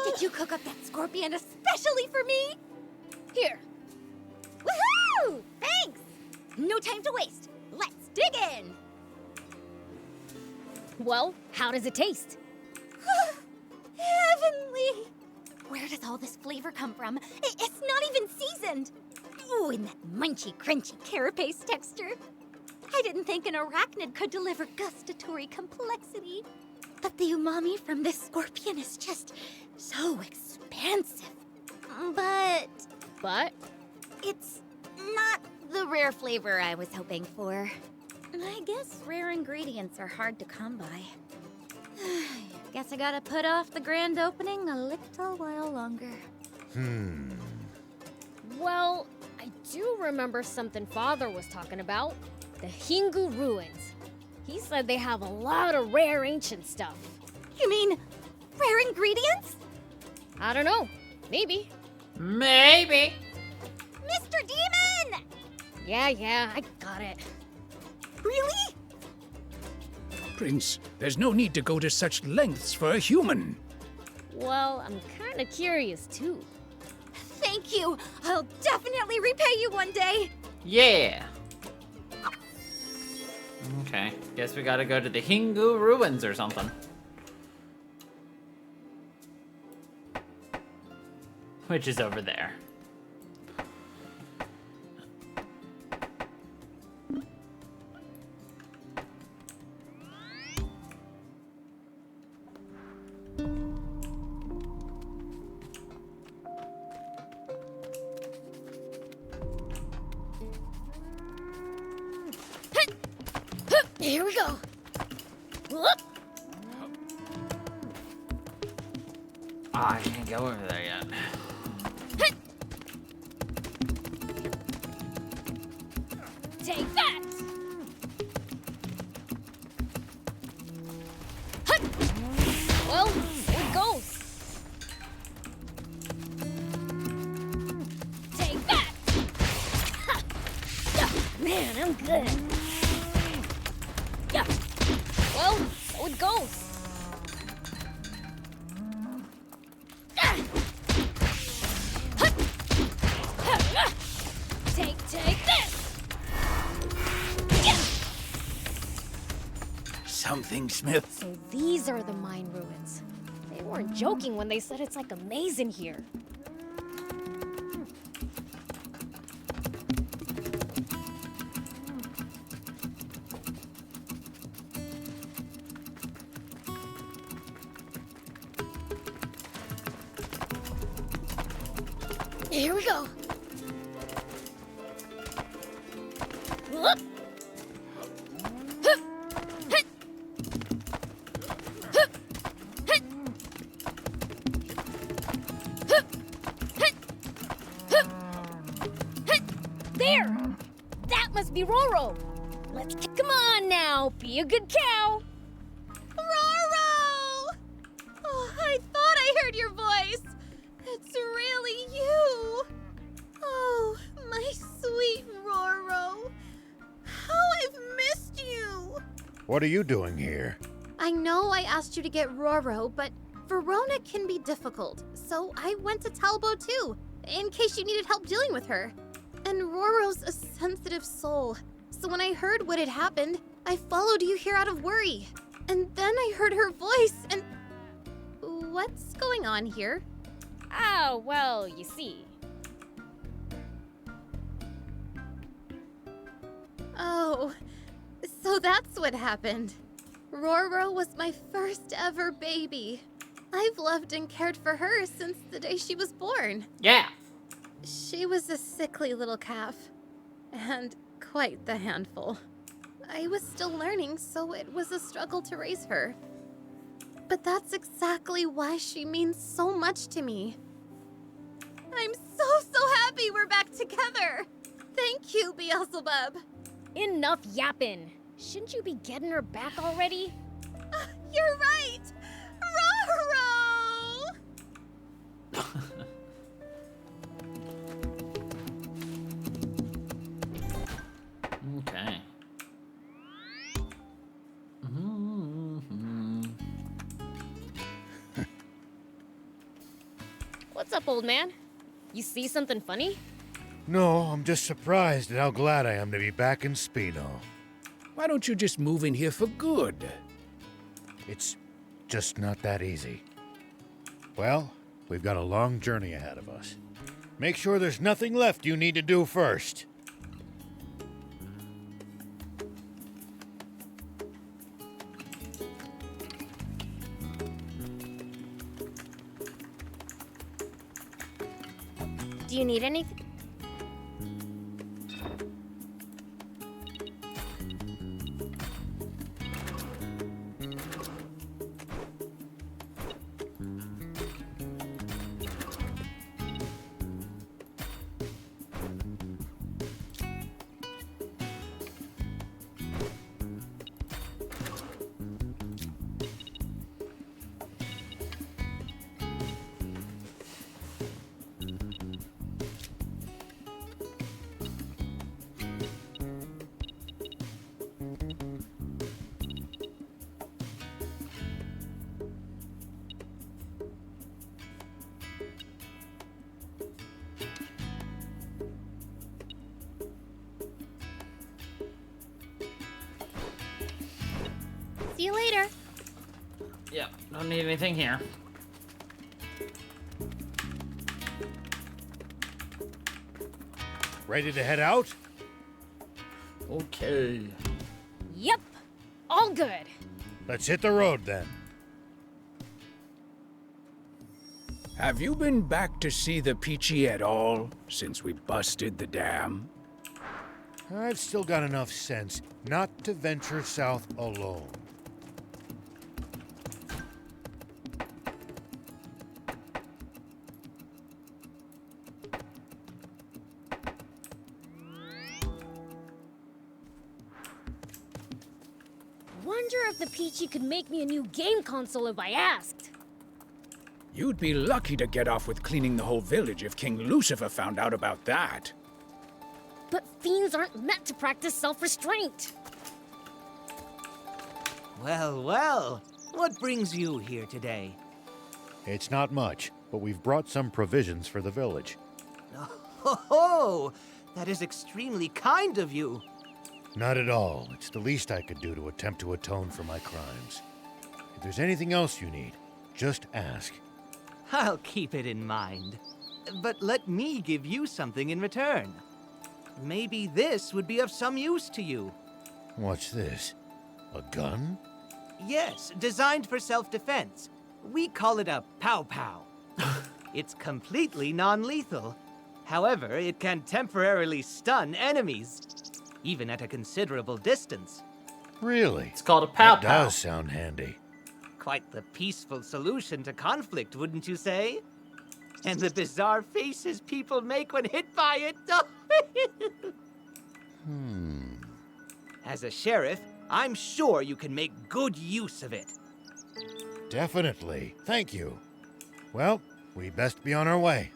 Did you cook up that scorpion especially for me? Here. Woohoo! Thanks! No time to waste. Let's dig in. Well, how does it taste? Heavenly! Where does all this flavor come from? It's not even seasoned. Ooh, and that munchy, crunchy carapace texture. I didn't think an arachnid could deliver gustatory complexity. But the umami from this scorpion is just so expansive. But it's not the rare flavor I was hoping for. I guess rare ingredients are hard to come by. Guess I gotta put off the grand opening a little while longer. Well, I do remember something Father was talking about. The Hingu ruins. He said they have a lot of rare ancient stuff. You mean rare ingredients? I don't know. Maybe. Maybe. Mr. Demon! Yeah, I got it. Really? Prince, there's no need to go to such lengths for a human. Well, I'm kind of curious too. Thank you. I'll definitely repay you one day. Yeah. Okay, guess we gotta go to the Hingu ruins or something. Which is over there. Here we go. Whoop. I can't go over there yet. Take that! Well, here goes. Take that! Man, I'm good. Yeah. Well, so it goes. Take this! Something, Smith. So these are the mine ruins. They weren't joking when they said it's like a maze in here. Here we go. Whoop. Hup. Hit. Hup. Hit. Hup. Hit. Hup. Hit. There! That must be Roro. Come on now, be a good cow. Roro! Oh, I thought I heard your voice. It's really you. Oh, my sweet Roro. How I've missed you. What are you doing here? I know I asked you to get Roro, but Verona can be difficult, so I went to Talbot too, in case you needed help dealing with her. And Roro's a sensitive soul, so when I heard what had happened, I followed you here out of worry. And then I heard her voice, and... What's going on here? Oh, well, you see. Oh, so that's what happened. Roro was my first ever baby. I've loved and cared for her since the day she was born. Yeah. She was a sickly little calf, and quite the handful. I was still learning, so it was a struggle to raise her. But that's exactly why she means so much to me. I'm so happy we're back together. Thank you, Beelzebub. Enough yapping. Shouldn't you be getting her back already? You're right. Roro! Okay. What's up, old man? You see something funny? No, I'm just surprised at how glad I am to be back in Spino. Why don't you just move in here for good? It's just not that easy. Well, we've got a long journey ahead of us. Make sure there's nothing left you need to do first. Do you need anything? See you later. Yep, don't need anything here. Ready to head out? Okay. Yep, all good. Let's hit the road then. Have you been back to see the Peachy at all since we busted the dam? I've still got enough sense not to venture south alone. Wonder if the Peachy could make me a new game console if I asked. You'd be lucky to get off with cleaning the whole village if King Lucifer found out about that. But fiends aren't meant to practice self-restraint. Well, well. What brings you here today? It's not much, but we've brought some provisions for the village. Oh, that is extremely kind of you. Not at all. It's the least I could do to attempt to atone for my crimes. If there's anything else you need, just ask. I'll keep it in mind. But let me give you something in return. Maybe this would be of some use to you. What's this? A gun? Yes, designed for self-defense. We call it a pow-pow. It's completely non-lethal. However, it can temporarily stun enemies, even at a considerable distance. Really? It's called a pow-pow. That does sound handy. Quite the peaceful solution to conflict, wouldn't you say? And the bizarre faces people make when hit by it. As a sheriff, I'm sure you can make good use of it. Definitely. Thank you. Well, we best be on our way.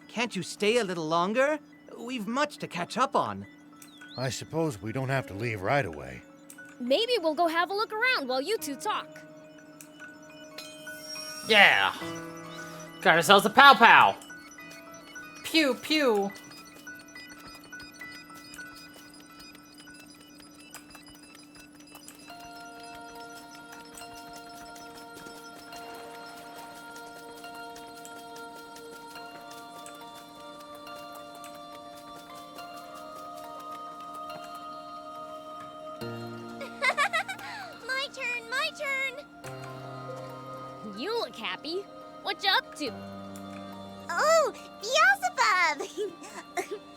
Can't you stay a little longer? We've much to catch up on. I suppose we don't have to leave right away. Maybe we'll go have a look around while you two talk. Yeah. Got ourselves a pow-pow. Pew, pew. My turn, my turn. You look happy. What you up to? Oh, Beelzebub!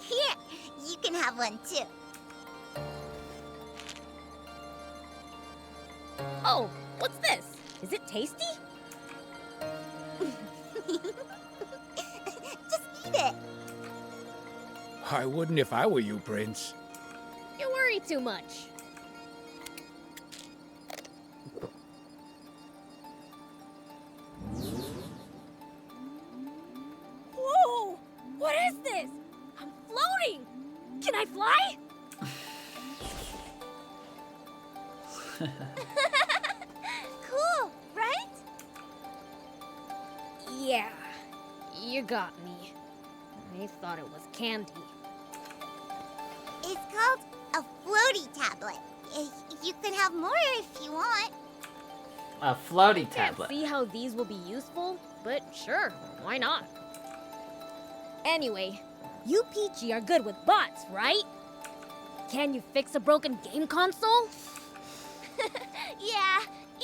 Here, you can have one too. Oh, what's this? Is it tasty? Just eat it. I wouldn't if I were you, Prince. You worry too much. Whoa! What is this? I'm floating! Can I fly? Cool, right? Yeah, you got me. I thought it was candy. It's called a floaty tablet. You can have more if you want. A floaty Can't tablet. see how these will be useful, but sure, why not? Anyway, you Peachy are good with bots, right? Can you fix a broken game console? Yeah,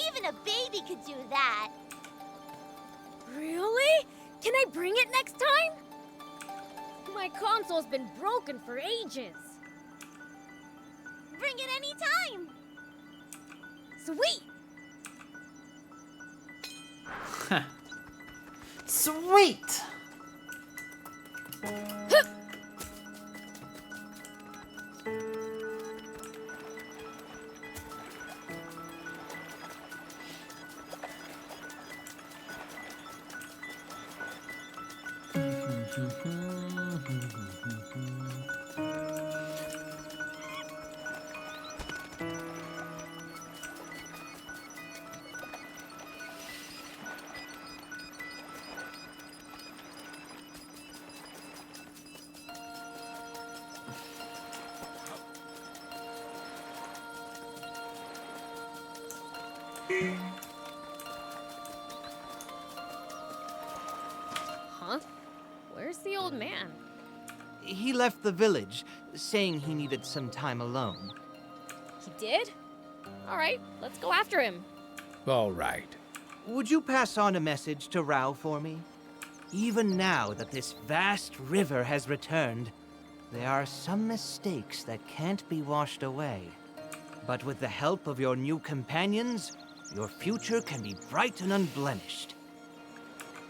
even a baby could do that. Really? Can I bring it next time? My console's been broken for ages. Bring it anytime. Sweet! Sweet! Huh? Where's the old man? He left the village, saying he needed some time alone. He did? All right, let's go after him. All right. Would you pass on a message to Rao for me? Even now that this vast river has returned, there are some mistakes that can't be washed away. But with the help of your new companions, your future can be bright and unblemished.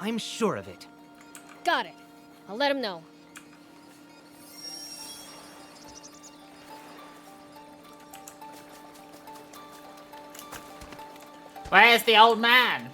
I'm sure of it. Got it. I'll let him know. Where's the old man?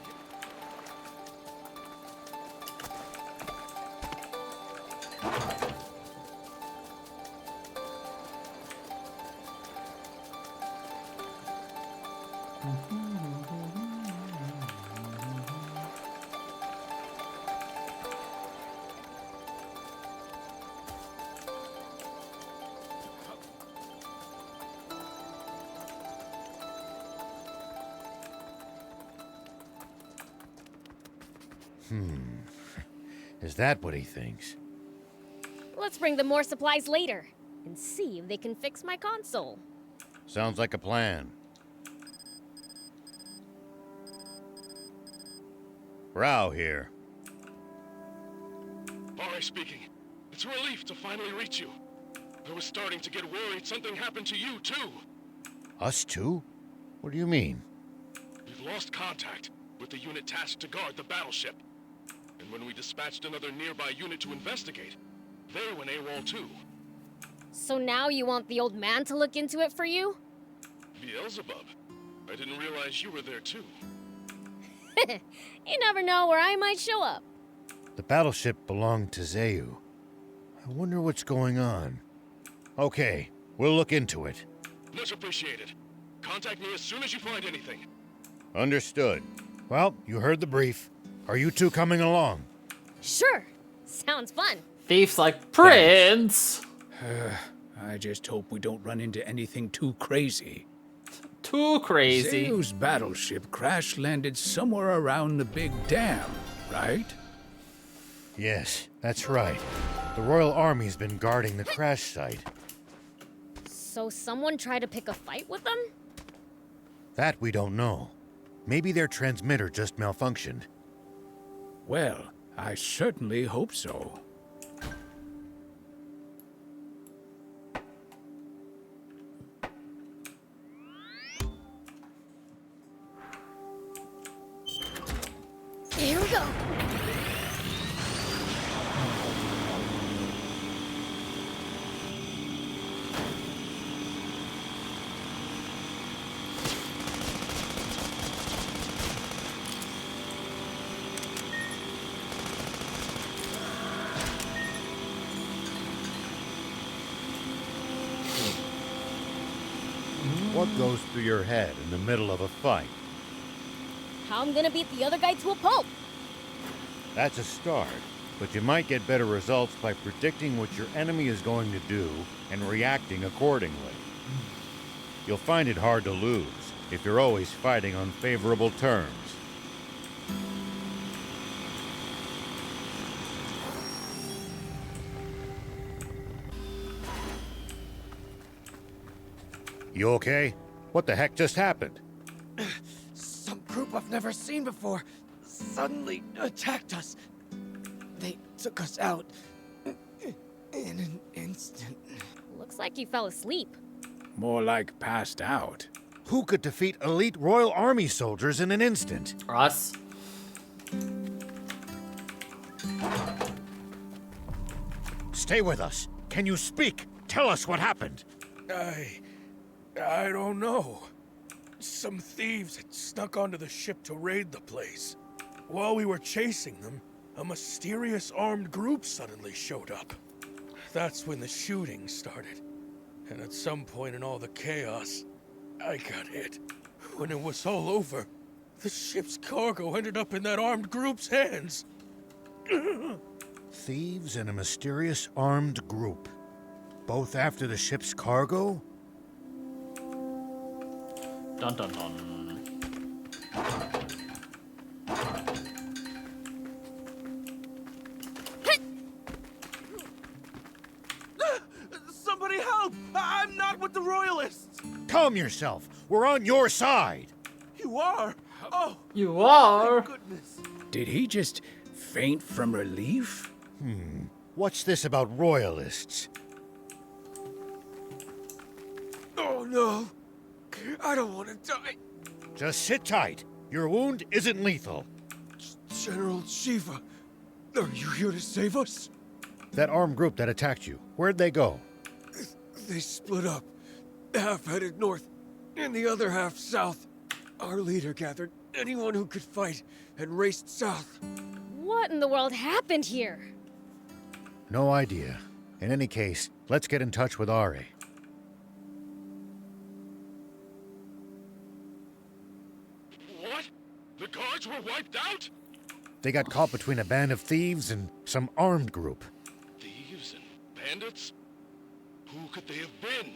Is that what he thinks? Let's bring them more supplies later and see if they can fix my console. Sounds like a plan. Rao here. Ari speaking. It's a relief to finally reach you. I was starting to get worried something happened to you, too. Us too? What do you mean? We've lost contact with the unit tasked to guard the battleship. And when we dispatched another nearby unit to investigate, they went AWOL too. So now you want the old man to look into it for you? Beelzebub. I didn't realize you were there too. You never know where I might show up. The battleship belonged to Zayu. I wonder what's going on. Okay, we'll look into it. Much appreciated. Contact me as soon as you find anything. Understood. Well, you heard the brief. Are you two coming along? Sure. Sounds fun. Thief's like, Prince! I just hope we don't run into anything too crazy. Too crazy? Zayu's battleship crash-landed somewhere around the big dam, right? Yes, that's right. The Royal Army's been guarding the crash site. So someone tried to pick a fight with them? That we don't know. Maybe their transmitter just malfunctioned. Well, I certainly hope so. Here we go. What goes through your head in the middle of a fight? How I'm gonna beat the other guy to a pulp. That's a start, but you might get better results by predicting what your enemy is going to do and reacting accordingly. You'll find it hard to lose if you're always fighting on favorable terms. You okay? What the heck just happened? Some group I've never seen before suddenly attacked us. They took us out in an instant. Looks like you fell asleep. More like passed out. Who could defeat elite Royal Army soldiers in an instant? Us. Stay with us. Can you speak? Tell us what happened. I don't know. Some thieves had snuck onto the ship to raid the place. While we were chasing them, a mysterious armed group suddenly showed up. That's when the shooting started. And at some point in all the chaos, I got hit. When it was all over, the ship's cargo ended up in that armed group's hands. Thieves and a mysterious armed group. Both after the ship's cargo? Dun dun dun. Somebody help! I'm not with the Royalists! Calm yourself. We're on your side. You are? Oh! You are? Thank goodness. Did he just faint from relief? What's this about Royalists? Oh no! I don't want to die. Just sit tight. Your wound isn't lethal. General Shiva, are you here to save us? That armed group that attacked you, where'd they go? They split up. Half headed north, and the other half south. Our leader gathered anyone who could fight and raced south. What in the world happened here? No idea. In any case, let's get in touch with Ari. What? The guards were wiped out? They got caught between a band of thieves and some armed group. Thieves and bandits? Who could they have been?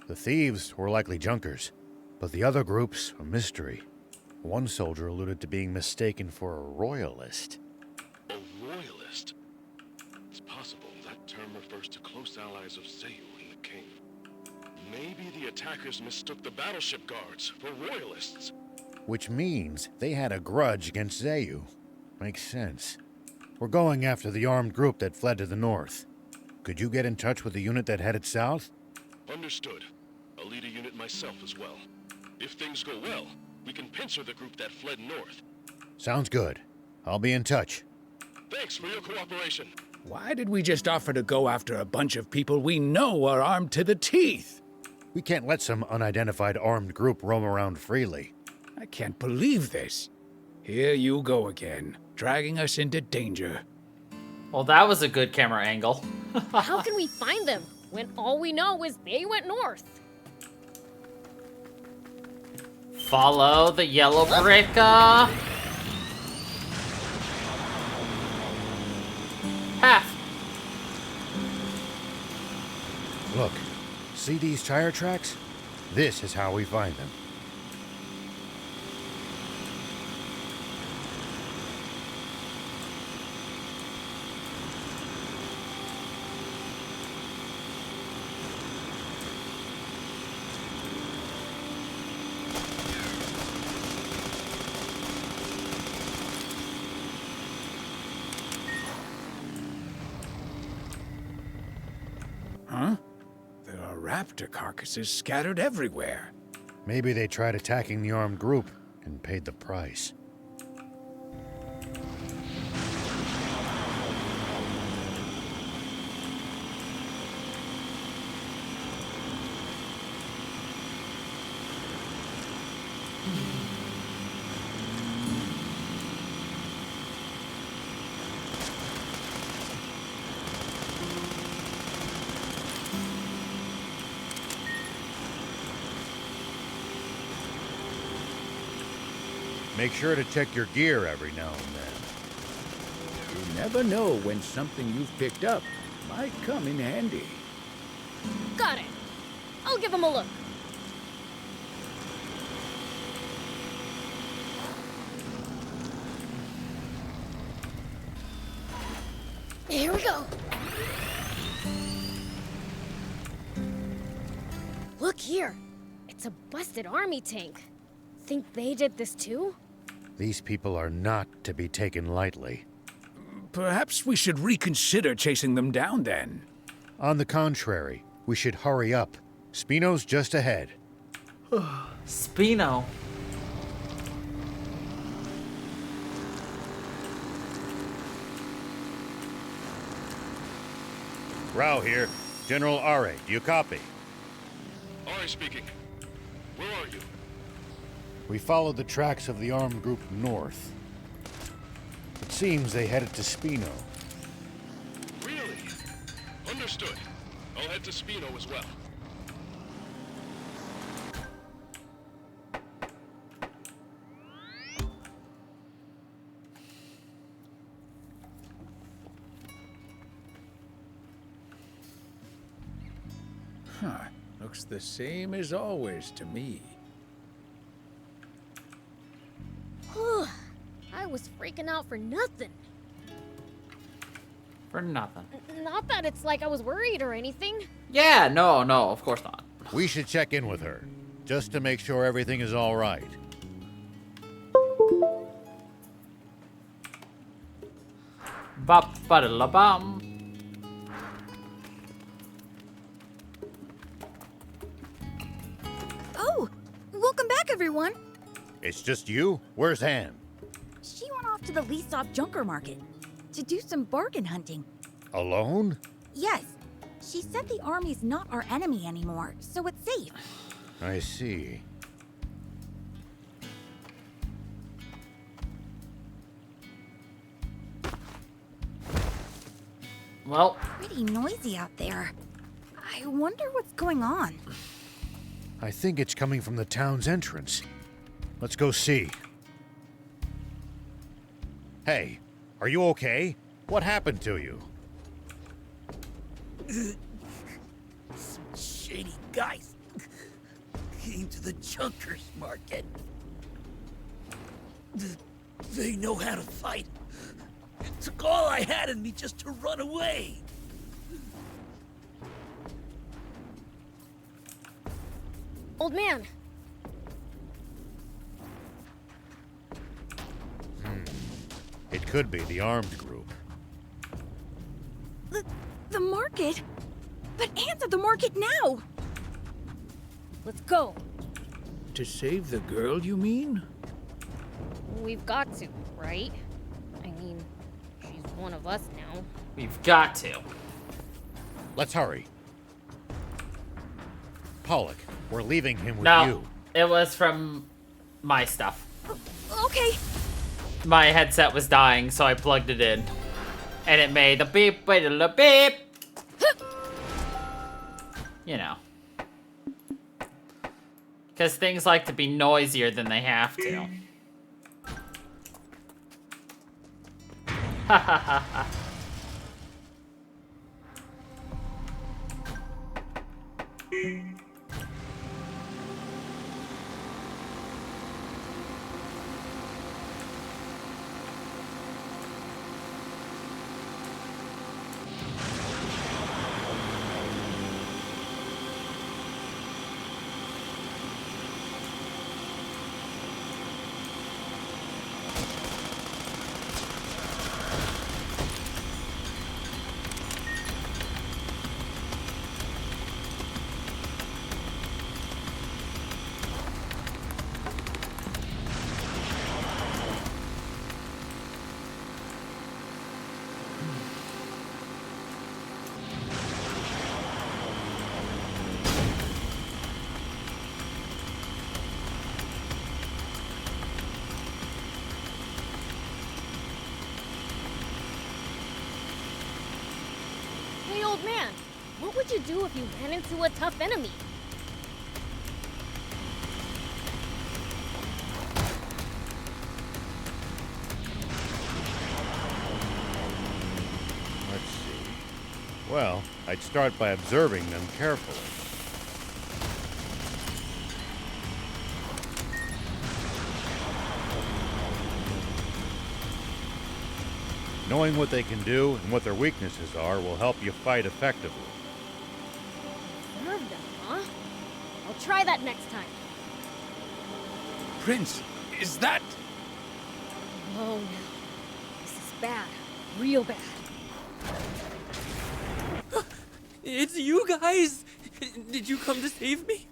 The thieves were likely junkers, but the other group's a mystery. One soldier alluded to being mistaken for a royalist. A royalist? It's possible that term refers to close allies of Zayu and the king. Maybe the attackers mistook the battleship guards for royalists. Which means they had a grudge against Zayu. Makes sense. We're going after the armed group that fled to the north. Could you get in touch with the unit that headed south? Understood. I'll lead a unit myself as well. If things go well, we can pincer the group that fled north. Sounds good. I'll be in touch. Thanks for your cooperation. Why did we just offer to go after a bunch of people we know are armed to the teeth? We can't let some unidentified armed group roam around freely. I can't believe this. Here you go again, dragging us into danger. Well, that was a good camera angle. How can we find them when all we know is they went north? Follow the yellow brick. Path. Look, see these tire tracks? This is how we find them. Huh? There are raptor carcasses scattered everywhere. Maybe they tried attacking the armed group and paid the price. Make sure to check your gear every now and then. You never know when something you've picked up might come in handy. Got it. I'll give him a look. Here we go. Look here. It's a busted army tank. Think they did this too? These people are not to be taken lightly. Perhaps we should reconsider chasing them down then. On the contrary, we should hurry up. Spino's just ahead. Spino. Rao here. General Are, do you copy? Ari speaking. Where are you? We followed the tracks of the armed group north. It seems they headed to Spino. Really? Understood. I'll head to Spino as well. Huh. Looks the same as always to me. was freaking out for nothing. For nothing. Not that it's like I was worried or anything. Yeah, no, of course not. We should check in with her, just to make sure everything is all right. Bop-ba-da-la-bum. Oh, welcome back, everyone. It's just you? Where's Anne? She went off to the Leesop Junker Market to do some bargain hunting. Alone? Yes. She said the army's not our enemy anymore, so it's safe. I see. Well, Pretty noisy out there. I wonder what's going on. I think it's coming from the town's entrance. Let's go see. Hey, are you okay? What happened to you? Some shady guys came to the Junkers Market. They know how to fight. It took all I had in me just to run away. Old man, It could be the armed group. The market? But Anne's at the market now! let's go. To save the girl, you mean? We've got to, right? I mean, she's one of us now. we've got to. Let's hurry. Pollock, we're leaving him with No, you. it was from my stuff. Okay. My headset was dying, so I plugged it in. And it made a beep, wait a beep. You know. Because things like to be noisier than they have to. Ha ha ha ha. Hey, old man, what would you do if you ran into a tough enemy? Let's see. Well, I'd start by observing them carefully. Knowing what they can do and what their weaknesses are will help you fight effectively. Serve them, huh? I'll try that next time. Prince, is that... Oh no. This is bad. Real bad. It's you guys! Did you come to save me?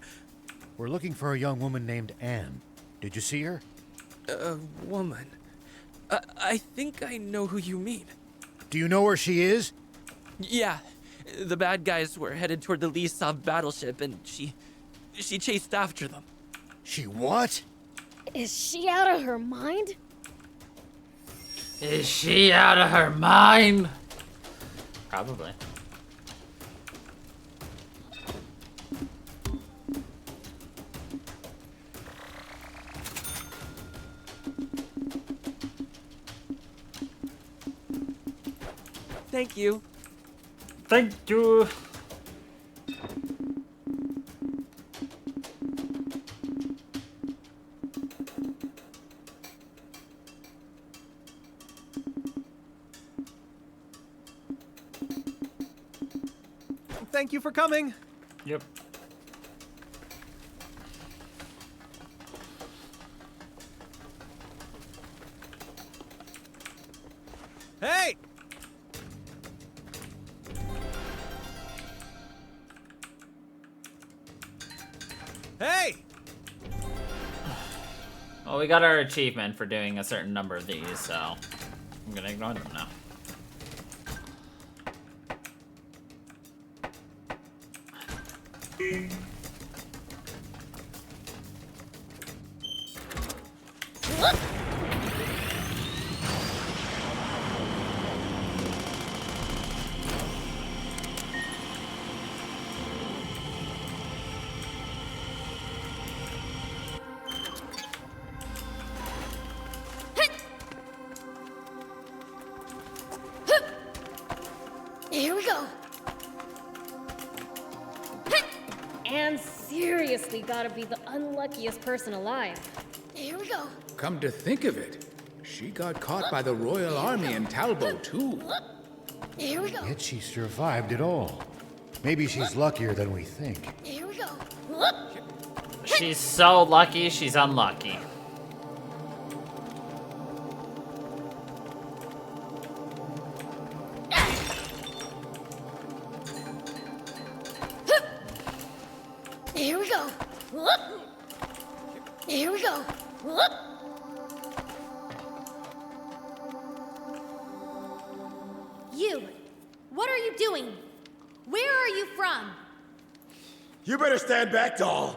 We're looking for a young woman named Anne. Did you see her? A woman. I think I know who you mean. Do you know where she is? Yeah. The bad guys were headed toward the Leesop battleship and she chased after them. She what? Is she out of her mind? Is she out of her mind? Probably. Thank you. Thank you. thank you for coming. Yep. Hey! Hey! Well, we got our achievement for doing a certain number of these, so I'm gonna ignore them now. Here we go. And seriously gotta be the unluckiest person alive. Here we go. Come to think of it, she got caught by the Royal Army in Talbot, too. Here we go. Yet she survived it all. Maybe she's luckier than we think. Here we go. She's so lucky, she's unlucky. Here we go. Here we go. You! What are you doing? Where are you from? You better stand back, doll.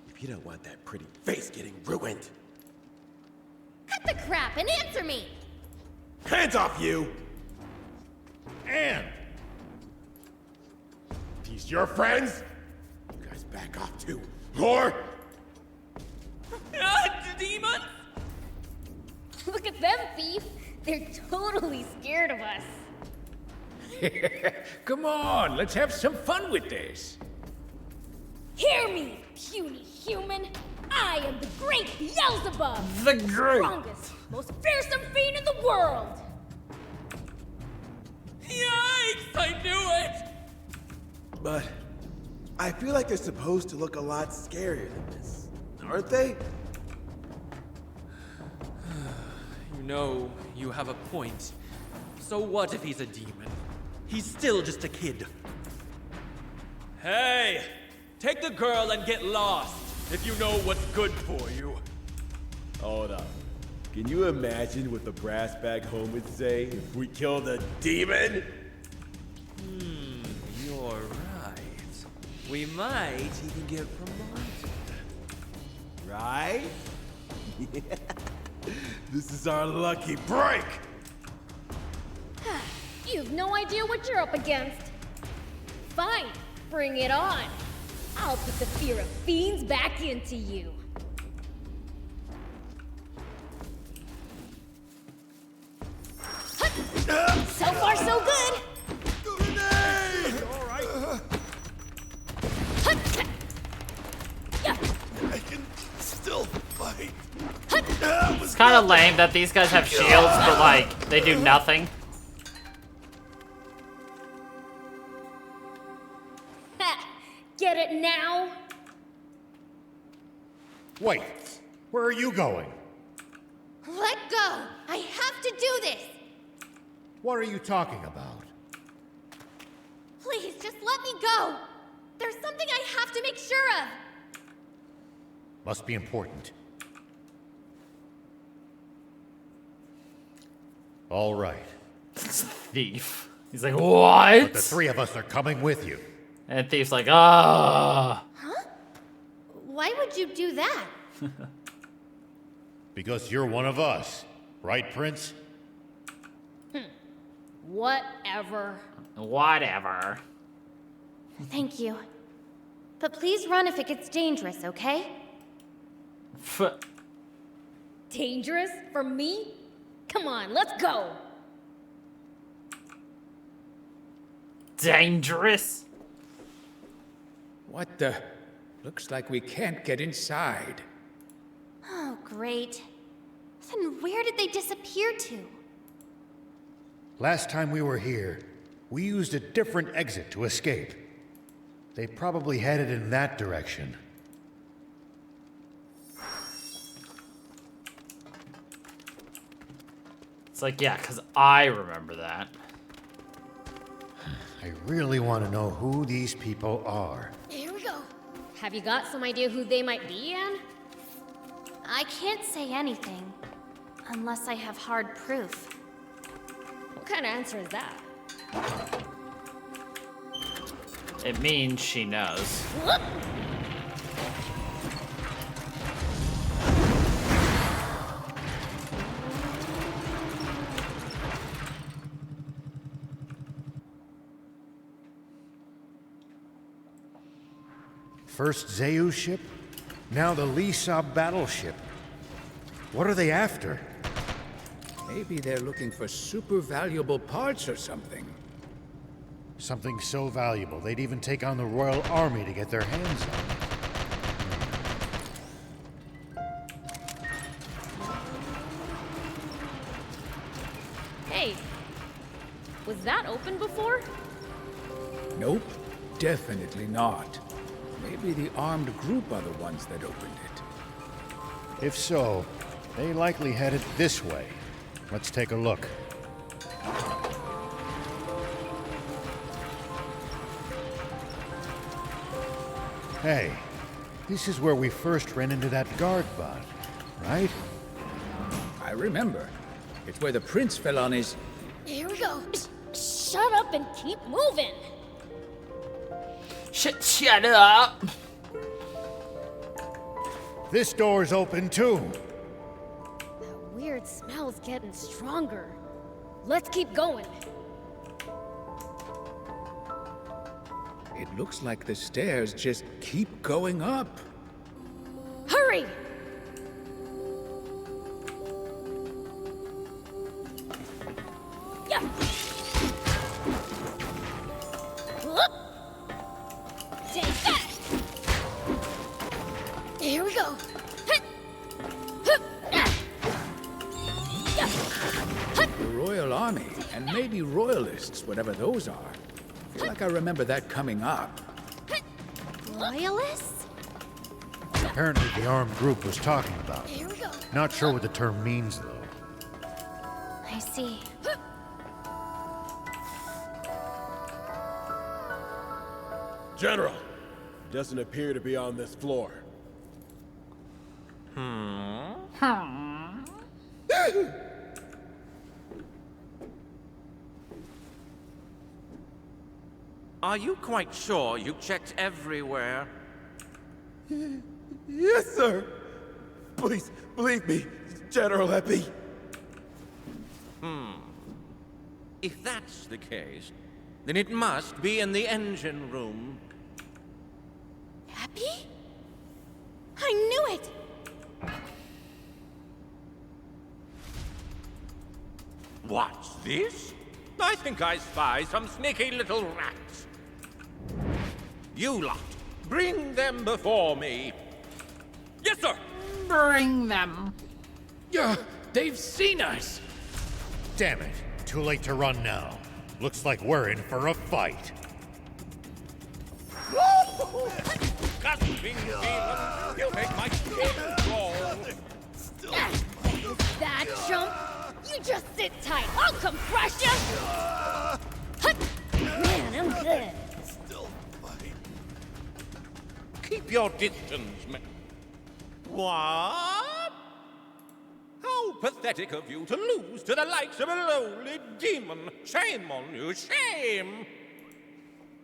If you don't want that pretty face getting ruined. Cut the crap and answer me! Hands off you! Anne! These your friends? You guys back off too, whore! Demons! Look at them, thief. They're totally scared of us. Come on, let's have some fun with this. Hear me, puny human. I am the great Beelzebub. The great. Strongest, most fearsome fiend in the world. Yikes! I knew it! But I feel like they're supposed to look a lot scarier than this, aren't they? You know, you have a point. So what if he's a demon? He's still just a kid. Hey! Take the girl and get lost, if you know what's good for you. Hold up. Can you imagine what the brass back home would say if we killed a demon? You're right. We might even get promoted. Right? This is our lucky break! You've no idea what you're up against. Fine, bring it on. I'll put the fear of fiends back into you. So far, so good. All right. I can still fight. It's kind of lame that these guys have shields, but like, they do nothing. Get it now? Wait, where are you going? Let go! I have to do this! What are you talking about? Please, just let me go! There's something I have to make sure of! Must be important. All right. Thief. He's like, what? But the three of us are coming with you. And Thief's like, ah. Huh? Why would you do that? Because you're one of us. Right, Prince? Whatever. Whatever. Thank you. But please run if it gets dangerous, okay? Dangerous? For me? Come on, let's go. Dangerous? What the? Looks like we can't get inside. Oh, great. Then where did they disappear to? Last time we were here, we used a different exit to escape. They probably headed in that direction. It's like, yeah, because I remember that. I really want to know who these people are. Here we go. Have you got some idea who they might be, Anne? I can't say anything unless I have hard proof. What kind of answer is that? It means she knows. Whoop! First Zeus ship, now the Lisa battleship. What are they after? Maybe they're looking for super valuable parts or something. Something so valuable, they'd even take on the Royal Army to get their hands on it. Hey, was that open before? Nope, definitely not. Maybe the armed group are the ones that opened it. If so, they likely headed this way. Let's take a look. Hey, this is where we first ran into that guard bot, right? I remember. It's where the prince fell on his... Here we go. Shut up and keep moving. Shut up. This door's open too. That weird smell's getting stronger. Let's keep going. It looks like the stairs just keep going up. Hurry! Yeah. Whoop. Take that. Here we go. The Royal Army, and maybe Royalists, whatever those are. I feel like I remember that coming up. Royalists? Apparently the armed group was talking about. Here we go. Not sure what the term means though. I see. General, doesn't appear to be on this floor. Are you quite sure you checked everywhere? Yes, sir. Please, believe me, General Epi. If that's the case, then it must be in the engine room. Happy? I knew it! What's this? I think I spy some sneaky little rats. You lot, bring them before me. Yes, sir! Bring them. Yeah, they've seen us. Damn it. Too late to run now. Looks like we're in for a fight. Gasping demon, you make my skin crawl. That chump? You just sit tight. I'll come crush you. Man, I'm good. Keep your distance, man. What? How pathetic of you to lose to the likes of a lowly demon. Shame on you, shame!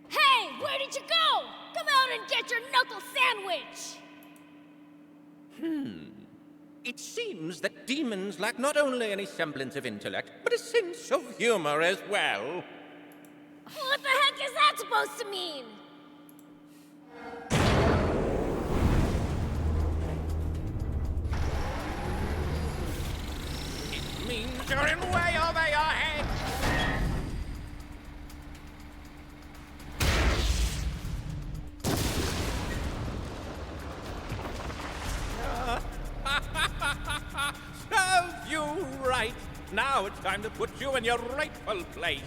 Hey, where did you go? Come out and get your knuckle sandwich. It seems that demons lack not only any semblance of intellect, but a sense of humor as well. What the heck is that supposed to mean? It means you're in way over your head! Serve you right! Now it's time to put you in your rightful place.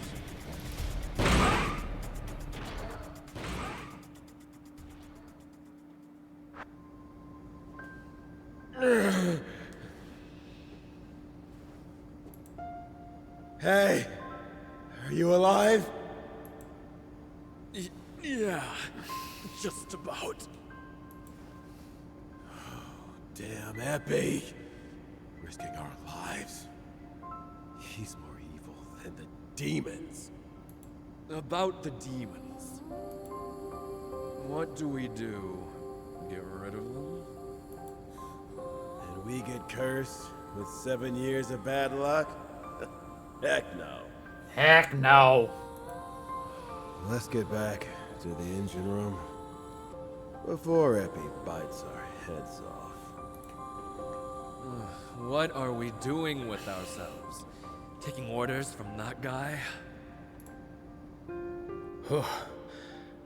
Hey, are you alive? Yeah, just about. Damn, Epi. Risking our lives. He's more evil than the demons. About the demons. What do we do? Get rid of them? And we get cursed with 7 years of bad luck? Heck no. Heck no. Let's get back to the engine room before Epi bites our heads off. What are we doing with ourselves? Taking orders from that guy?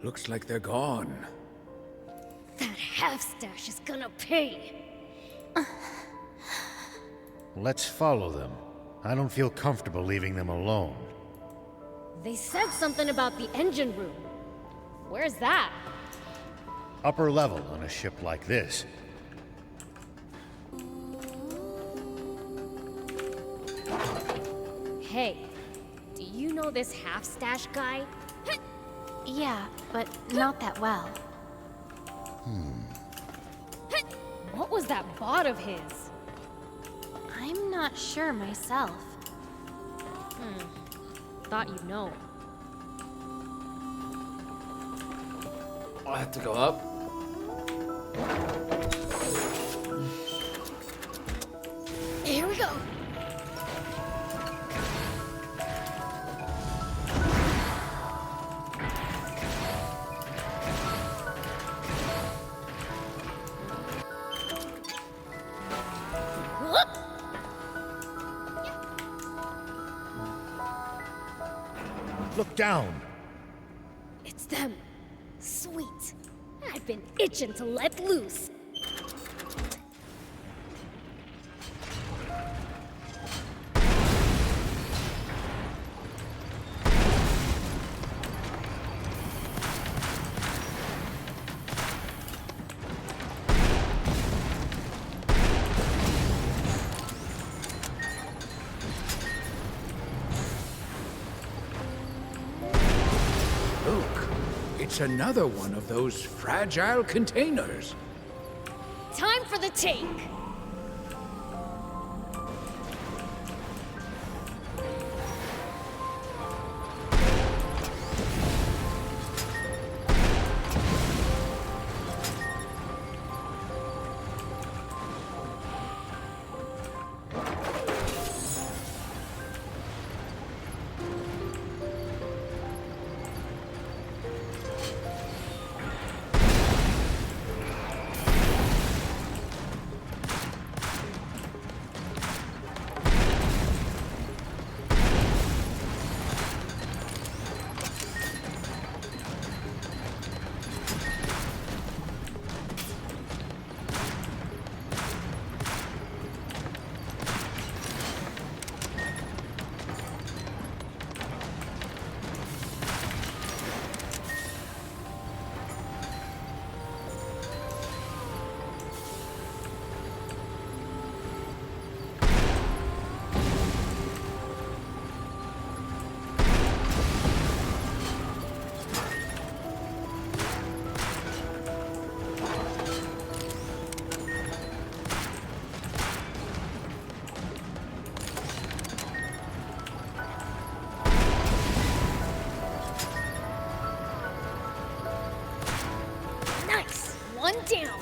Looks like they're gone. That half-stash is gonna pay. Let's follow them. I don't feel comfortable leaving them alone. They said something about the engine room. Where's that? Upper level on a ship like this. Hey, do you know this half-stash guy? Yeah, but not that well. What was that bot of his? I'm not sure myself. Thought you'd know. I have to go up. Here we go. Look down. It's them. Sweet. I've been itching to let loose. Look, it's another one of those fragile containers. Time for the take. Nice. One down.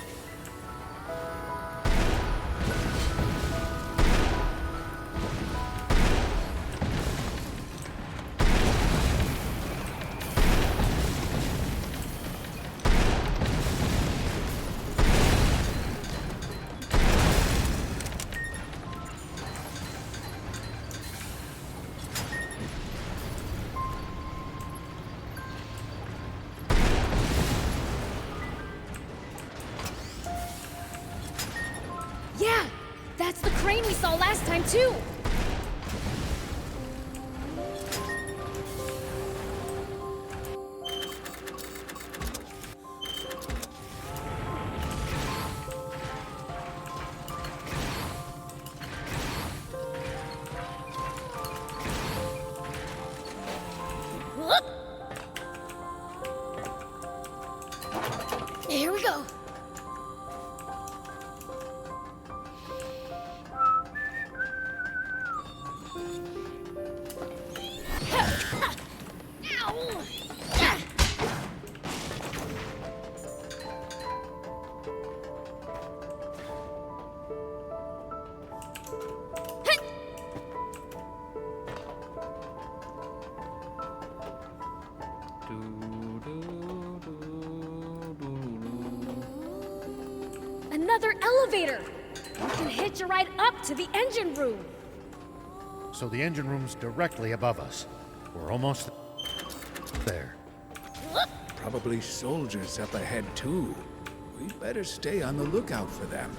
Yeah, that's the crane we saw last time too. we go. Ow! Another elevator! We can hitch a ride up to the engine room. So the engine room's directly above us. We're almost there. Probably soldiers up ahead, too. We'd better stay on the lookout for them.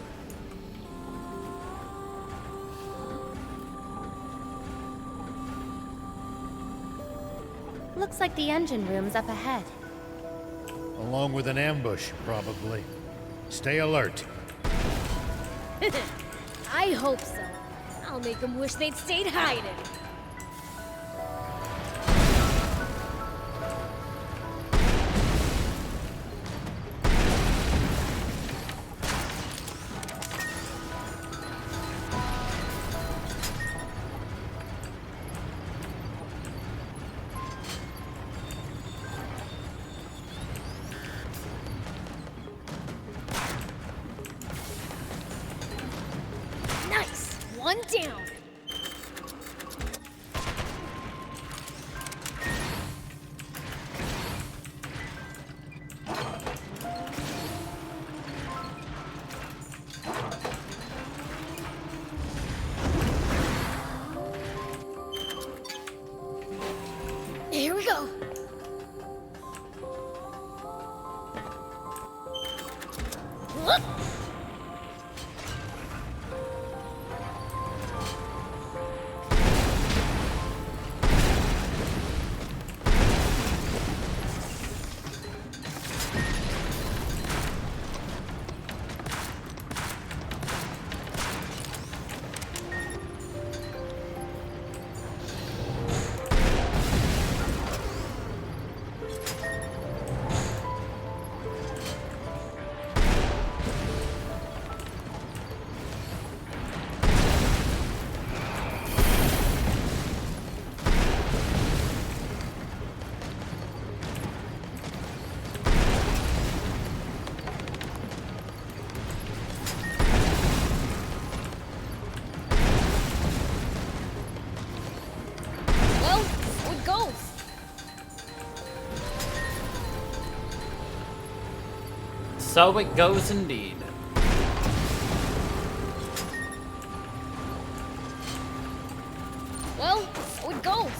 Looks like the engine room's up ahead. Along with an ambush, probably. Stay alert. I hope so. I'll make them wish they'd stayed hiding. Nice! One down. Here we go. Whoop. Well, so it goes. So it goes indeed. Well, so it goes.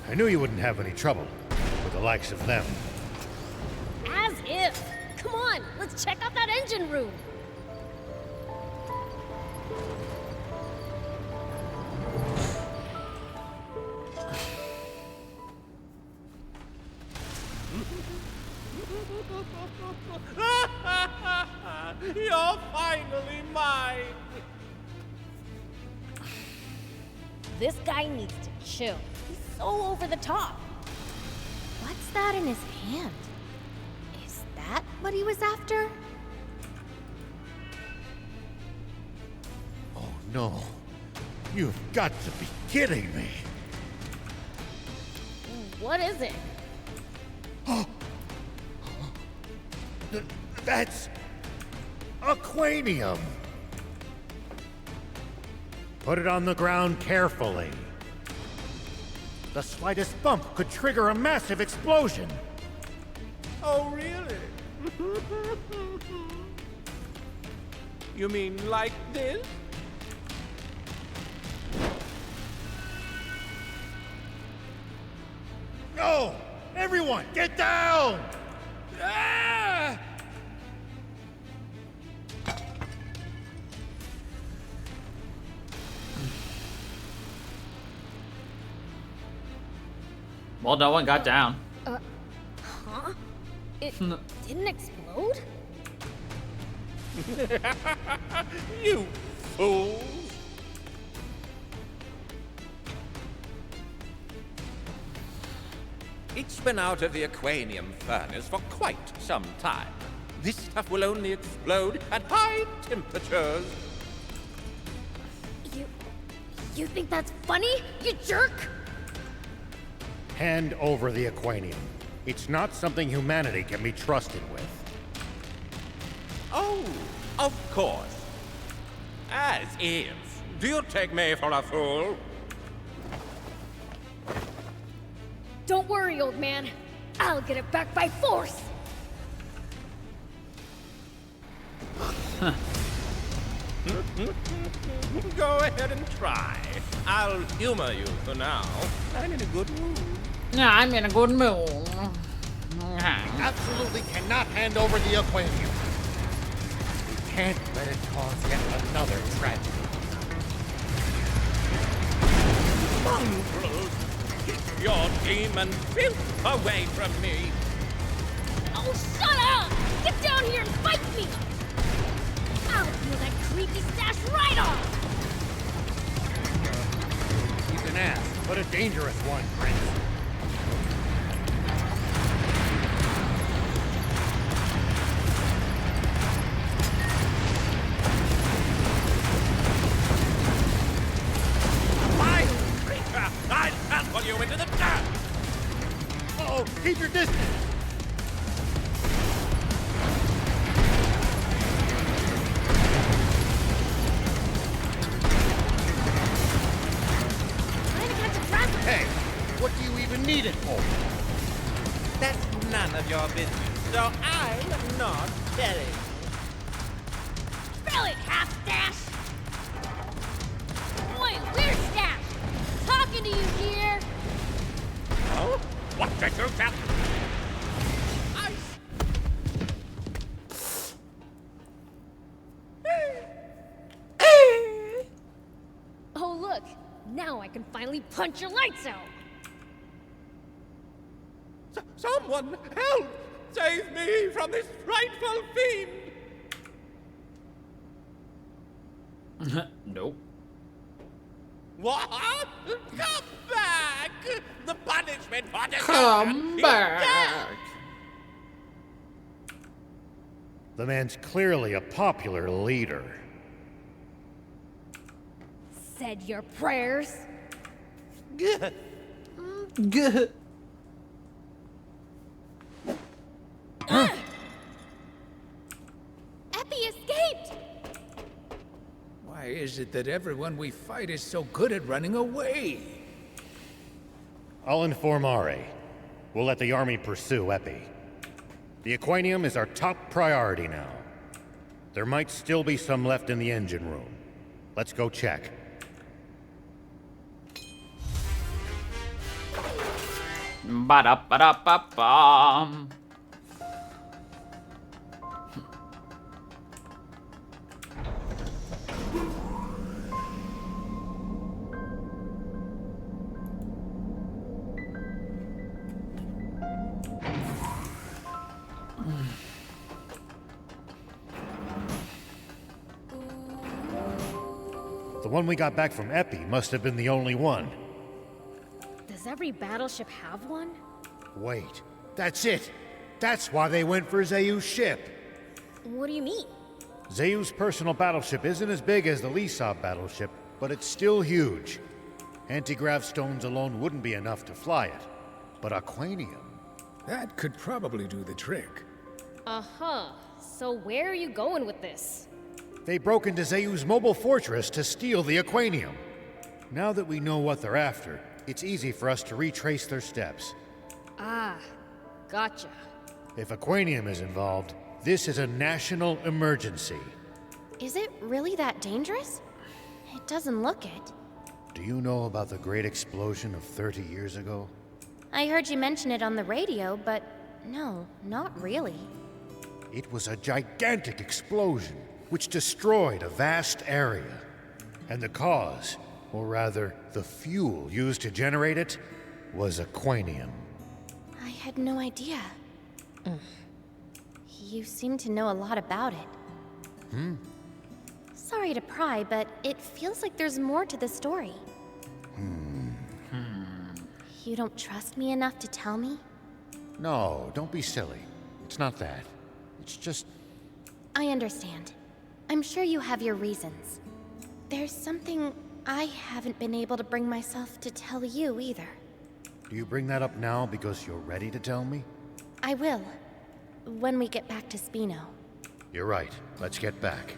I knew you wouldn't have any trouble with the likes of them. As if. Come on, let's check out that engine room. You're finally mine! this guy needs to chill. He's so over the top. What's that in his hand? Is that what he was after? Oh no. You've got to be kidding me. What is it? That's aquanium. Put it on the ground carefully. The slightest bump could trigger a massive explosion. Oh, really? You mean like this? No! Everyone, get down! Ah! Well, no one got down. Huh? It didn't explode? You fools! It's been out of the aquanium furnace for quite some time. This stuff will only explode at high temperatures. You think that's funny, you jerk? Hand over the aquanium. It's not something humanity can be trusted with. Oh, of course. As is. Do you take me for a fool? Don't worry, old man. I'll get it back by force. Go ahead and try. I'll humor you for now. I'm in a good mood. Yeah, I'm in a good mood. Absolutely cannot hand over the aquanium. We can't let it cause yet another tragedy. Mongrels! Keep your demon filth away from me! Oh, shut up! Get down here and fight me! I'll peel that creepy stash right off! You can ask, but a dangerous one, Prince. I'll trample you into the dirt! Uh-oh, keep your distance! Hey, what do you even need it for? That's none of your business, so I'm not telling. Spell it, half-stash! Wait, weird stash! Talking to you here! Oh? What did you tell? Oh, look! Now I can finally punch your lights out! Someone help! Save me from this frightful fiend! Nope. What? Come back! The punishment for this Come is back! death! The man's clearly a popular leader. Said your prayers? Good. Good. Epi escaped! Why is it that everyone we fight is so good at running away? I'll inform Ari. We'll let the army pursue Epi. The aquanium is our top priority now. There might still be some left in the engine room. Let's go check. Ba-da-ba-da-ba-bum. The one we got back from Epi must have been the only one. Does every battleship have one? Wait, that's it! That's why they went for Zayu's ship! What do you mean? Zayu's personal battleship isn't as big as the Lisab battleship, but it's still huge. Anti-grav stones alone wouldn't be enough to fly it. But aquanium... That could probably do the trick. Uh-huh. So where are you going with this? They broke into Zayu's mobile fortress to steal the aquanium. Now that we know what they're after, it's easy for us to retrace their steps. Ah, gotcha. If aquanium is involved, this is a national emergency. Is it really that dangerous? It doesn't look it. Do you know about the great explosion of 30 years ago? I heard you mention it on the radio, but no, not really. It was a gigantic explosion which destroyed a vast area. And the cause, or rather, the fuel used to generate it, was aquanium. I had no idea. You seem to know a lot about it. Sorry to pry, but it feels like there's more to the story. You don't trust me enough to tell me? No, don't be silly. It's not that. It's just... I understand. I'm sure you have your reasons. There's something I haven't been able to bring myself to tell you either. Do you bring that up now because you're ready to tell me? I will. When we get back to Spino. You're right. Let's get back.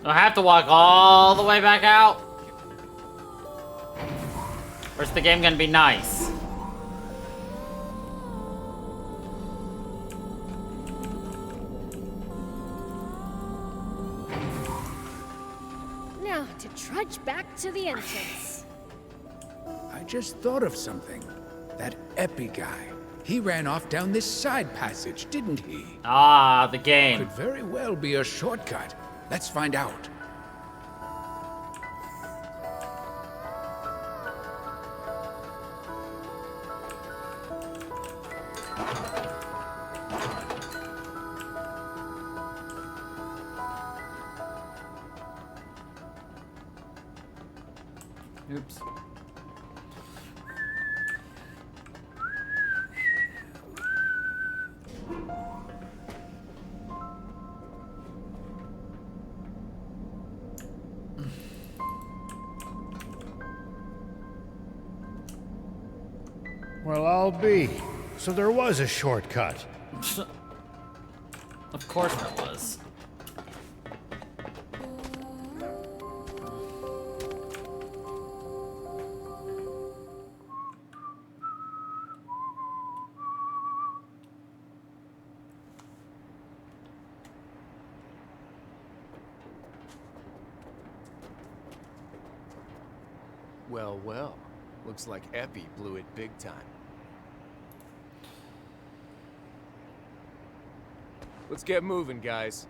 Do I have to walk all the way back out? Or is the game gonna be nice? Now, to trudge back to the entrance. I just thought of something. That Epi guy. He ran off down this side passage, didn't he? Ah, the game. Could very well be a shortcut. Let's find out. Oops. Well, I'll be. So there was a shortcut. Of course there was. Well, well. Looks like Epi blew it big time. Let's get moving, guys.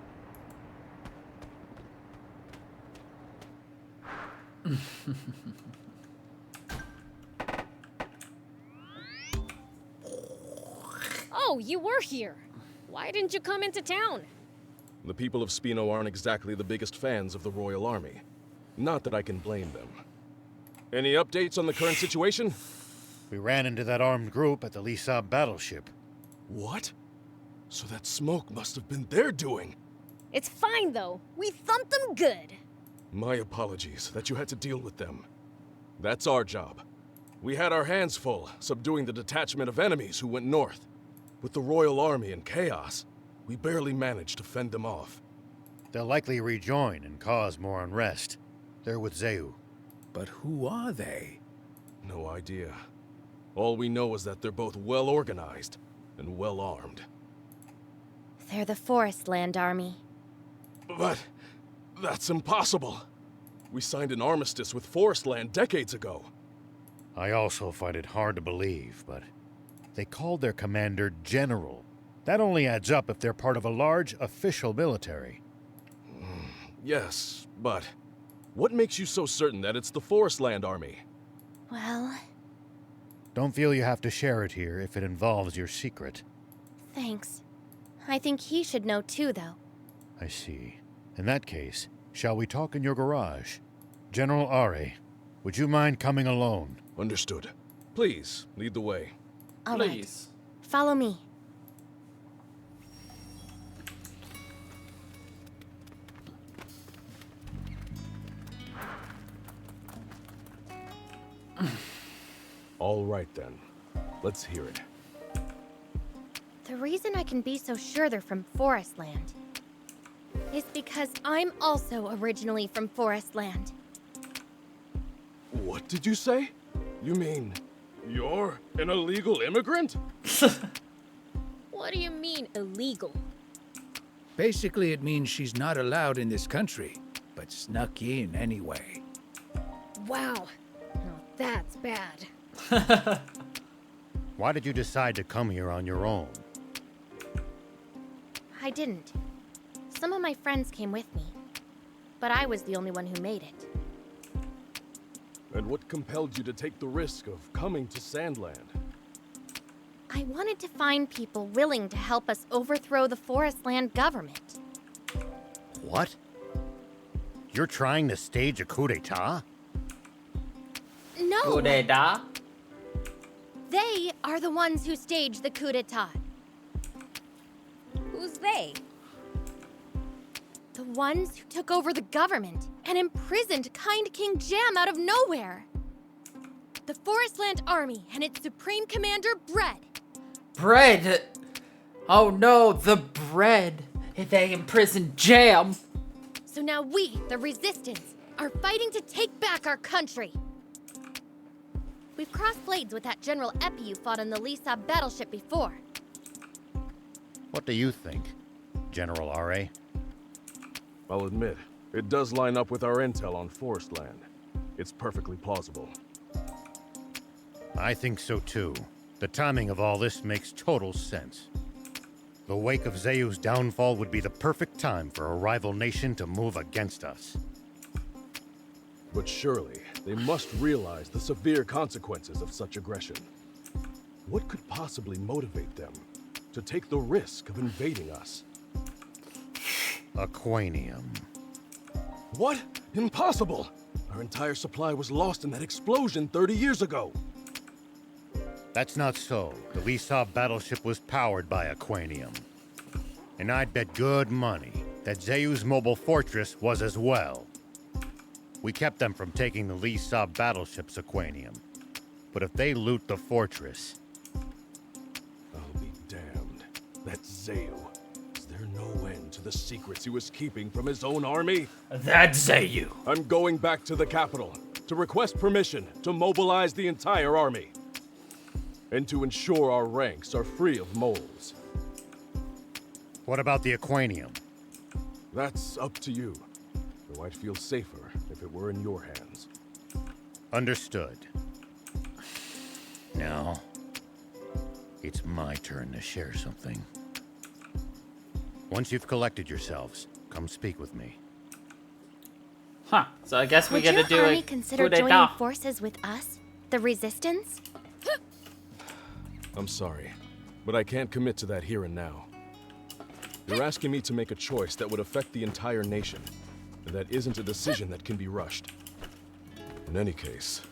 Oh, you were here. Why didn't you come into town? The people of Spino aren't exactly the biggest fans of the Royal Army. Not that I can blame them. Any updates on the current situation? We ran into that armed group at the Lisab battleship. What? So that smoke must have been their doing. It's fine, though. We thumped them good. My apologies that you had to deal with them. That's our job. We had our hands full, subduing the detachment of enemies who went north. With the Royal Army in chaos, we barely managed to fend them off. They'll likely rejoin and cause more unrest. They're with Zayu. But who are they? No idea. All we know is that they're both well organized and well armed. They're the Forest Land Army. But that's impossible. We signed an armistice with Forestland decades ago. I also find it hard to believe, but they called their commander General. That only adds up if they're part of a large official military. Yes, but what makes you so certain that it's the Forestland Army? Well, Don't feel you have to share it here if it involves your secret. Thanks. I think he should know too, though. I see. In that case, shall we talk in your garage? General Are, would you mind coming alone? Understood. Please, lead the way. All right. Follow me. All right then. Let's hear it. The reason I can be so sure they're from Forestland is because I'm also originally from Forestland. What did you say? You mean you're an illegal immigrant? What do you mean, illegal? Basically, it means she's not allowed in this country, but snuck in anyway. Wow. Now that's bad. Why did you decide to come here on your own? I didn't. Some of my friends came with me, but I was the only one who made it. And what compelled you to take the risk of coming to Sandland? I wanted to find people willing to help us overthrow the Forestland government. What? You're trying to stage a coup d'etat? No! Coup d'etat? They are the ones who staged the coup d'etat. Who's they? The ones who took over the government and imprisoned Kind King Jam out of nowhere. The Forestland Army and its Supreme Commander, Bread. Bread? Oh no, the bread. They imprisoned Jam. So now we, the Resistance, are fighting to take back our country. We've crossed blades with that General Epi you fought on the Lisa battleship before. What do you think, General Are? I'll admit, it does line up with our intel on Forestland. It's perfectly plausible. I think so too. The timing of all this makes total sense. The wake of Zayu's downfall would be the perfect time for a rival nation to move against us. But surely, they must realize the severe consequences of such aggression. What could possibly motivate them to take the risk of invading us? Aquanium. What? Impossible! Our entire supply was lost in that explosion 30 years ago. That's not so. The Lisa battleship was powered by Aquanium. And I'd bet good money that Zayu's mobile fortress was as well. We kept them from taking the Lisa battleship's Aquanium. But if they loot the fortress... I'll be damned. That's Zayu. Is there no end to the secrets he was keeping from his own army? That's Zayu. I'm going back to the capital to request permission to mobilize the entire army. And to ensure our ranks are free of moles. What about the Aquanium? That's up to you. Though I'd feel safer if it were in your hands. Understood. Now, it's my turn to share something. Once you've collected yourselves, come speak with me. Huh, so I guess we Would get to your do army a consider coup joining d'etat. forces with us, the Resistance? I'm sorry, but I can't commit to that here and now. You're asking me to make a choice that would affect the entire nation, and that isn't a decision that can be rushed. In any case,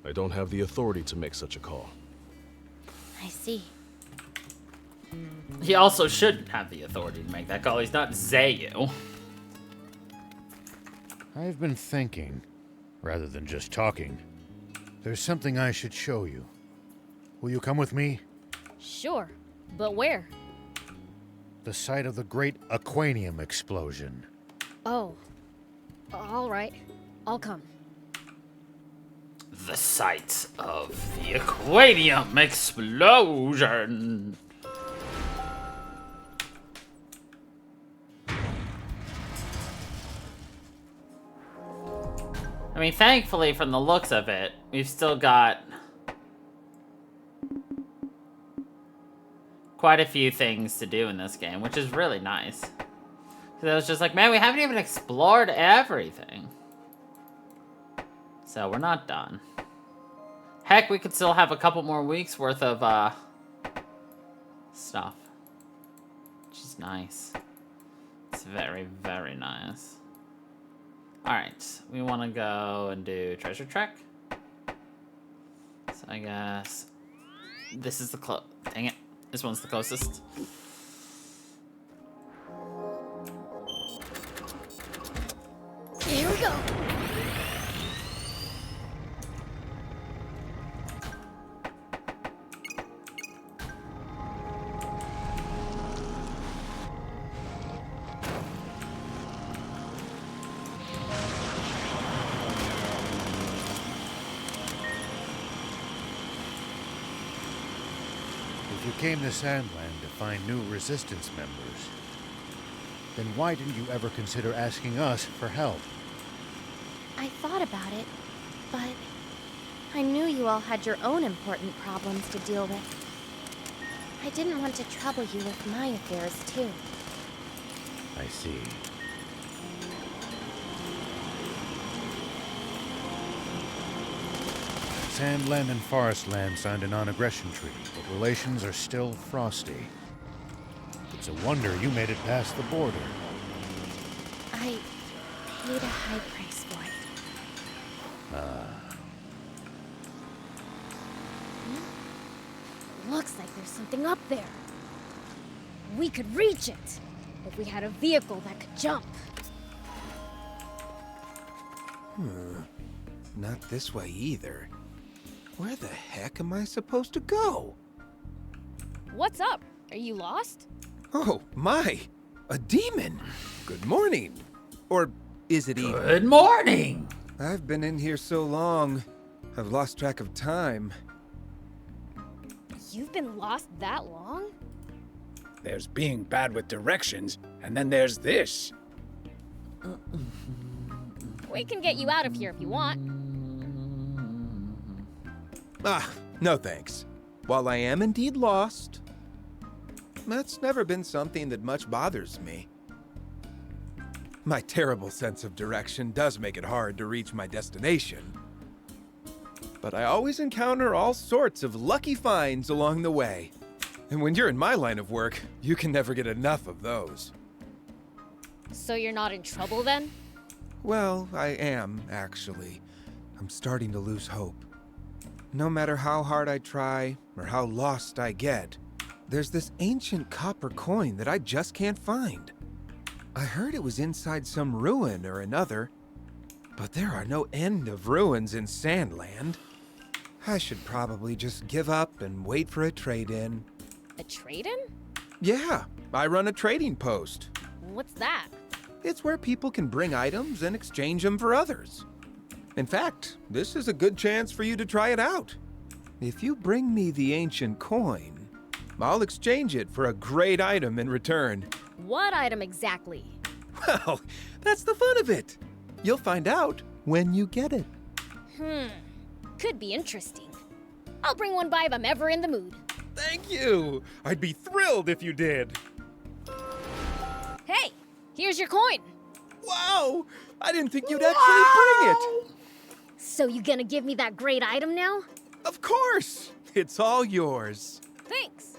I don't have the authority to make such a call. I see. He also shouldn't have the authority to make that call. He's not Zayu. I've been thinking, rather than just talking. There's something I should show you. Will you come with me? Sure, but where? The site of the great Aquanium explosion. Oh. All right. I'll come. The site of the Aquanium explosion. I mean, thankfully, from the looks of it, we've still got quite a few things to do in this game, which is really nice. Because I was just like, man, we haven't even explored everything. So we're not done. Heck, we could still have a couple more weeks worth of stuff. Which is nice. It's very, very nice. Alright, we want to go and do treasure trek. So I guess this is the dang it. This one's the closest. Here we go. If you came to Sandland to find new Resistance members, then why didn't you ever consider asking us for help? I thought about it, but I knew you all had your own important problems to deal with. I didn't want to trouble you with my affairs, too. I see. Sandland and Forestland signed a non-aggression treaty, but relations are still frosty. It's a wonder you made it past the border. I paid a high price for it. Looks like there's something up there. We could reach it if we had a vehicle that could jump. Not this way either. Where the heck am I supposed to go? What's up? Are you lost? Oh, my! A demon! Good morning! Or is it even? Good morning! I've been in here so long, I've lost track of time. You've been lost that long? There's being bad with directions, and then there's this. We can get you out of here if you want. Ah, no thanks. While I am indeed lost, that's never been something that much bothers me. My terrible sense of direction does make it hard to reach my destination. But I always encounter all sorts of lucky finds along the way. And when you're in my line of work, you can never get enough of those. So you're not in trouble then? Well, I am, actually. I'm starting to lose hope. No matter how hard I try, or how lost I get, there's this ancient copper coin that I just can't find. I heard it was inside some ruin or another, but there are no end of ruins in Sandland. I should probably just give up and wait for a trade-in. A trade-in? Yeah, I run a trading post. What's that? It's where people can bring items and exchange them for others. In fact, this is a good chance for you to try it out. If you bring me the ancient coin, I'll exchange it for a great item in return. What item exactly? Well, that's the fun of it. You'll find out when you get it. Could be interesting. I'll bring one by if I'm ever in the mood. Thank you. I'd be thrilled if you did. Hey, here's your coin. Wow, I didn't think you'd actually bring it. So you gonna give me that great item now? Of course. It's all yours. Thanks.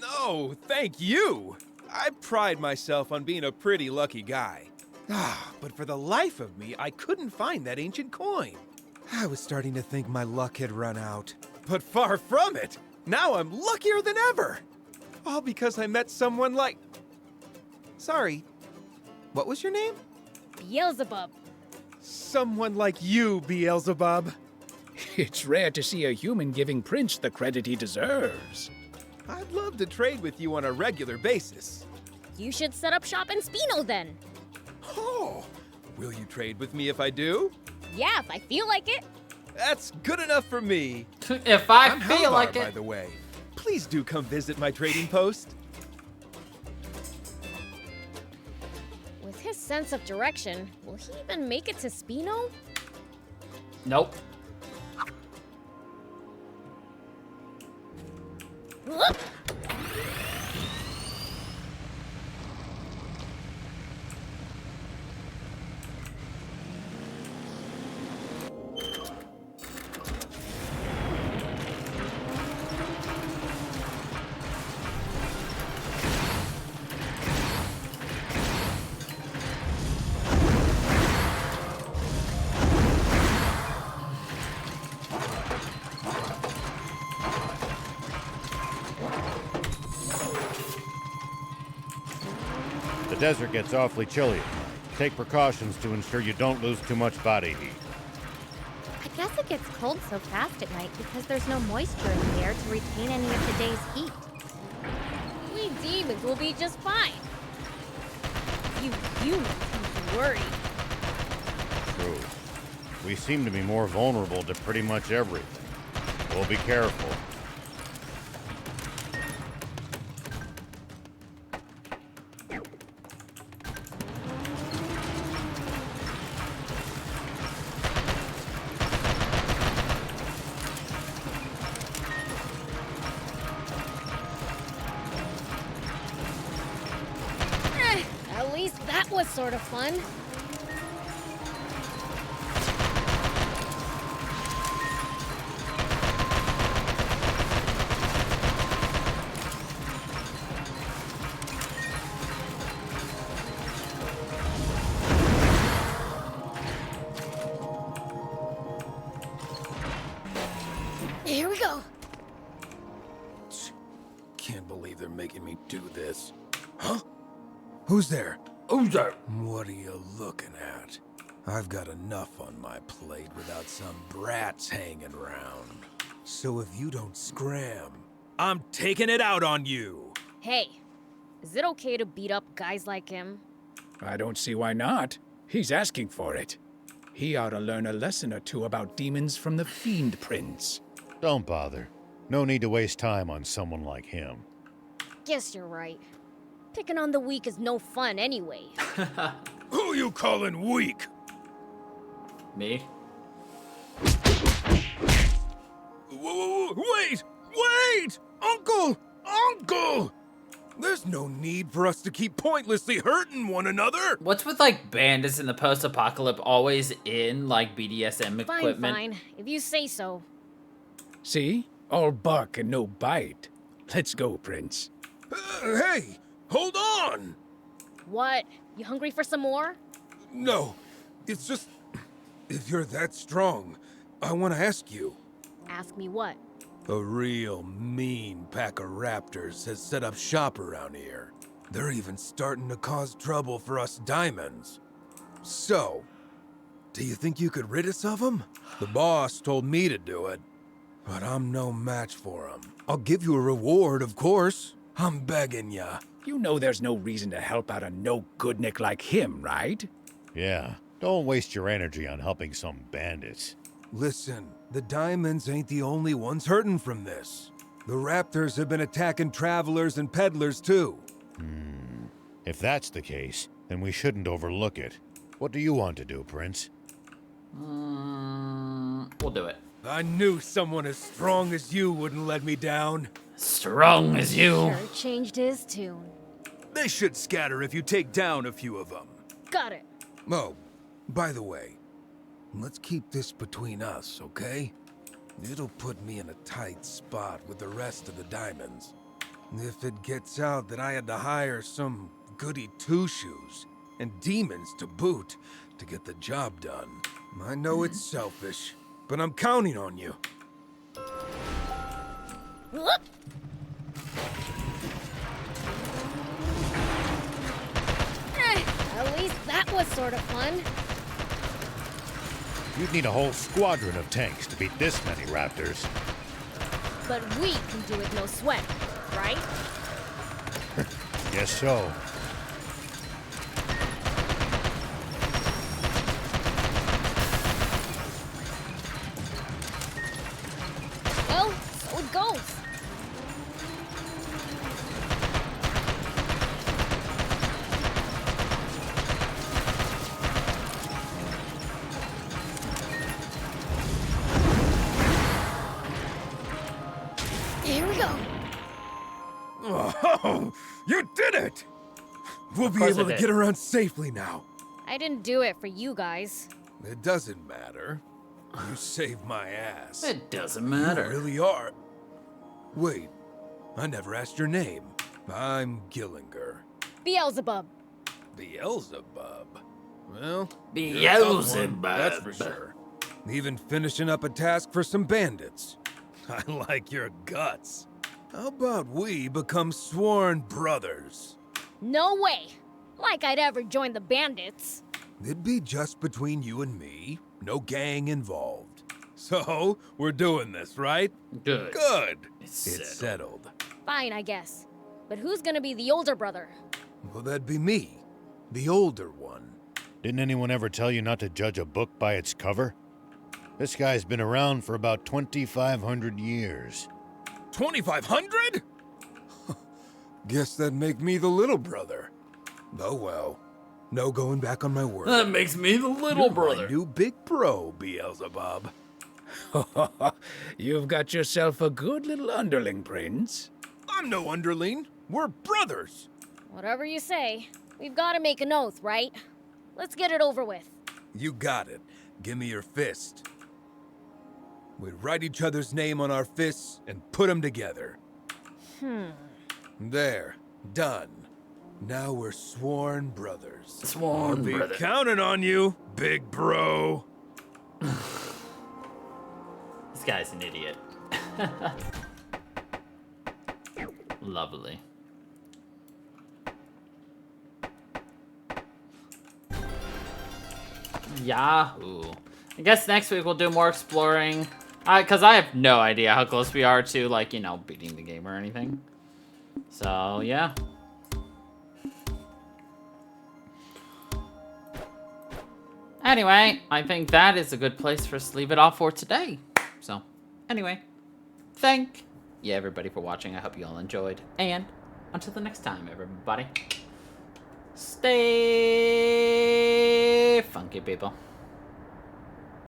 No, thank you. I pride myself on being a pretty lucky guy. But for the life of me, I couldn't find that ancient coin. I was starting to think my luck had run out. But far from it. Now I'm luckier than ever. All because I met someone like... Sorry, what was your name? Beelzebub. Someone like you, Beelzebub. It's rare to see a human giving Prince the credit he deserves. I'd love to trade with you on a regular basis. You should set up shop in Spino then. Oh, will you trade with me if I do? Yeah, if I feel like it. That's good enough for me. If I I'm feel Halvar, like it. by the way. Please do come visit my trading post. With his sense of direction, will he even make it to Spino? Nope. The desert gets awfully chilly at night. Take precautions to ensure you don't lose too much body heat. I guess it gets cold so fast at night because there's no moisture in the air to retain any of the day's heat. We demons will be just fine. You humans need to worry. True. We seem to be more vulnerable to pretty much everything. We'll be careful. At least that was sort of fun. Here we go. Can't believe they're making me do this. Huh? Who's there? Who's there? What are you looking at? I've got enough on my plate without some brats hanging around. So if you don't scram, I'm taking it out on you. Hey, is it okay to beat up guys like him? I don't see why not. He's asking for it. He ought to learn a lesson or two about demons from the Fiend Prince. Don't bother. No need to waste time on someone like him. Guess you're right. Picking on the weak is no fun anyway. Who you calling weak? Me? Wait! Wait! Uncle! Uncle! There's no need for us to keep pointlessly hurting one another! What's with, like, bandits in the post-apocalypse always in, like, BDSM equipment? Fine. If you say so. See? All bark and no bite. Let's go, Prince. Hey! Hold on! What? You hungry for some more? No. It's just... If you're that strong, I want to ask you. Ask me what? A real mean pack of raptors has set up shop around here. They're even starting to cause trouble for us diamonds. So, do you think you could rid us of them? The boss told me to do it, but I'm no match for them. I'll give you a reward, of course. I'm begging ya. You know there's no reason to help out a no-goodnik like him, right? Yeah, don't waste your energy on helping some bandits. Listen, the diamonds ain't the only ones hurting from this. The raptors have been attacking travelers and peddlers too. If that's the case, then we shouldn't overlook it. What do you want to do, Prince? We'll do it. I knew someone as strong as you wouldn't let me down. Strong as you. Sure changed his tune. They should scatter if you take down a few of them. Got it. Oh, by the way, let's keep this between us, okay? It'll put me in a tight spot with the rest of the diamonds. If it gets out that I had to hire some goody two-shoes and demons to boot to get the job done, I know it's selfish, but I'm counting on you. Whoop. At least that was sort of fun. You'd need a whole squadron of tanks to beat this many raptors. But we can do it no sweat, right? Guess so. Well, so it goes. Here we go. Oh, you did it! We'll be course able I to did. get around safely now. I didn't do it for you guys. It doesn't matter. You saved my ass. It doesn't matter. You really are. Wait, I never asked your name. I'm Gillinger. Beelzebub. Beelzebub? Well, Beelzebub. you're a tough one, that's for sure. Even finishing up a task for some bandits. I like your guts. How about we become sworn brothers? No way. Like I'd ever join the bandits. It'd be just between you and me. No gang involved. So, we're doing this, right? Good. Good. It's settled. Fine, I guess. But who's gonna be the older brother? Well, that'd be me. The older one. Didn't anyone ever tell you not to judge a book by its cover? This guy's been around for about 2,500 years. 2,500? Guess that'd make me the little brother. Oh well. No going back on my word. That makes me the little brother. My new big bro, Beelzebub. You've got yourself a good little underling, Prince. I'm no underling. We're brothers. Whatever you say. We've gotta make an oath, right? Let's get it over with. You got it. Give me your fist. We write each other's name on our fists and put them together. There. Done. Now we're sworn brothers. Sworn I'll be brothers. counting on you, big bro. This guy's an idiot. Lovely. Yahoo. I guess next week we'll do more exploring. Because I have no idea how close we are to, like, you know, beating the game or anything. So, yeah. Anyway, I think that is a good place for us to leave it off for today. So, anyway. Thank you, everybody, for watching. I hope you all enjoyed. And until the next time, everybody. Stay funky, people.